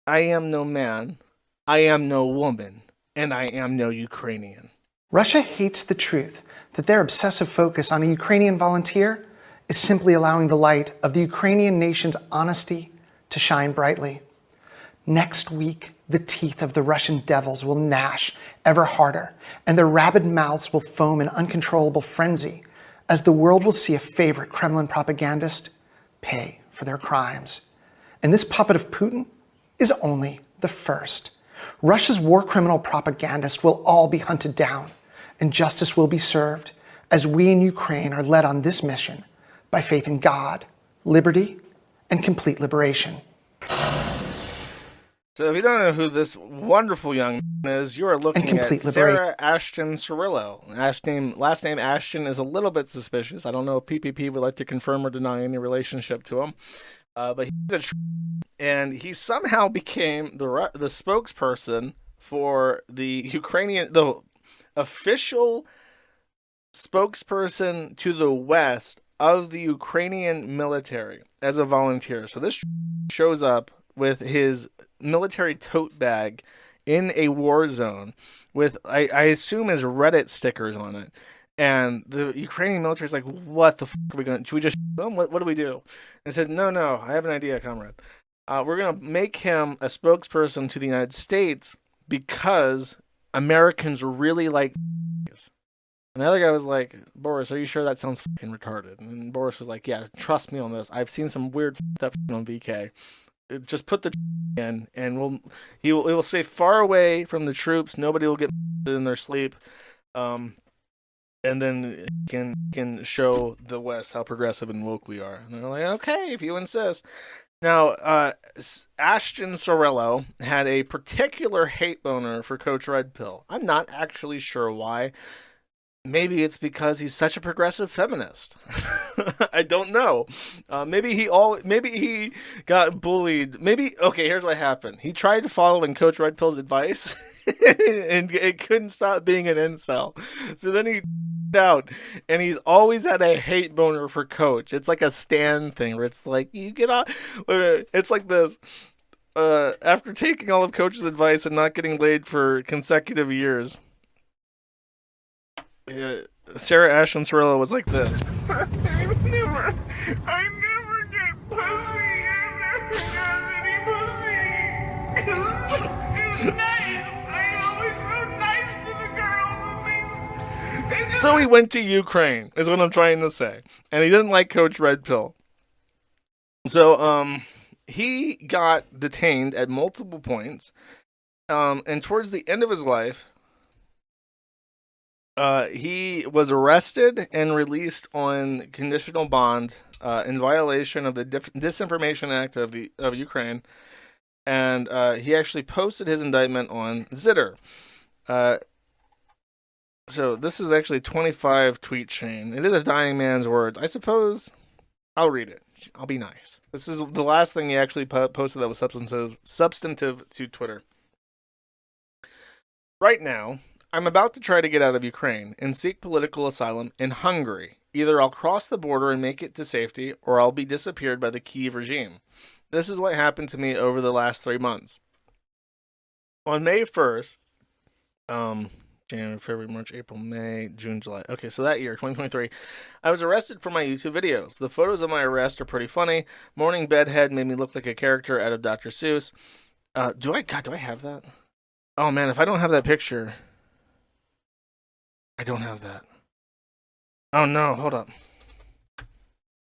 I am no man, I am no woman, and I am no Ukrainian. Russia hates the truth that their obsessive focus on a Ukrainian volunteer is simply allowing the light of the Ukrainian nation's honesty to shine brightly. Next week, the teeth of the Russian devils will gnash ever harder, and their rabid mouths will foam in uncontrollable frenzy as the world will see a favorite Kremlin propagandist pay for their crimes. And this puppet of Putin is only the first. Russia's war criminal propagandists will all be hunted down, and justice will be served as we in Ukraine are led on this mission by faith in God, liberty, and complete liberation. So if you don't know who this wonderful young man is, you are looking at Sarah Ashton Cirillo. Last name Ashton is a little bit suspicious. I don't know if PPP would like to confirm or deny any relationship to him. But he's and he somehow became the spokesperson for the official spokesperson to the West of the Ukrainian military as a volunteer. So this shows up with his military tote bag in a war zone with, I assume, his Reddit stickers on it. And the Ukrainian military is like, what the fuck are we going to, should we just shoot him? What do we do? And said, no, I have an idea, comrade. We're going to make him a spokesperson to the United States because Americans really like these. And the other guy was like, Boris, are you sure that sounds fucking retarded? And Boris was like, yeah, trust me on this. I've seen some weird stuff on VK. Just put the in, and it will stay far away from the troops. Nobody will get in their sleep. And then can show the West how progressive and woke we are. And they're like, okay, if you insist. Now, Ashton Cirillo had a particular hate boner for Coach Red Pill. I'm not actually sure why. Maybe it's because he's such a progressive feminist. I don't know. Maybe he got bullied. Okay, here's what happened. He tried to follow in Coach Red Pill's advice, and it couldn't stop being an incel. So then he out, and he's always had a hate boner for Coach. It's like a Stan thing where it's like, you get off. It's like this. After taking all of Coach's advice and not getting laid for consecutive years, Sarah Ashton Cirillo was like this. I never get pussy. I've never got any pussy. Cause too nice. I'm always so nice to the girls. So he went to Ukraine, is what I'm trying to say. And he didn't like Coach Red Pill. So, he got detained at multiple points. And towards the end of his life, he was arrested and released on conditional bond in violation of the Disinformation Act of Ukraine, and he actually posted his indictment on Zitter. So this is actually a 25 tweet chain. It is a dying man's words. I suppose I'll read it. I'll be nice. This is the last thing he actually posted that was substantive to Twitter. Right now, I'm about to try to get out of Ukraine and seek political asylum in Hungary. Either I'll cross the border and make it to safety, or I'll be disappeared by the Kyiv regime. This is what happened to me over the last 3 months. On May 1st, January, February, March, April, May, June, July. Okay, so that year, 2023, I was arrested for my YouTube videos. The photos of my arrest are pretty funny. Morning bedhead made me look like a character out of Dr. Seuss. Do I have that? Oh man, if I don't have that picture... I don't have that. Oh no, hold up.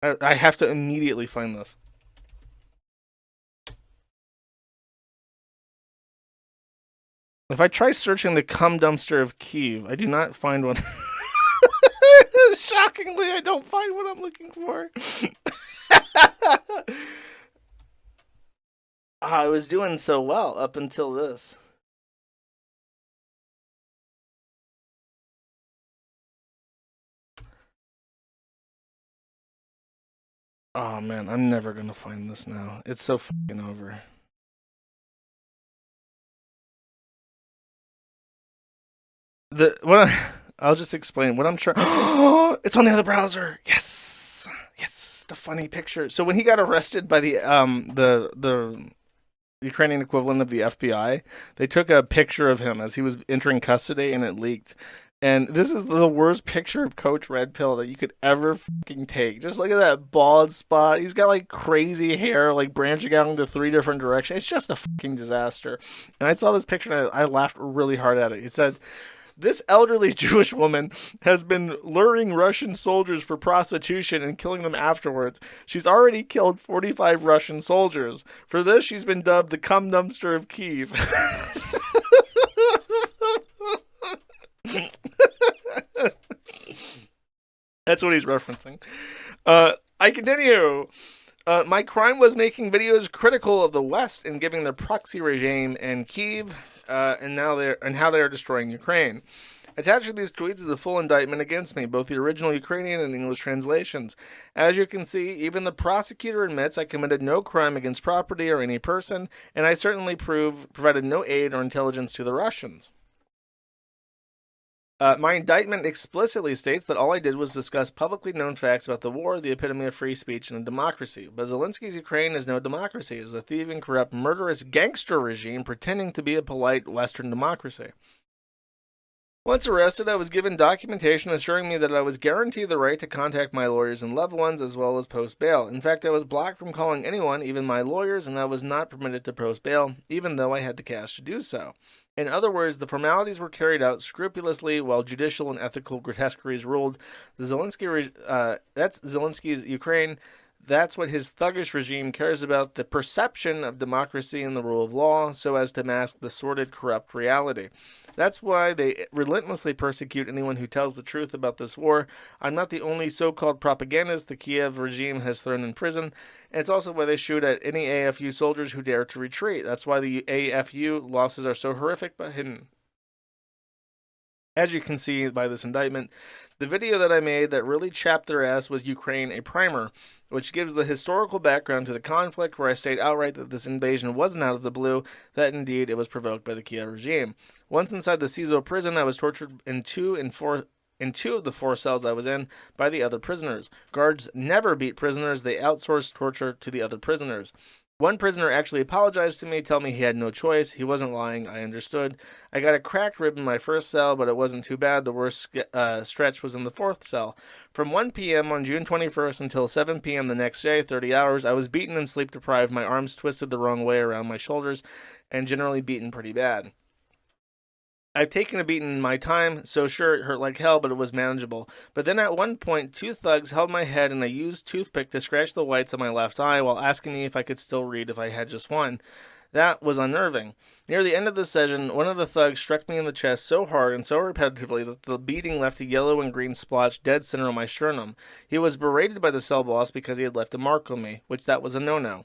I have to immediately find this. If I try searching the cum dumpster of Kyiv, I do not find one. Shockingly, I don't find what I'm looking for. I was doing so well up until this. Oh man, I'm never gonna find this now. It's so fucking over. I'll just explain what I'm trying. It's on the other browser. Yes, the funny picture. So when he got arrested by the Ukrainian equivalent of the FBI, they took a picture of him as he was entering custody, and it leaked. And this is the worst picture of Coach Red Pill that you could ever fucking take. Just look at that bald spot. He's got like crazy hair, like branching out into 3 different directions. It's just a fucking disaster. And I saw this picture and I laughed really hard at it. It said, "This elderly Jewish woman has been luring Russian soldiers for prostitution and killing them afterwards. She's already killed 45 Russian soldiers. For this, she's been dubbed the cum dumpster of Kyiv." That's what he's referencing. I continue. My crime was making videos critical of the West and giving the proxy regime in Kyiv, and how they are destroying Ukraine. Attached to these tweets is a full indictment against me, both the original Ukrainian and English translations. As you can see, even the prosecutor admits I committed no crime against property or any person, and I certainly provided no aid or intelligence to the Russians. My indictment explicitly states that all I did was discuss publicly known facts about the war, the epitome of free speech and a democracy. But Zelensky's Ukraine is no democracy. It is a thieving, corrupt, murderous gangster regime pretending to be a polite Western democracy. Once arrested, I was given documentation assuring me that I was guaranteed the right to contact my lawyers and loved ones as well as post bail. In fact, I was blocked from calling anyone, even my lawyers, and I was not permitted to post bail, even though I had the cash to do so. In other words, the formalities were carried out scrupulously while judicial and ethical grotesqueries ruled. That's Zelensky's Ukraine. That's what his thuggish regime cares about, the perception of democracy and the rule of law, so as to mask the sordid, corrupt reality. That's why they relentlessly persecute anyone who tells the truth about this war. I'm not the only so-called propagandist the Kiev regime has thrown in prison, and it's also why they shoot at any AFU soldiers who dare to retreat. That's why the AFU losses are so horrific but hidden. As you can see by this indictment, the video that I made that really chapped their ass was Ukraine, a primer, which gives the historical background to the conflict, where I state outright that this invasion wasn't out of the blue, that indeed it was provoked by the Kiev regime. Once inside the CISO prison, I was tortured in two of the 4 cells I was in by the other prisoners. Guards never beat prisoners, they outsourced torture to the other prisoners. One prisoner actually apologized to me, telling me he had no choice. He wasn't lying. I understood. I got a cracked rib in my first cell, but it wasn't too bad. The worst stretch was in the 4th cell. From 1 p.m. on June 21st until 7 p.m. the next day, 30 hours, I was beaten and sleep deprived, my arms twisted the wrong way around my shoulders, and generally beaten pretty bad. I've taken a beating in my time, so sure it hurt like hell, but it was manageable. But then at one point, 2 thugs held my head and I used toothpick to scratch the whites of my left eye while asking me if I could still read if I had just one. That was unnerving. Near the end of the session, one of the thugs struck me in the chest so hard and so repetitively that the beating left a yellow and green splotch dead center on my sternum. He was berated by the cell boss because he had left a mark on me, which that was a no-no.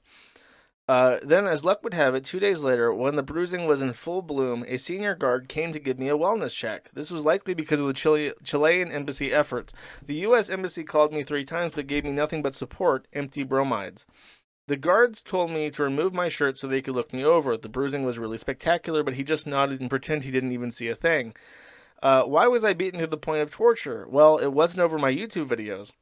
Then, as luck would have it, 2 days later, when the bruising was in full bloom, a senior guard came to give me a wellness check. This was likely because of the Chilean embassy efforts. The U.S. embassy called me 3 times but gave me nothing but support, empty bromides. The guards told me to remove my shirt so they could look me over. The bruising was really spectacular, but he just nodded and pretended he didn't even see a thing. Why was I beaten to the point of torture? Well, it wasn't over my YouTube videos.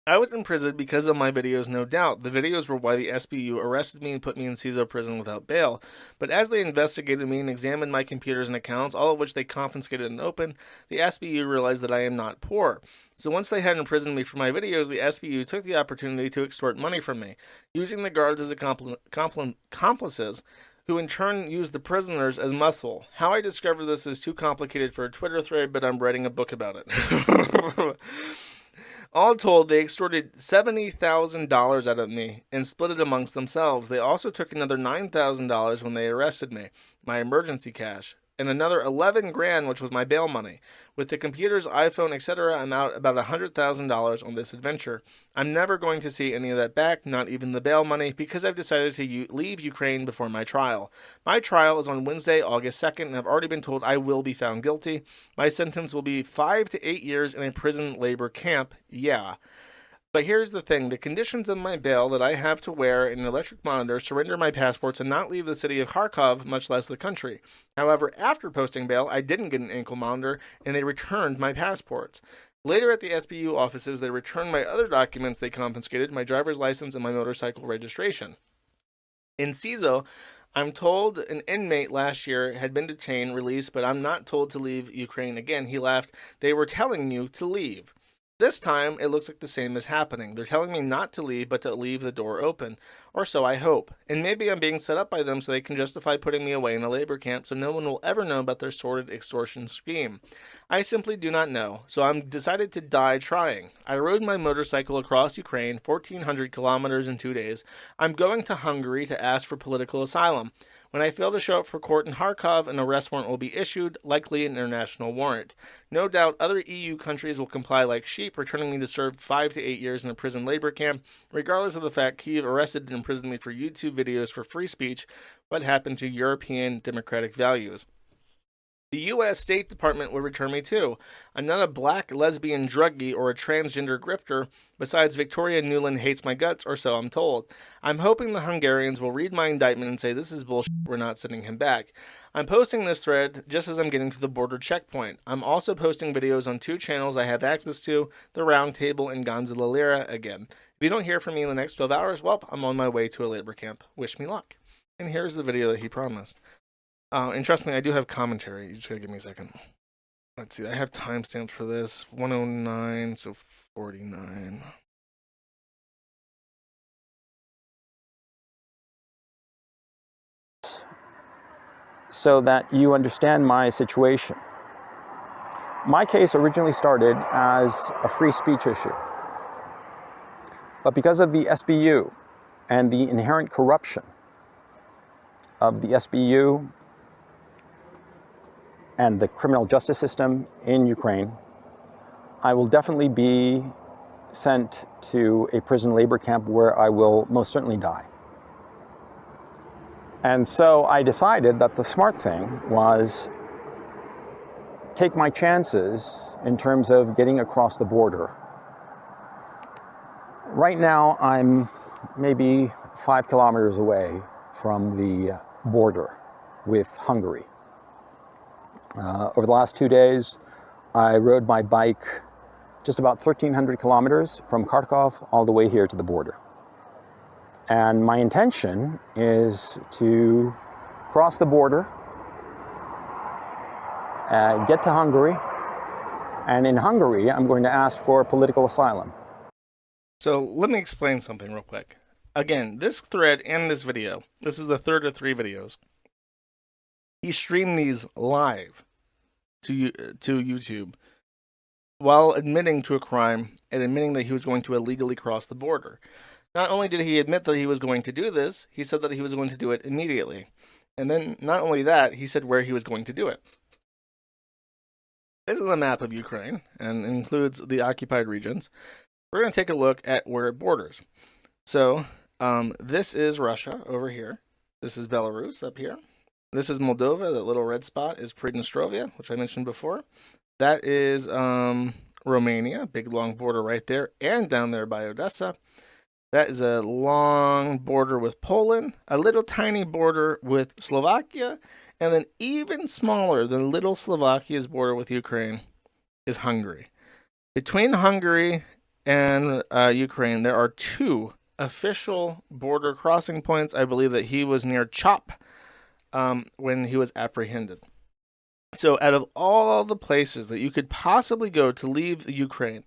I was in prison because of my videos, no doubt. The videos were why the SBU arrested me and put me in CISO prison without bail. But as they investigated me and examined my computers and accounts, all of which they confiscated and opened, the SBU realized that I am not poor. So once they had imprisoned me for my videos, the SBU took the opportunity to extort money from me, using the guards as accomplices, who in turn used the prisoners as muscle. How I discovered this is too complicated for a Twitter thread, but I'm writing a book about it. All told, they extorted $70,000 out of me and split it amongst themselves. They also took another $9,000 when they arrested me, my emergency cash, and another $11,000, which was my bail money. With the computers, iPhone, etc., I'm out about $100,000 on this adventure. I'm never going to see any of that back, not even the bail money, because I've decided to leave Ukraine before my trial. My trial is on Wednesday, August 2nd, and I've already been told I will be found guilty. My sentence will be 5 to 8 years in a prison labor camp. Yeah. But here's the thing, the conditions of my bail that I have to wear an electric monitor, surrender my passports, and not leave the city of Kharkov, much less the country. However, after posting bail, I didn't get an ankle monitor, and they returned my passports. Later at the SBU offices, they returned my other documents they confiscated, my driver's license and my motorcycle registration. In CISO, I'm told an inmate last year had been detained, released, but I'm not told to leave Ukraine again. He laughed. They were telling you to leave. This time, it looks like the same is happening. They're telling me not to leave, but to leave the door open. Or so I hope. And maybe I'm being set up by them so they can justify putting me away in a labor camp so no one will ever know about their sordid extortion scheme. I simply do not know, so I'm decided to die trying. I rode my motorcycle across Ukraine, 1,400 kilometers in 2 days. I'm going to Hungary to ask for political asylum. When I fail to show up for court in Kharkov, an arrest warrant will be issued, likely an international warrant. No doubt other EU countries will comply like sheep, returning me to serve 5 to 8 years in a prison labor camp, regardless of the fact Kyiv arrested and imprisoned me for YouTube videos for free speech. What happened to European democratic values? The U.S. State Department would return me too. I'm not a black lesbian druggie or a transgender grifter. Besides, Victoria Nuland hates my guts, or so I'm told. I'm hoping the Hungarians will read my indictment and say this is bullshit, we're not sending him back. I'm posting this thread just as I'm getting to the border checkpoint. I'm also posting videos on 2 channels I have access to, The Round Table and Gonzalo Lira again. If you don't hear from me in the next 12 hours, well, I'm on my way to a labor camp. Wish me luck. And here's the video that he promised. And trust me, I do have commentary. You just gotta give me a second. Let's see, I have timestamps for this. 109, so 49. So that you understand my situation. My case originally started as a free speech issue. But because of the SBU and the inherent corruption of the SBU and the criminal justice system in Ukraine, I will definitely be sent to a prison labor camp where I will most certainly die. And so I decided that the smart thing was take my chances in terms of getting across the border. Right now, I'm maybe 5 kilometers away from the border with Hungary. Over the last 2 days, I rode my bike just about 1,300 kilometers from Kharkov all the way here to the border. And my intention is to cross the border, get to Hungary, and in Hungary, I'm going to ask for political asylum. So let me explain something real quick. Again, this thread and this video, this is the third of 3 videos. He streamed these live to YouTube while admitting to a crime and admitting that he was going to illegally cross the border. Not only did he admit that he was going to do this, he said that he was going to do it immediately. And then not only that, he said where he was going to do it. This is a map of Ukraine and includes the occupied regions. We're going to take a look at where it borders. So this is Russia over here. This is Belarus up here. This is Moldova. That little red spot is Pridnestrovia, which I mentioned before. That is Romania, big long border right there, and down there by Odessa. That is a long border with Poland, a little tiny border with Slovakia, and then even smaller than little Slovakia's border with Ukraine is Hungary. Between Hungary and Ukraine, there are 2 official border crossing points. I believe that he was near Chop when he was apprehended. So out of all the places that you could possibly go to leave Ukraine,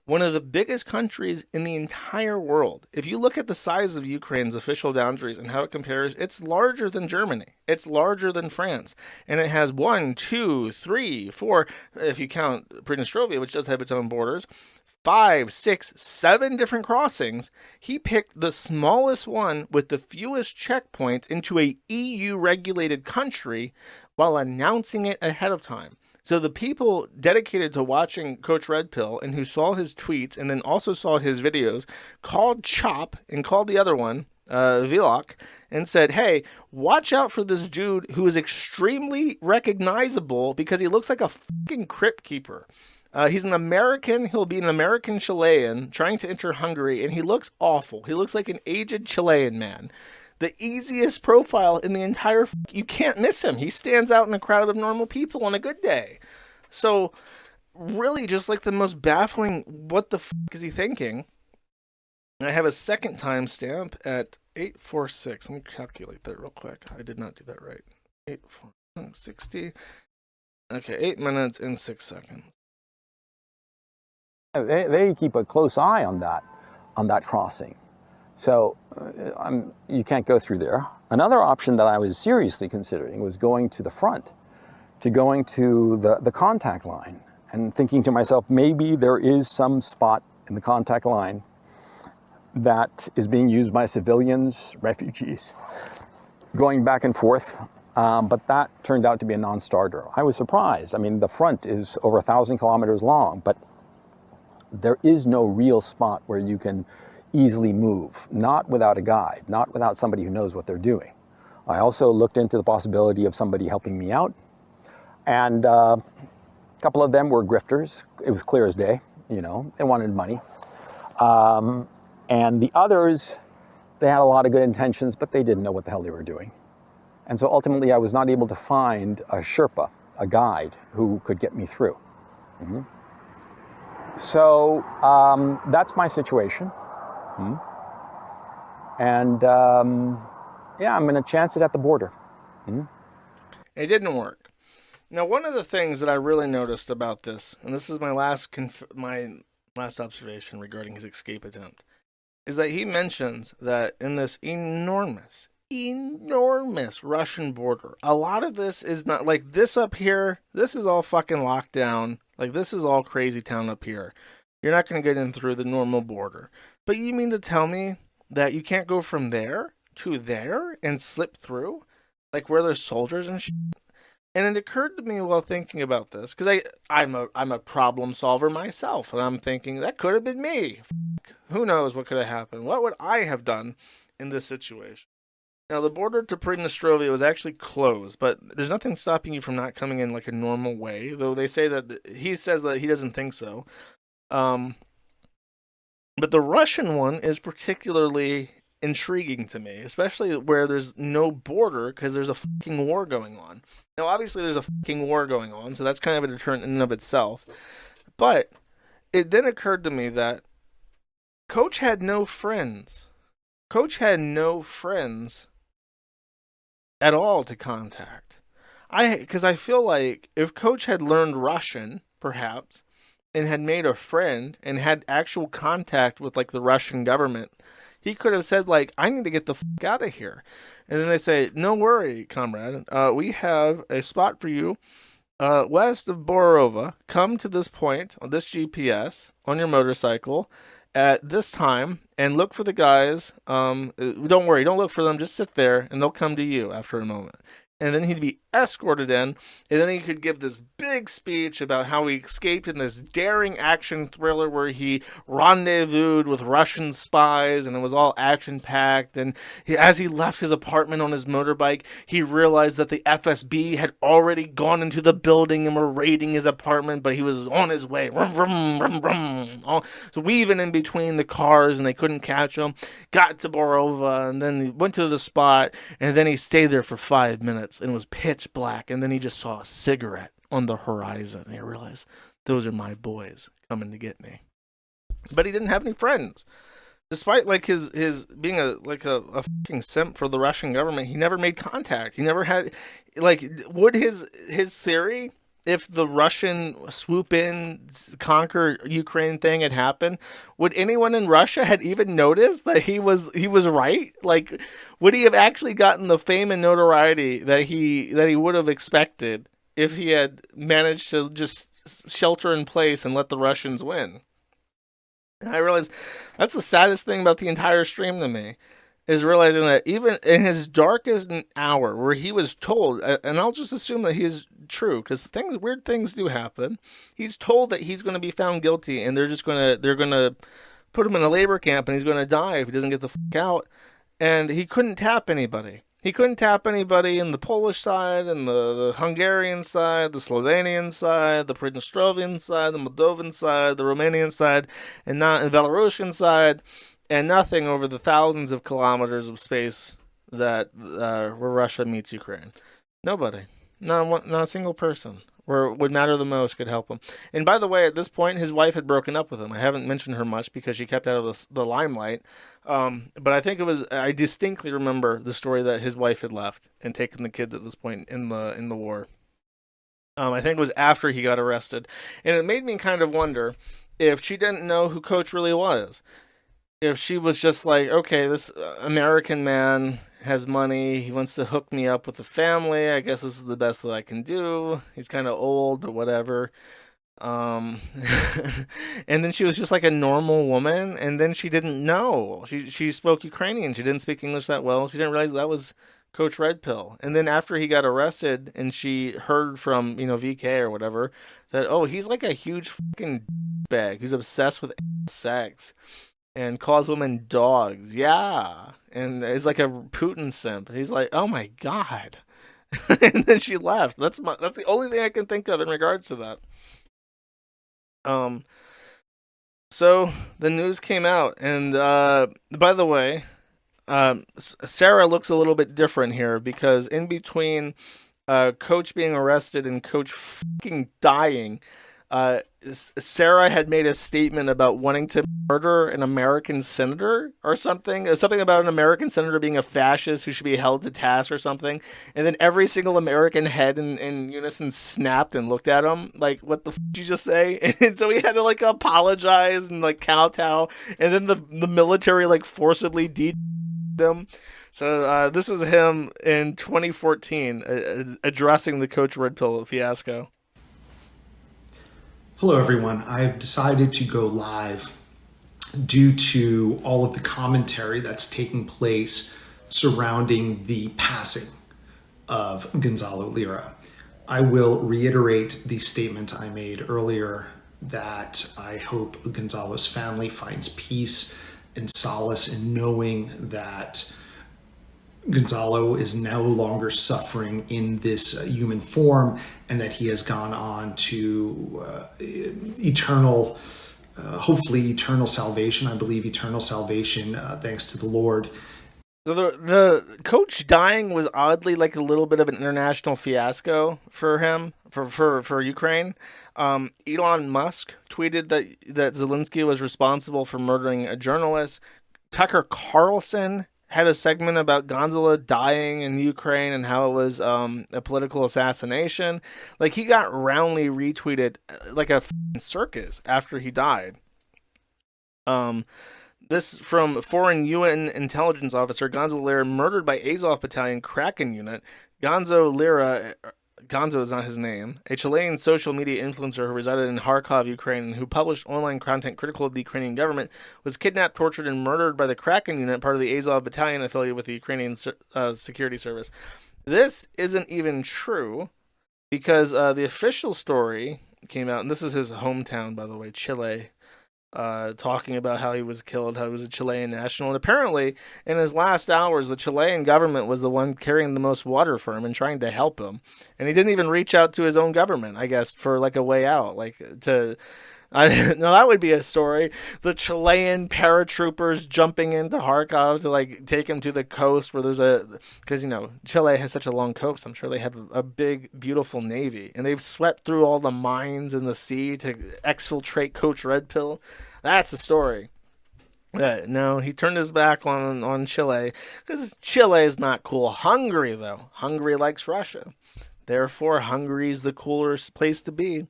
one of the biggest countries in the entire world, if you look at the size of Ukraine's official boundaries and how it compares, it's larger than Germany. It's larger than France. And it has 1, 2, 3, 4, if you count Pridnestrovia, which does have its own borders, 5, 6, 7 different crossings. He picked the smallest one with the fewest checkpoints into a EU-regulated country while announcing it ahead of time. So the people dedicated to watching Coach Red Pill and who saw his tweets and then also saw his videos called Chop and called the other one, Vilok, and said, hey, watch out for this dude who is extremely recognizable because he looks like a fucking crypt keeper. He's an American. He'll be an American Chilean trying to enter Hungary, and he looks awful. He looks like an aged Chilean man. The easiest profile in the entire... You can't miss him. He stands out in a crowd of normal people on a good day. So, really, just like the most baffling, what the is he thinking? I have a second timestamp at 8:46. Let me calculate that real quick. I did not do that right. 8:60. Okay, 8 minutes and 6 seconds. They keep a close eye on that crossing. So you can't go through there. Another option that I was seriously considering was going to the front, to going to the contact line, and thinking to myself, maybe there is some spot in the contact line that is being used by civilians, refugees, going back and forth. But that turned out to be a non-starter. I was surprised. I mean, the front is over 1,000 kilometers long, but there is no real spot where you can easily move, not without a guide, not without somebody who knows what they're doing. I also looked into the possibility of somebody helping me out, and a couple of them were grifters. It was clear as day, you know, they wanted money. And the others, they had a lot of good intentions, but they didn't know what the hell they were doing. And so ultimately I was not able to find a Sherpa, a guide, who could get me through. Mm-hmm. So that's my situation. Mm-hmm. And yeah, I'm going to chance it at the border. Mm-hmm. It didn't work. Now, one of the things that I really noticed about this, and this is my last observation regarding his escape attempt, is that he mentions that in this enormous Russian border, a lot of this is not like this up here. This is all fucking locked down. Like, this is all crazy town up here. You're not going to get in through the normal border. But you mean to tell me that you can't go from there to there and slip through? Like, where there's soldiers and shit? And it occurred to me while thinking about this, because I'm a problem solver myself, and I'm thinking, that could have been me. Who knows what could have happened? What would I have done in this situation? Now, the border to Pridnestrovia was actually closed, but there's nothing stopping you from not coming in like a normal way, though they say that he says that he doesn't think so. But the Russian one is particularly intriguing to me, especially where there's no border because there's a fucking war going on. Now, obviously, there's a fucking war going on, so that's kind of a deterrent in and of itself. But it then occurred to me that Coach had no friends. Coach had no friends at all to contact. Because I feel like if Coach had learned Russian, perhaps, and had made a friend and had actual contact with like the Russian government, he could have said like, I need to get the fuck out of here. And then they say, no worry, comrade. We have a spot for you west of Borova. Come to this point on this GPS on your motorcycle at this time and look for the guys. Don't worry, don't look for them. Just sit there and they'll come to you after a moment. And then he'd be escorted in, and then he could give this big speech about how he escaped in this daring action thriller where he rendezvoused with Russian spies, and it was all action-packed. And as he left his apartment on his motorbike, he realized that the FSB had already gone into the building and were raiding his apartment, but he was on his way. Vroom, vroom, vroom, vroom. So weaving in between the cars, and they couldn't catch him. Got to Borova, and then he went to the spot, and then he stayed there for 5 minutes. And it was pitch black, and then he just saw a cigarette on the horizon, and he realized those are my boys coming to get me. But he didn't have any friends, despite like his being a fucking simp for the Russian government. He never made contact. He never had like would his theory, if the Russian swoop in, conquer Ukraine thing had happened, would anyone in Russia had even noticed that he was right? Like, would he have actually gotten the fame and notoriety that he would have expected if he had managed to just shelter in place and let the Russians win? And I realized that's the saddest thing about the entire stream to me, is realizing that even in his darkest hour, where he was told, and I'll just assume that he is true, because weird things do happen. He's told that he's going to be found guilty, and they're going to put him in a labor camp, and he's going to die if he doesn't get the fuck out. And he couldn't tap anybody. He couldn't tap anybody in the Polish side, and the Hungarian side, the Slovenian side, the Pridnestrovian side, the Moldovan side, the Romanian side, and not the Belarusian side. And nothing over the thousands of kilometers of space that where Russia meets Ukraine. Nobody. Not a single person where it would matter the most, could help him. And by the way, at this point, his wife had broken up with him. I haven't mentioned her much because she kept out of the limelight. But I think I distinctly remember the story that his wife had left and taken the kids at this point in the war. I think it was after he got arrested. And it made me kind of wonder if she didn't know who Coach really was. If she was just like, okay, this American man has money, he wants to hook me up with the family, I guess this is the best that I can do. He's kind of old, but whatever. And then she was just like a normal woman, and then she didn't know. She spoke Ukrainian. She didn't speak English that well. She didn't realize that was Coach Red Pill. And then after he got arrested and she heard from, VK or whatever, that, oh, he's like a huge fucking bag who's obsessed with sex and calls women dogs. Yeah. And is like a Putin simp. He's like, oh my God. And then she left. That's the only thing I can think of in regards to that. So the news came out, and by the way, Sarah looks a little bit different here because in between Coach being arrested and Coach fucking dying, Sarah had made a statement about wanting to murder an American senator or something about an American senator being a fascist who should be held to task or something. And then every single American head in unison snapped and looked at him like, what the did you just say? And so he had to like apologize and like kowtow. And then the military like forcibly them. So this is him in 2014 addressing the Coach Red Pill fiasco. Hello, everyone. I've decided to go live due to all of the commentary that's taking place surrounding the passing of Gonzalo Lira. I will reiterate the statement I made earlier that I hope Gonzalo's family finds peace and solace in knowing that Gonzalo is no longer suffering in this human form and that he has gone on to eternal, hopefully eternal salvation. I believe eternal salvation thanks to the Lord. So the coach dying was oddly like a little bit of an international fiasco for him, for Ukraine. Elon Musk tweeted that Zelensky was responsible for murdering a journalist. Tucker Carlson had a segment about Gonzalo dying in Ukraine and how it was a political assassination. Like, he got roundly retweeted like a circus after he died. This from foreign UN intelligence officer Gonzalo Lira, murdered by Azov Battalion Kraken unit. Gonzo Lira, Gonzo is not his name, a Chilean social media influencer who resided in Kharkov, Ukraine, and who published online content critical of the Ukrainian government, was kidnapped, tortured, and murdered by the Kraken unit, part of the Azov Battalion affiliated with the Ukrainian security service. This isn't even true because the official story came out, and this is his hometown, by the way, Chile, talking about how he was killed, how he was a Chilean national. And apparently, in his last hours, the Chilean government was the one carrying the most water for him and trying to help him. And he didn't even reach out to his own government, I guess, for like a way out. Now that would be a story. The Chilean paratroopers jumping into Kharkov to like take him to the coast where there's because Chile has such a long coast. I'm sure they have a big, beautiful navy, and they've swept through all the mines in the sea to exfiltrate Coach Red Pill. That's the story. No, he turned his back on Chile because Chile is not cool. Hungary, though. Hungary likes Russia. Therefore, Hungary's the coolest place to be.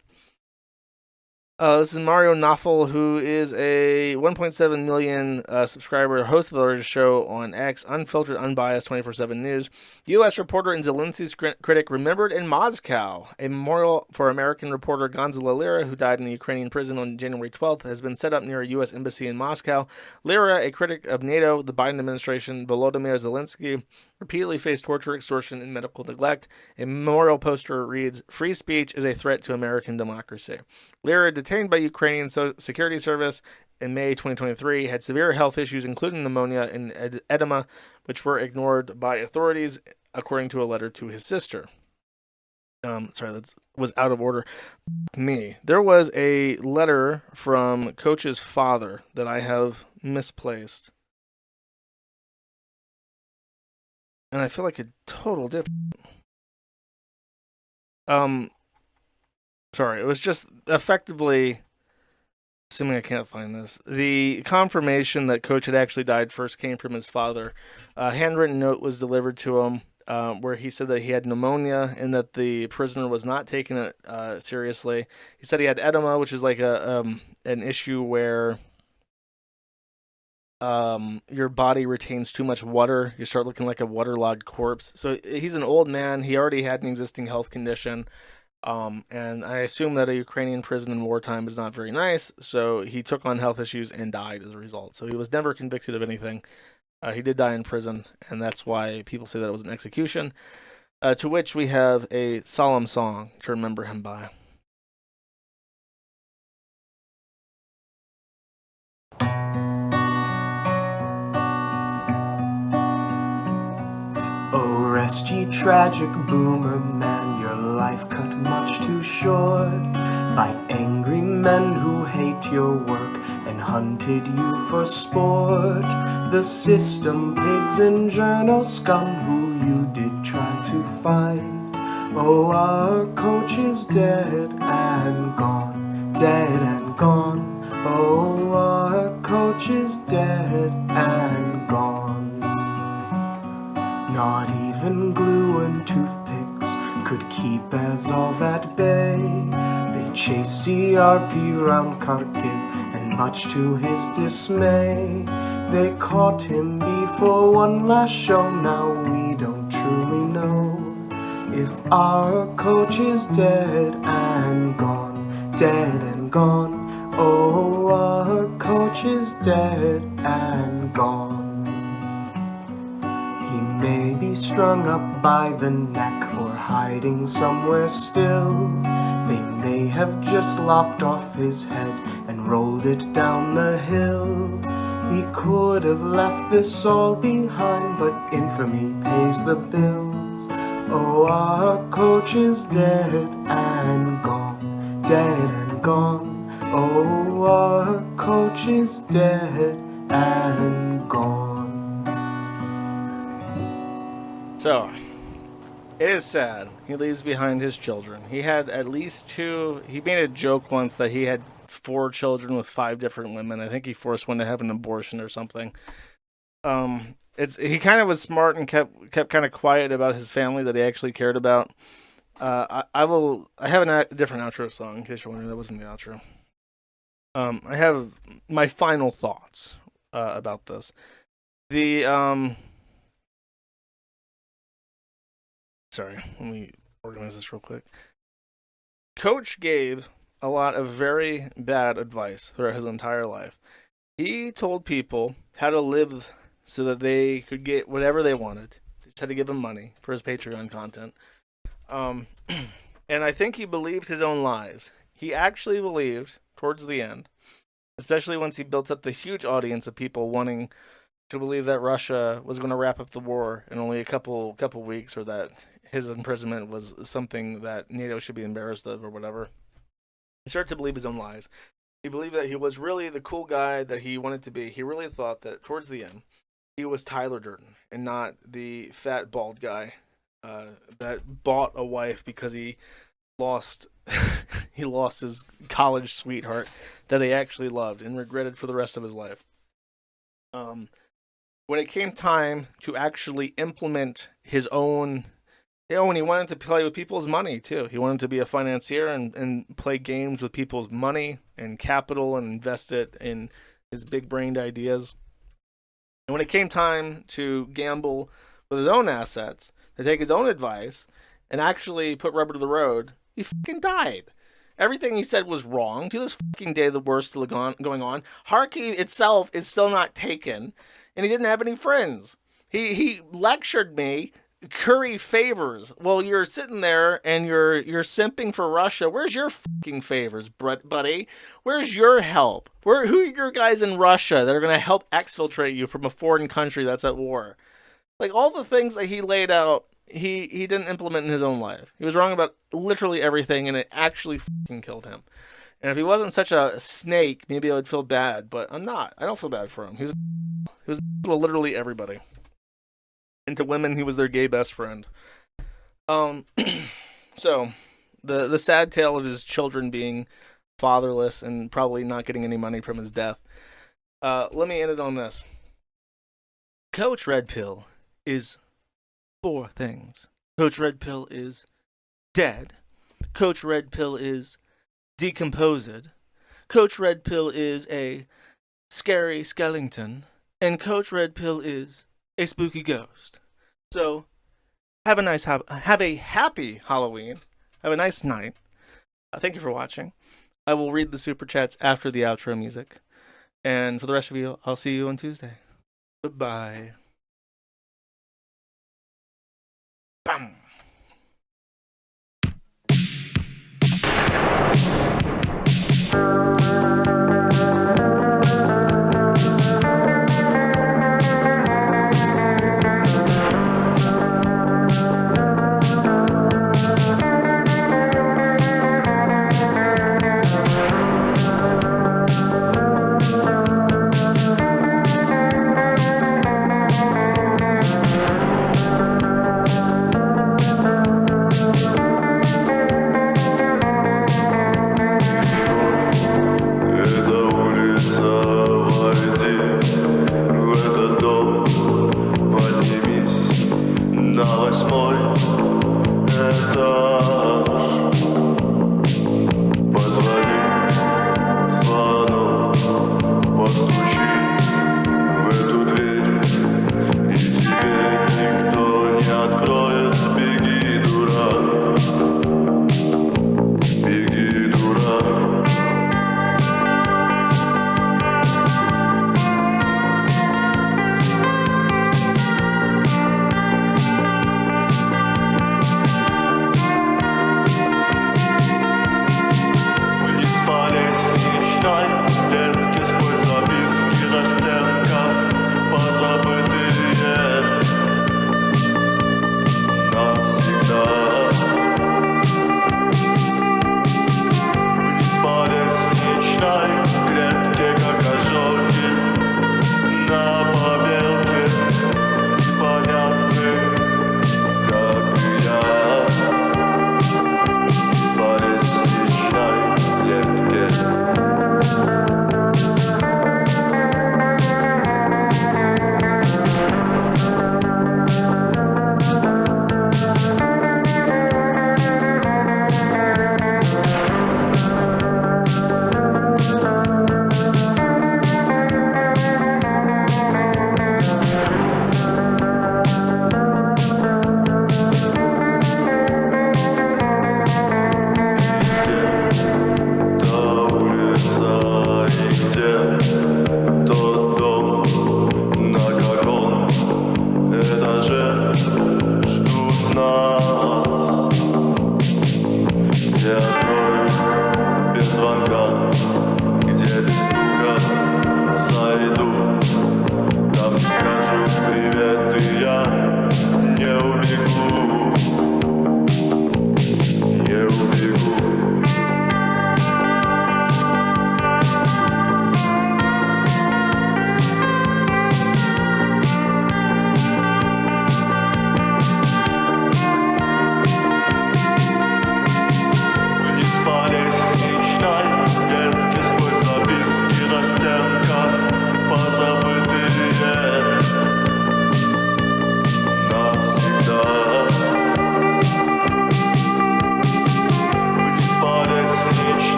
This is Mario Knopfel, who is a 1.7 million subscriber, host of the largest show on X, unfiltered, unbiased, 24/7 news. U.S. reporter and Zelensky's critic remembered in Moscow. A memorial for American reporter Gonzalo Lira, who died in a Ukrainian prison on January 12th, has been set up near a U.S. embassy in Moscow. Lira, a critic of NATO, the Biden administration, Volodymyr Zelensky, repeatedly faced torture, extortion, and medical neglect. A memorial poster reads, "Free speech is a threat to American democracy." Lira, detained by Ukrainian security service in May 2023, had severe health issues, including pneumonia and edema, which were ignored by authorities, according to a letter to his sister. Sorry, that was out of order. Me. There was a letter from Coach's father that I have misplaced. And I feel like a total dip. sorry, it was just effectively, assuming I can't find this, the confirmation that Coach had actually died first came from his father. A handwritten note was delivered to him where he said that he had pneumonia and that the prisoner was not taking it seriously. He said he had edema, which is like an issue where your body retains too much water. You start looking like a waterlogged corpse. So he's an old man. He already had an existing health condition. And I assume that a Ukrainian prison in wartime is not very nice. So he took on health issues and died as a result. So he was never convicted of anything. He did die in prison, and that's why people say that it was an execution. To which we have a solemn song to remember him by. Oh, rest ye tragic boomer man, your life cut much too short by angry men who hate your work and hunted you for sport. The system, pigs and journal scum who you did try to fight. Oh, our coach is dead and gone, dead and gone. Oh, our coach is dead and gone. Not even glue and toothpicks could keep Azov at bay. They chased CRP round Kharkiv, and much to his dismay, they caught him before one last show. Now we don't truly know if our coach is dead and gone, dead and gone. Oh, our coach is dead and gone. He may be strung up by the neck or hiding somewhere still. They may have just lopped off his head and rolled it down the hill. He could have left this all behind, but infamy pays the bills. Oh, our coach is dead and gone, dead and gone. Oh, our coach is dead and gone. So, it is sad. He leaves behind his children. He had at least two. He made a joke once that he had 4 children with 5 different women. I think he forced one to have an abortion or something. He kind of was smart and kept kind of quiet about his family that he actually cared about. I have a different outro song in case you're wondering. That wasn't the outro. I have my final thoughts about this. Sorry, let me organize this real quick. Coach gave a lot of very bad advice throughout his entire life. He told people how to live so that they could get whatever they wanted. He just had to give him money for his Patreon content. And I think he believed his own lies. He actually believed, towards the end, especially once he built up the huge audience of people wanting to believe that Russia was going to wrap up the war in only a couple weeks, or that his imprisonment was something that NATO should be embarrassed of or whatever. He started to believe his own lies. He believed that he was really the cool guy that he wanted to be. He really thought that towards the end, he was Tyler Durden and not the fat, bald guy that bought a wife because he lost his college sweetheart that he actually loved and regretted for the rest of his life. When it came time to actually implement his own, when he wanted to play with people's money too. He wanted to be a financier and play games with people's money and capital and invest it in his big-brained ideas. And when it came time to gamble with his own assets, to take his own advice and actually put rubber to the road, he fucking died. Everything he said was wrong. To this fucking day, the worst still going on. Kharkiv itself is still not taken, and he didn't have any friends. He lectured me, curry favors. Well, you're sitting there and you're simping for Russia. Where's your fucking favors, buddy? Where's your help? Who are your guys in Russia that are going to help exfiltrate you from a foreign country that's at war? Like, all the things that he laid out, he didn't implement in his own life. He was wrong about literally everything, and it actually fucking killed him. And if he wasn't such a snake, maybe I would feel bad, but I'm not. I don't feel bad for him. He was to literally everybody. And to women, he was their gay best friend. So, The sad tale of his children being fatherless and probably not getting any money from his death. Let me end it on this. Coach Red Pill is 4 things. Coach Red Pill is dead. Coach Red Pill is decomposed. Coach Red Pill is a scary skeleton. And Coach Red Pill is a spooky ghost. So, have a happy Halloween. Have a nice night. Thank you for watching. I will read the super chats after the outro music. And for the rest of you, I'll see you on Tuesday. Bye-bye. Bam.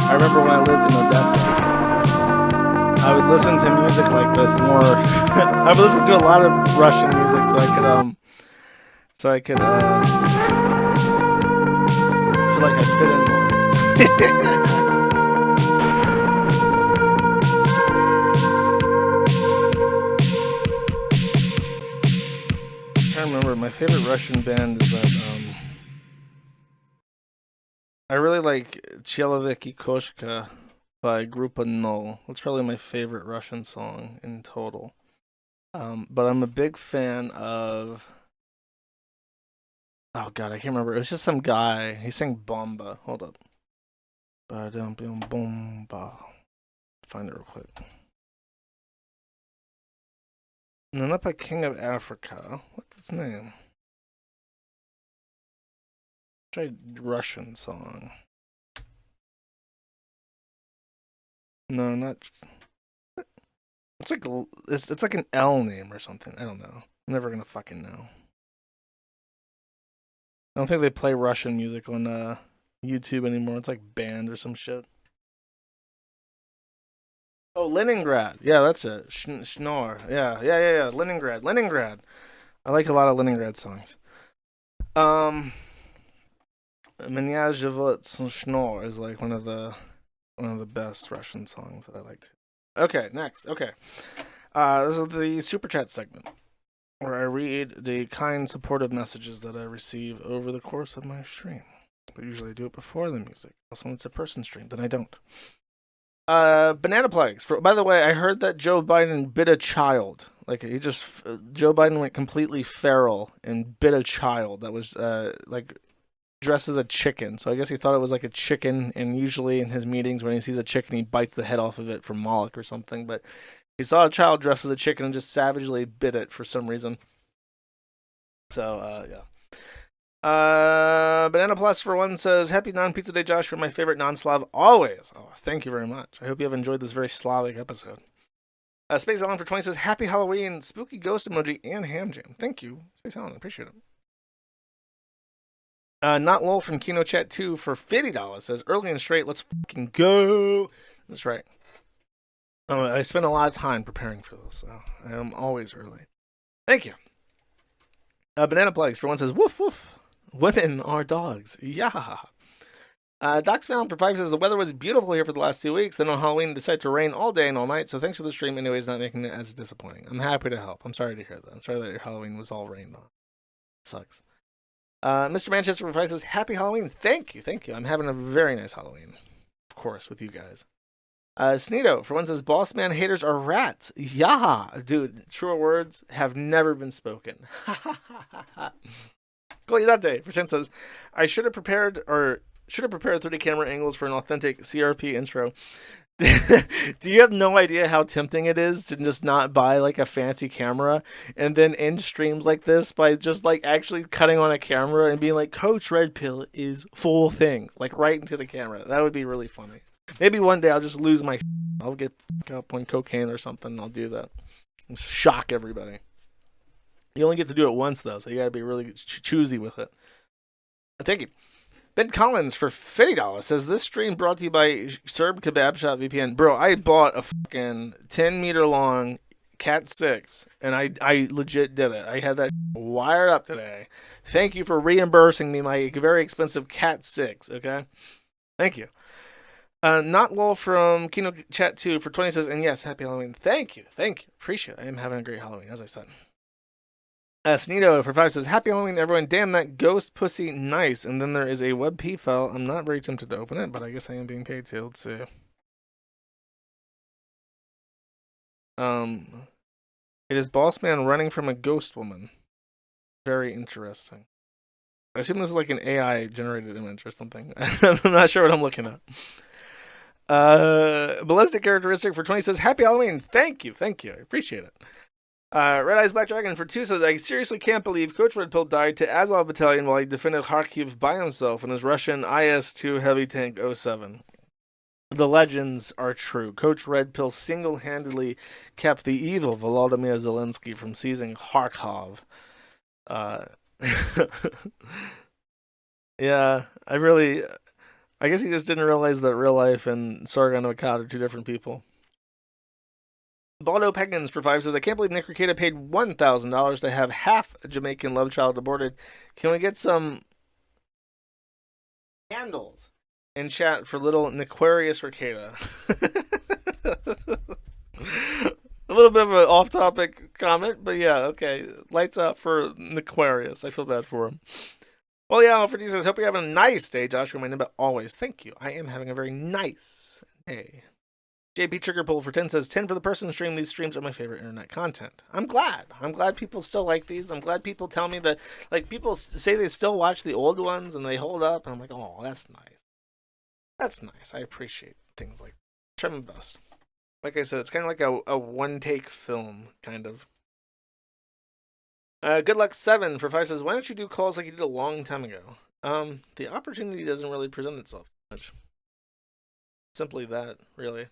I remember when I lived in Odessa. I would listen to music like this more. I would listen to a lot of Russian music so I could feel like I fit in more. I'm trying to remember, my favorite Russian band is that I really like Chelovek i Koshka by Grupa Null. That's probably my favorite Russian song in total. But I'm a big fan of... Oh god, I can't remember. It was just some guy. He sang Bomba. Hold up. Bomba. Find it real quick. No, not by King of Africa. What's its name? Try Russian song. No, not. It's like it's like an L name or something. I don't know. I'm never gonna fucking know. I don't think they play Russian music on YouTube anymore. It's like banned or some shit. Oh, Leningrad. Yeah, that's it. Schnorr. Yeah. Leningrad. I like a lot of Leningrad songs. Меня зовут Schnorr is like one of the best Russian songs that I like. Okay, next. Okay. This is the Super Chat segment, where I read the kind, supportive messages that I receive over the course of my stream. But usually I do it before the music. Also, when it's a person stream, then I don't. Banana Plagues. By the way, I heard that Joe Biden bit a child. Like, Joe Biden went completely feral and bit a child that was, dressed as a chicken. So I guess he thought it was like a chicken, and usually in his meetings when he sees a chicken, he bites the head off of it for Moloch or something. But he saw a child dressed as a chicken and just savagely bit it for some reason. So, yeah. Banana Plus for one says, Happy Non-Pizza Day, Josh. You're my favorite non-Slav always. Oh, thank you very much. I hope you have enjoyed this very Slavic episode. Space Allen for 20 says, Happy Halloween, spooky ghost emoji, and ham jam. Thank you, Space Allen. Appreciate it. Not Lol from Kino Chat 2 for $50 says, early and straight, let's fucking go. That's right. I spent a lot of time preparing for this, so I am always early. Thank you. Banana Plagues for one says, woof woof. Women are dogs. Yeah. Doc's Found for 5 says, the weather was beautiful here for the last 2 weeks. Then on Halloween, it decided to rain all day and all night. So thanks for the stream. Anyways, not making it as disappointing. I'm happy to help. I'm sorry to hear that. I'm sorry that your Halloween was all rained on. It sucks. Mr. Manchester for 5 says, Happy Halloween. Thank you. I'm having a very nice Halloween. Of course, with you guys. Sneedo for one says, Boss Man haters are rats. Yeah. Dude, truer words have never been spoken. Day for 10 says, I should have prepared 30 camera angles for an authentic CRP intro. Do you have no idea how tempting it is to just not buy like a fancy camera and then end streams like this by just like actually cutting on a camera and being like, Coach Red Pill is full thing, like right into the camera? That would be really funny. Maybe one day I'll just lose my I'll get up on cocaine or something and I'll do that and shock everybody. You only get to do it once, though, so you gotta be really choosy with it. Thank you. Ben Collins for $50 says, this stream brought to you by Serb Kebab Shop VPN. Bro, I bought a fucking 10-meter long Cat 6, and I legit did it. I had that wired up today. Thank you for reimbursing me my very expensive Cat 6, okay? Thank you. Not Lol from Kino Chat 2 for 20 says, and yes, happy Halloween. Thank you. Appreciate it. I am having a great Halloween, as I said. Sneedo for 5 says, Happy Halloween, everyone. Damn, that ghost pussy nice. And then there is a WebP file. I'm not very tempted to open it, but I guess I am being paid to. Let's see. It is Boss Man running from a ghost woman. Very interesting. I assume this is like an AI generated image or something. I'm not sure what I'm looking at. Ballistic Characteristic for 20 says, Happy Halloween. Thank you. I appreciate it. Red Eyes Black Dragon for 2 says, I seriously can't believe Coach Red Pill died to Azov Battalion while he defended Kharkiv by himself in his Russian IS-2 Heavy Tank 07. The legends are true. Coach Red Pill single-handedly kept the evil Volodymyr Zelensky from seizing Kharkov. Yeah, I guess he just didn't realize that real life and Sargon of Akkad are two different people. Baldo Peggins for 5 says, I can't believe Nick Rekieta paid $1,000 to have half a Jamaican love child aborted. Can we get some candles in chat for little Niquarius Rekieta? A little bit of an off-topic comment, but yeah, okay. Lights out for Niquarius. I feel bad for him. Well, yeah, Alfred says, hope you're having a nice day, Josh. Remind but always, thank you. I am having a very nice day. JP Triggerpull for 10 says, 10 for the person stream. These streams are my favorite internet content. I'm glad. I'm glad people still like these. I'm glad people tell me that, like, people say they still watch the old ones and they hold up. And I'm like, oh, that's nice. That's nice. I appreciate things like that. Try my best. Like I said, it's kind of like a one-take film, kind of. Good luck 7 for 5 says, why don't you do calls like you did a long time ago? The opportunity doesn't really present itself much. Simply that, really.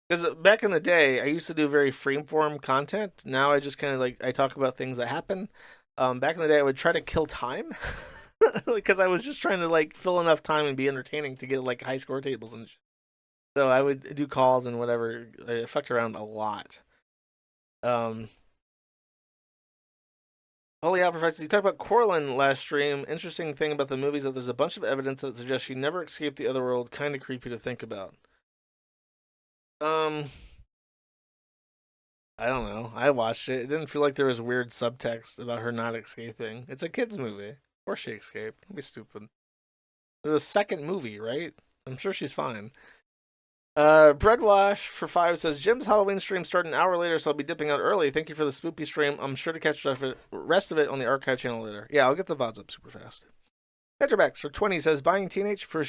Because back in the day, I used to do very freeform content. Now I just kind of I talk about things that happen. Back in the day, I would try to kill time. Because I was just trying to fill enough time and be entertaining to get high score tables and shit. So I would do calls and whatever. I fucked around a lot. Holy Alpha Fights, you talked about Corlin last stream. Interesting thing about the movie is that there's a bunch of evidence that suggests she never escaped the other world. Kind of creepy to think about. I don't know. I watched it. It didn't feel like there was weird subtext about her not escaping. It's a kid's movie. Of course she escaped. Don't be stupid. There's a second movie, right? I'm sure she's fine. Breadwash for 5 says, Jim's Halloween stream started an hour later, so I'll be dipping out early. Thank you for the spoopy stream. I'm sure to catch the rest of it on the archive channel later. Yeah, I'll get the VODs up super fast. Petrobacks for 20 says, buying teenage for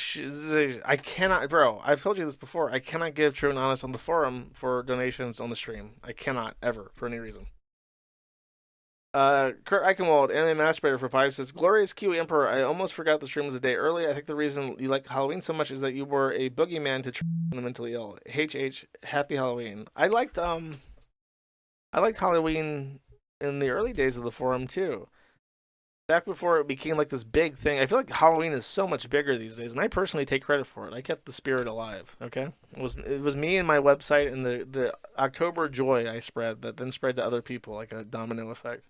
I cannot, bro, I've told you this before. I cannot give True and Honest on the forum for donations on the stream. I cannot, ever, for any reason. Kurt Eichenwald, Anime Masturbator for 5 says, Glorious Kiwi Emperor, I almost forgot the stream was a day early. I think the reason you like Halloween so much is that you were a boogeyman to the mentally ill. HH, happy Halloween. I liked Halloween in the early days of the forum too. Back before it became this big thing. I feel like Halloween is so much bigger these days, and I personally take credit for it. I kept the spirit alive, okay? It was me and my website and the October joy I spread that then spread to other people like a domino effect.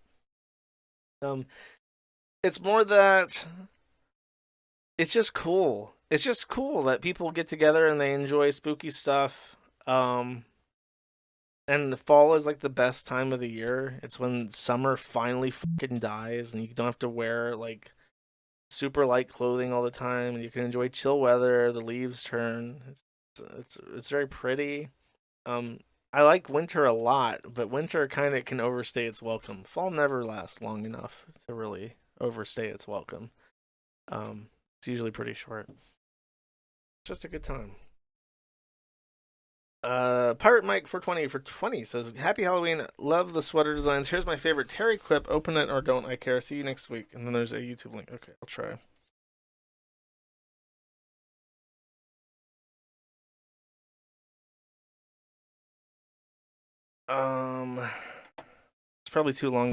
It's more that it's just cool. It's just cool that people get together and they enjoy spooky stuff. And the fall is the best time of the year. It's when summer finally fucking dies and you don't have to wear super light clothing all the time and you can enjoy chill weather, the leaves turn. It's very pretty. I like winter a lot, but winter kind of can overstay its welcome. Fall never lasts long enough to really overstay its welcome. It's usually pretty short. Just a good time. Pirate Mike 420 for 20 says, Happy Halloween, love the sweater designs. Here's my favorite Terry quip, open it or don't I care. See you next week. And then there's a YouTube link. Okay, I'll try. It's probably too long.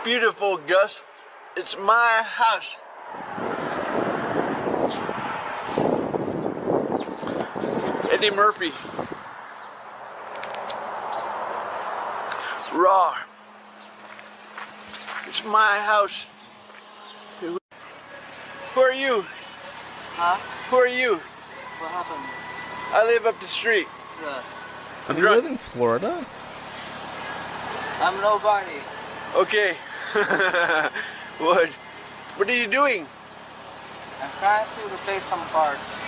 Beautiful, Gus. It's my house. Eddie Murphy. Raw. It's my house. Who are you? Huh? Who are you? What happened? I live up the street. Do you live in Florida? I'm nobody. Okay. What are you doing? I'm trying to replace some parts.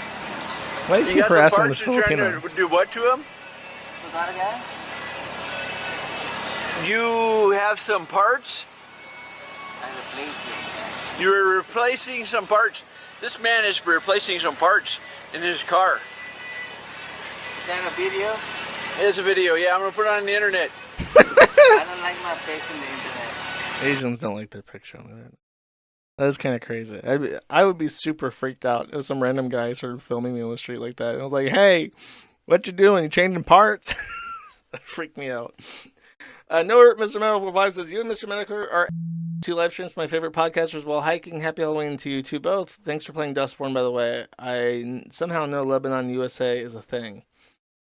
Why is he You got some harassing parts this you're trying Filipino? to do what to them? Was that again? You have some parts? I replaced it. You're replacing some parts. This man is replacing some parts in his car. Is that a video? It's a video, yeah. I'm going to put it on the internet. I don't like my face on the internet. Asians don't like their picture on the internet. That is kind of crazy. I would be super freaked out if some random guy started filming me on the street like that. And I was like, hey, what you doing? You changing parts? That freaked me out. No, Mr. Metal 45 says, you and Mr. Medical are two live streams for my favorite podcasters while hiking. Happy Halloween to you two both. Thanks for playing Dustborn, by the way. I somehow know Lebanon, USA is a thing.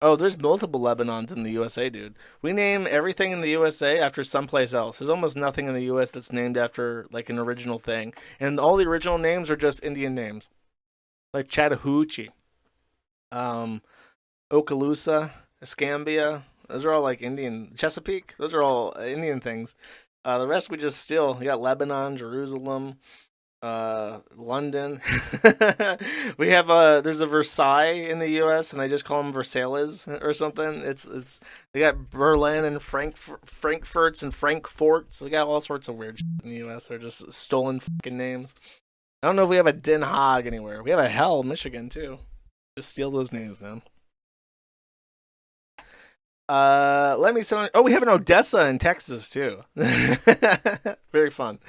Oh, there's multiple Lebanons in the USA, dude. We name everything in the USA after someplace else. There's almost nothing in the US that's named after, like, an original thing. And all the original names are just Indian names. Like Chattahoochee, Okaloosa, Escambia. Those are all, like, Indian. Chesapeake. Those are all Indian things. The rest we just steal. You got Lebanon, Jerusalem, London. We have there's a Versailles in the U.S. and they just call them Versailles or something. It's they got Berlin and Frankfurts and Frankforts. We got all sorts of weird shit in the U.S. They're just stolen fucking names. I don't know if we have a Den Haag anywhere. We have a Hell, Michigan too. Just steal those names, man. Let me send. Oh, we have an Odessa in Texas too. Very fun.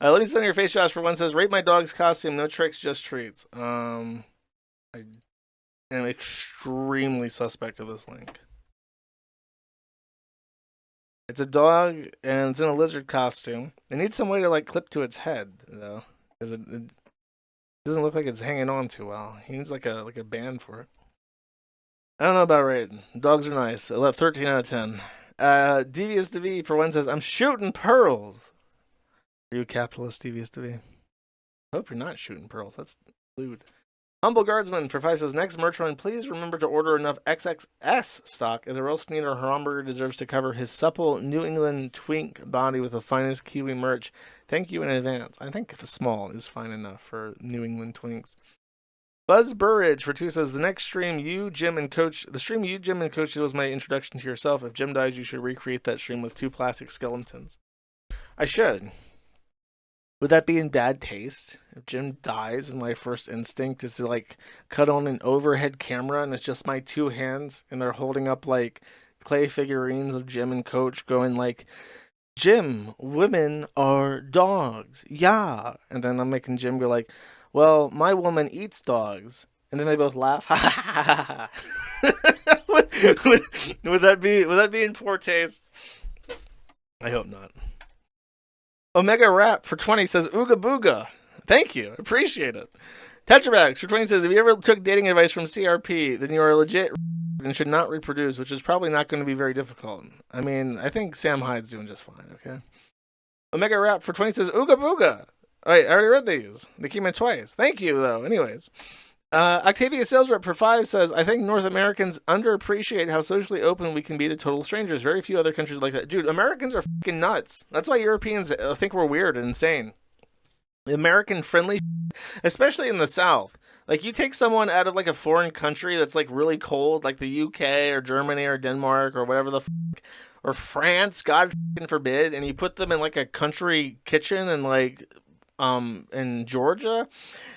Let me send your face, Josh. For one says, rate my dog's costume. No tricks, just treats. I am extremely suspect of this link. It's a dog and it's in a lizard costume. It needs some way to like clip to its head though, because it doesn't look like it's hanging on too well. He needs like a band for it. I don't know about rating. Dogs are nice. I left 13 out of 10. Devious to V for one says, I'm shooting pearls. Are you a capitalist, Devious to V? I hope you're not shooting pearls. That's lewd. Humble Guardsman for 5 says, next merch run, please remember to order enough XXS stock as a roast meat or hamburger deserves to cover his supple New England twink body with the finest Kiwi merch. Thank you in advance. I think if a small is fine enough for New England twinks. Buzz Burridge for 2 says, the next stream Jim and Coach did was my introduction to yourself. If Jim dies, you should recreate that stream with 2 plastic skeletons. I should. Would that be in bad taste? If Jim dies and my first instinct is to like cut on an overhead camera and it's just my 2 hands and they're holding up like clay figurines of Jim and Coach going like, Jim, women are dogs. Yeah. And then I'm making Jim go like, well, my woman eats dogs. And then they both laugh. Would that be in poor taste? I hope not. Omega Rap for 20 says, Ooga Booga. Thank you. Appreciate it. Tetrabags for 20 says, if you ever took dating advice from CRP, then you are legit and should not reproduce, which is probably not going to be very difficult. I mean, I think Sam Hyde's doing just fine, okay? Omega Rap for 20 says, Ooga Booga. All right, I already read these. They came in twice. Thank you, though. Anyways. Octavia Sales Rep for 5 says, I think North Americans underappreciate how socially open we can be to total strangers. Very few other countries like that. Dude, Americans are fucking nuts. That's why Europeans think we're weird and insane. American-friendly, especially in the South. Like, you take someone out of, like, a foreign country that's, like, really cold, like the UK or Germany or Denmark or whatever the fuck, or France, God forbid, and you put them in, like, a country kitchen and, like, in Georgia,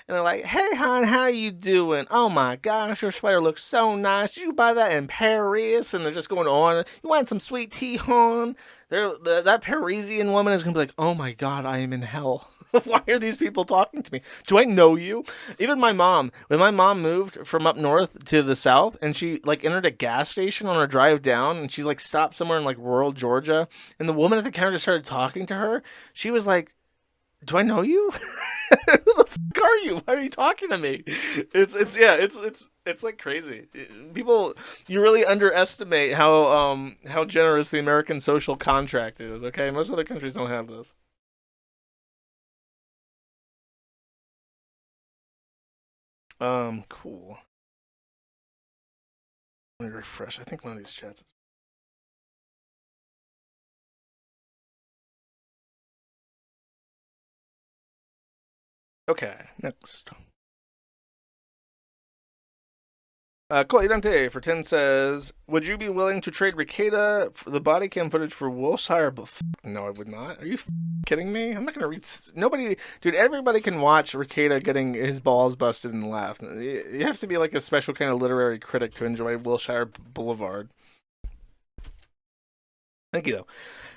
and they're like, hey hon, how you doing? Oh my gosh, your sweater looks so nice. Did you buy that in Paris? And they're just going on. You want some sweet tea, hon? That Parisian woman is gonna be like, oh my god, I am in hell. Why are these people talking to me? Do I know you? Even my mom, when my mom moved from up north to the south, and she like entered a gas station on her drive down, and she's like stopped somewhere in like rural Georgia, and the woman at the counter started talking to her. She was like, do I know you? Who the fuck are you? Why are you talking to me? It's like crazy. People, you really underestimate how generous the American social contract is. Okay, most other countries don't have this. Cool. Let me refresh. I think one of these chats is. Okay, next. Cool, Dante for 10 says, would you be willing to trade Ricada for the body cam footage for Wilshire? No, I would not. Are you kidding me? I'm not going to read. Nobody, dude, everybody can watch Ricada getting his balls busted and laugh. You have to be like a special kind of literary critic to enjoy Wilshire Boulevard. Thank you, though.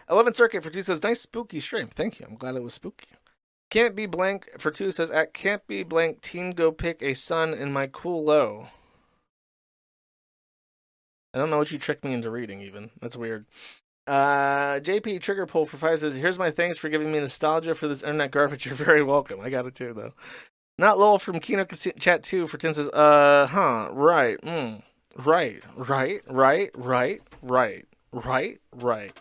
11th Circuit for 2 says, nice spooky stream. Thank you. I'm glad it was spooky. Can't be blank for 2 says, at can't be blank teen go pick a son in my cool low. I don't know what you tricked me into reading even. That's weird. JP Trigger Pull for 5 says, here's my thanks for giving me nostalgia for this internet garbage. You're very welcome. I got it too, though. Not Lowell from Kino Chat 2 for 10 says, right. Right.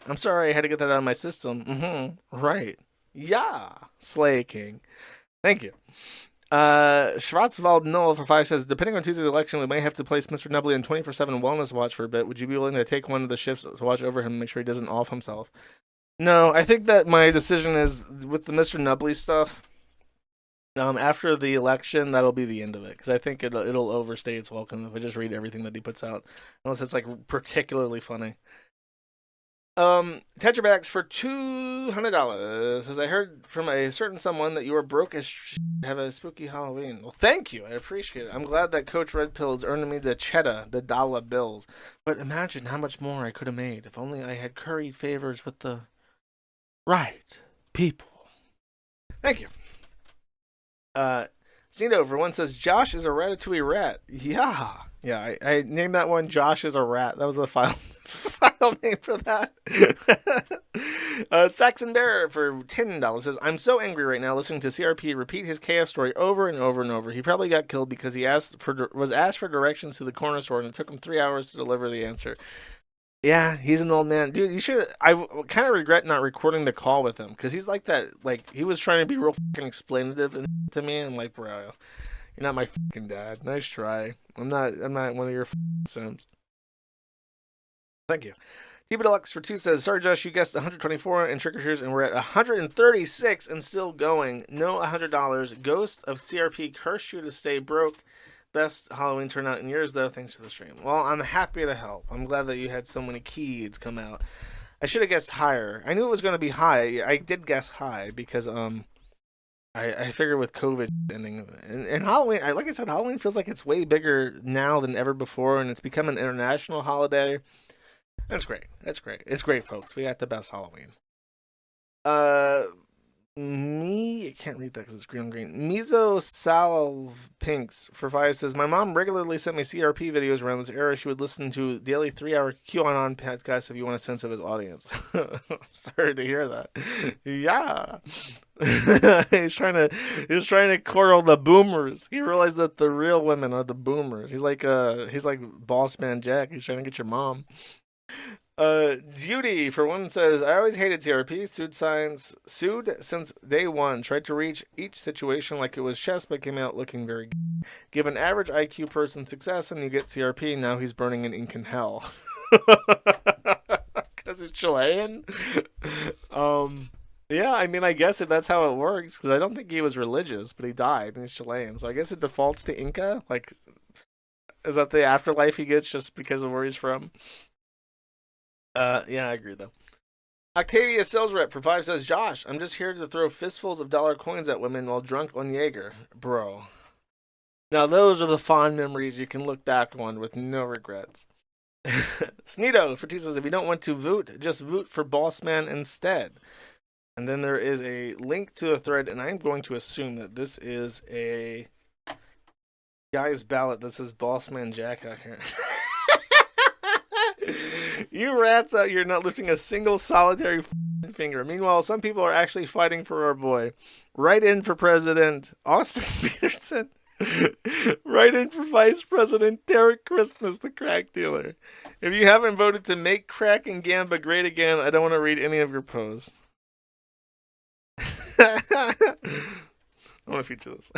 I'm sorry I had to get that out of my system. Right. Yeah. Slay King. Thank you. Schwarzwald Null for 5 says, depending on Tuesday's election, we may have to place Mr. Nubley in 24/7 wellness watch for a bit. Would you be willing to take one of the shifts to watch over him and make sure he doesn't off himself? No, I think that my decision is with the Mr. Nubley stuff. After the election, that'll be the end of it, because I think it'll overstay its welcome if I just read everything that he puts out, unless it's like particularly funny. Tetrabacks for $200 says, I heard from a certain someone that you are broke as have a spooky Halloween. Well, thank you. I appreciate it. I'm glad that Coach Red Pill is earning me the cheddar, the dollar bills. But imagine how much more I could have made if only I had curried favors with the right people. Thank you. Zeno for one says, Josh is a ratatouille rat. Yeah, I named that one Josh is a rat. That was the file name for that. Saxon Bear for $10 says, I'm so angry right now listening to CRP repeat his KF story over and over and over. He probably got killed because he was asked for directions to the corner store and it took him 3 hours to deliver the answer. Yeah, he's an old man. Dude, I kind of regret not recording the call with him, because he's like that, like, he was trying to be real fucking explanative to me, and I'm like, bro, you're not my fucking dad. Nice try. I'm not one of your fucking sims. Thank you. Diva Deluxe for 2 says, sorry Josh, you guessed 124 in trick or treaters, and we're at 136 and still going. No $100. Ghost of CRP cursed you to stay broke. Best Halloween turnout in years, though. Thanks for the stream. Well, I'm happy to help. I'm glad that you had so many kids come out. I should have guessed higher. I knew it was going to be high. I did guess high because I figured with COVID ending and Halloween, like I said, Halloween feels like it's way bigger now than ever before, and it's become an international holiday. That's great. That's great. It's great, folks. We got the best Halloween. I can't read that because it's green on green. Mizo Salve Pinks for 5 says, my mom regularly sent me CRP videos around this era. She would listen to daily 3-hour QAnon podcasts if you want a sense of his audience. I'm sorry to hear that. Yeah. he's trying to court all the boomers. He realized that the real women are the boomers. He's like Boss Man Jack. He's trying to get your mom. Judy for 1 says, I always hated CRP, sued since day one, tried to reach each situation like it was chess, but came out looking very good. Give an average IQ person success and you get CRP. Now he's burning in ink in hell. Because he's Chilean. Yeah, I mean, I guess that's how it works, because I don't think he was religious, but he died and he's Chilean, so I guess it defaults to Inca. Like, is that the afterlife he gets just because of where he's from? Yeah, I agree, though. Octavia Sales Rep for 5 says, Josh, I'm just here to throw fistfuls of dollar coins at women while drunk on Jaeger. Bro. Now, those are the fond memories you can look back on with no regrets. Sneedo for 2 says, if you don't want to vote, just vote for Bossman instead. And then there is a link to a thread, and I'm going to assume that this is a guy's ballot that says Bossman Jack out here. You rats out here not lifting a single solitary finger. Meanwhile, some people are actually fighting for our boy. Right in for President Austin Peterson. Right in for Vice President Derek Christmas, the crack dealer. If you haven't voted to make crack and gamba great again, I don't want to read any of your posts. I want to feature this.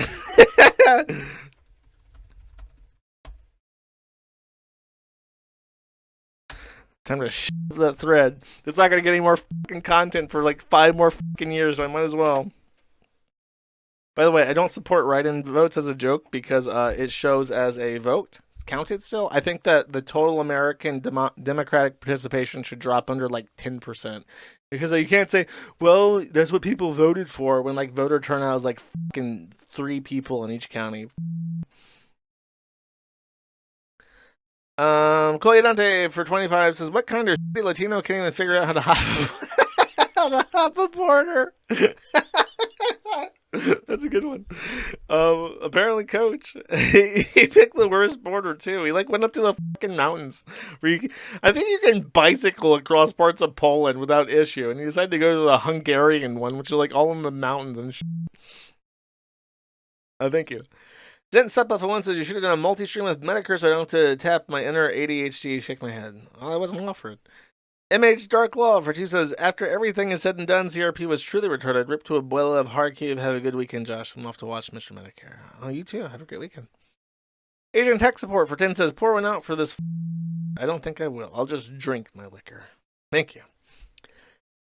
Time to shove that thread. It's not going to get any more fucking content for like 5 more fucking years, so I might as well. By the way, I don't support write-in votes as a joke because it shows as a vote. It's counted still. I think that the total American democratic participation should drop under like 10%. Because you can't say, well, that's what people voted for, when like voter turnout is like fucking 3 people in each county. Coyadante for 25 says, what kind of shitty Latino can't even figure out how to hop a border? That's a good one. Apparently, Coach, he picked the worst border too. He like went up to the fucking mountains. I think you can bicycle across parts of Poland without issue, and he decided to go to the Hungarian one, which is like all in the mountains and shit. Thank you. Didn't step up for one says you should have done a multi-stream with Medicare so I don't have to tap my inner ADHD, shake my head. Oh, I wasn't offered. MH Dark Law for 2 says, after everything is said and done, CRP was truly retarded. Rip to Abuela of Kharkiv. Have a good weekend, Josh. I'm off to watch Mr. Medicare. Oh, you too. Have a great weekend. Asian Tech Support for 10 says, pour one out for this. I don't think I will. I'll just drink my liquor. Thank you.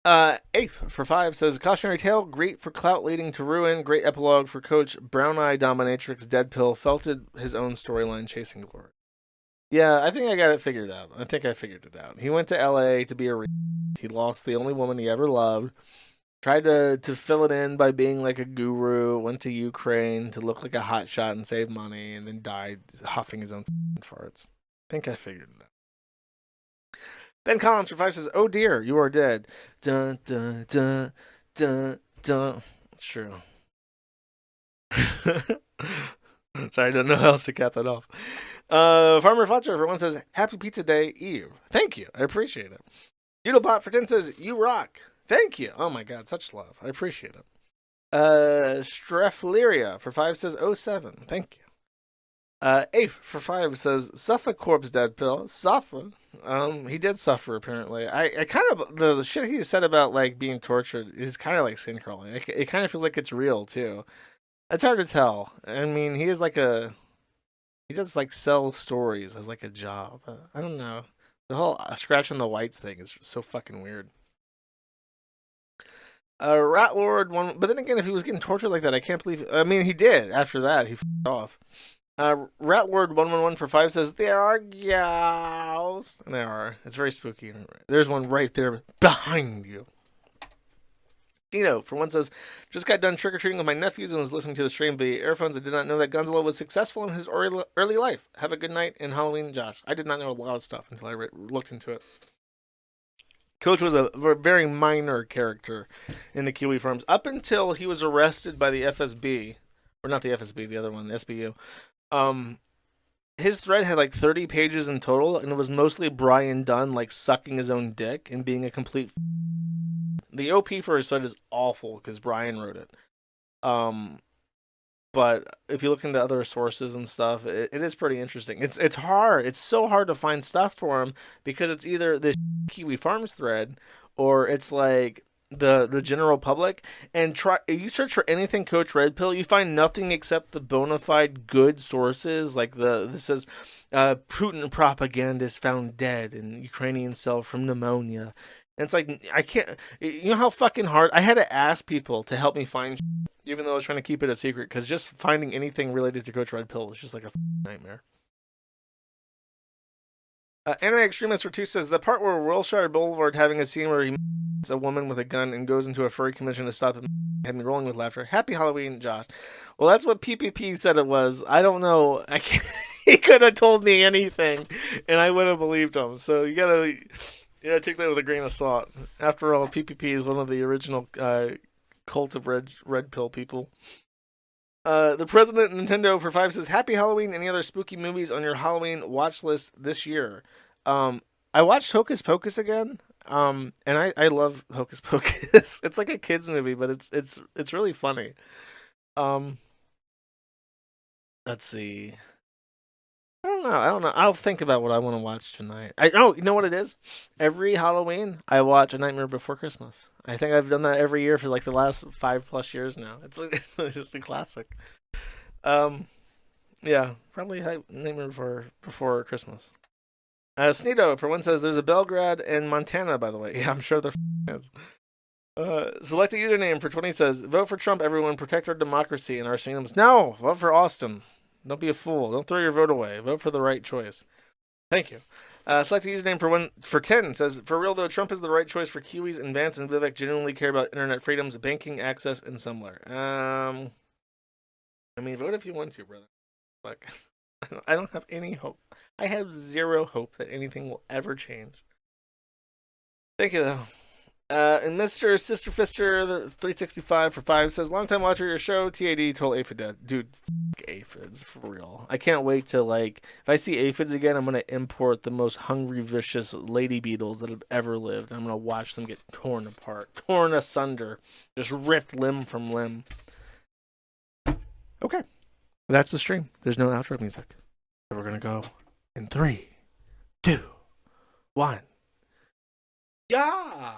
Ape for 5 says, cautionary tale, great for clout leading to ruin. Great epilogue for Coach Brown Eye Dominatrix Dead Pill. Felted his own storyline chasing glory. Yeah, I think I got it figured out. I think I figured it out. He went to LA to be a he lost the only woman he ever loved. Tried to fill it in by being like a guru. Went to Ukraine to look like a hotshot and save money, and then died huffing his own farts. I think I figured it out. Ben Collins for 5 says, oh dear, you are dead. Dun, dun, dun, dun, dun. It's true. Sorry, I don't know how else to cap that off. Farmer Fletcher for 1 says, happy pizza day, Eve. Thank you. I appreciate it. Doodlebot for 10 says, you rock. Thank you. Oh my god, such love. I appreciate it. Strefleria for 5 says, 07. Thank you. Ape for 5 says, Suffolk corpse dead pill. Suffer. He did suffer apparently. I kind of, the shit he said about like being tortured is kind of like skin crawling. It kind of feels like it's real too. It's hard to tell. I mean, he does like sell stories as like a job. I don't know. The whole scratching the whites thing is so fucking weird. Rat Lord one, but then again, if he was getting tortured like that, I can't believe. I mean, he did. After that, he f***ed off. Rat Lord 111 for 5 says there are gals, and there are. It's very spooky. There's one right there behind you. Dino for 1 says, just got done trick-or-treating with my nephews and was listening to the stream via earphones. I did not know that Gonzalo was successful in his early life. Have a good night and Halloween, Josh. I did not know a lot of stuff until I looked into it. Coach was a very minor character in the Kiwi Farms up until he was arrested by the FSB, or not the FSB, the other one, the SBU. His thread had like 30 pages in total, and it was mostly Brian Dunn like sucking his own dick and being a complete. The OP for his thread is awful because Brian wrote it. But if you look into other sources and stuff, it is pretty interesting. It's hard. It's so hard to find stuff for him because it's either the Kiwi Farms thread or it's like the general public. And you search for anything Coach Red Pill, you find nothing except the bona fide good sources. Like this says, Putin propagandist found dead in Ukrainian cell from pneumonia. And it's like, I can't, you know how fucking hard, I had to ask people to help me find even though I was trying to keep it a secret, because just finding anything related to Coach Red Pill was just like a nightmare. Anime Extremist for 2 says, the part where Wilshire Boulevard having a scene where he meets a woman with a gun and goes into a furry convention to stop him had me rolling with laughter. Happy Halloween, Josh. Well, that's what PPP said it was. I don't know. I can't, he could have told me anything, and I would have believed him. So you gotta take that with a grain of salt. After all, PPP is one of the original cult of red pill people. The president of Nintendo for 5 says, happy Halloween. Any other spooky movies on your Halloween watch list this year? I watched Hocus Pocus again. And I love Hocus Pocus. It's like a kid's movie, but it's really funny. Let's see. I don't know. I'll think about what I want to watch tonight. You know what it is? Every Halloween, I watch A Nightmare Before Christmas. I think I've done that every year for like the last 5+ years now. It's just a classic. Yeah, probably Nightmare Before Christmas. Sneedo for 1 says, there's a Belgrade in Montana, by the way. Yeah, I'm sure there is. Select a username for 20 says, vote for Trump, everyone. Protect our democracy and our kingdoms. No, vote for Austin. Don't be a fool. Don't throw your vote away. Vote for the right choice. Thank you. Select a username for 10 says, for real though, Trump is the right choice for Kiwis, and Vance and Vivek genuinely care about internet freedoms, banking access, and similar. I mean, vote if you want to, brother. Look, I don't have any hope. I have zero hope that anything will ever change. Thank you, though. And Mr. Sister Fister, the 365 for 5 says, long time watcher of your show, TAD, total aphid dead. Dude, aphids, for real. I can't wait to, like, if I see aphids again, I'm going to import the most hungry, vicious lady beetles that have ever lived. I'm going to watch them get torn apart, torn asunder, just ripped limb from limb. Okay. That's the stream. There's no outro music. So we're going to go in 3, 2, 1. Yeah!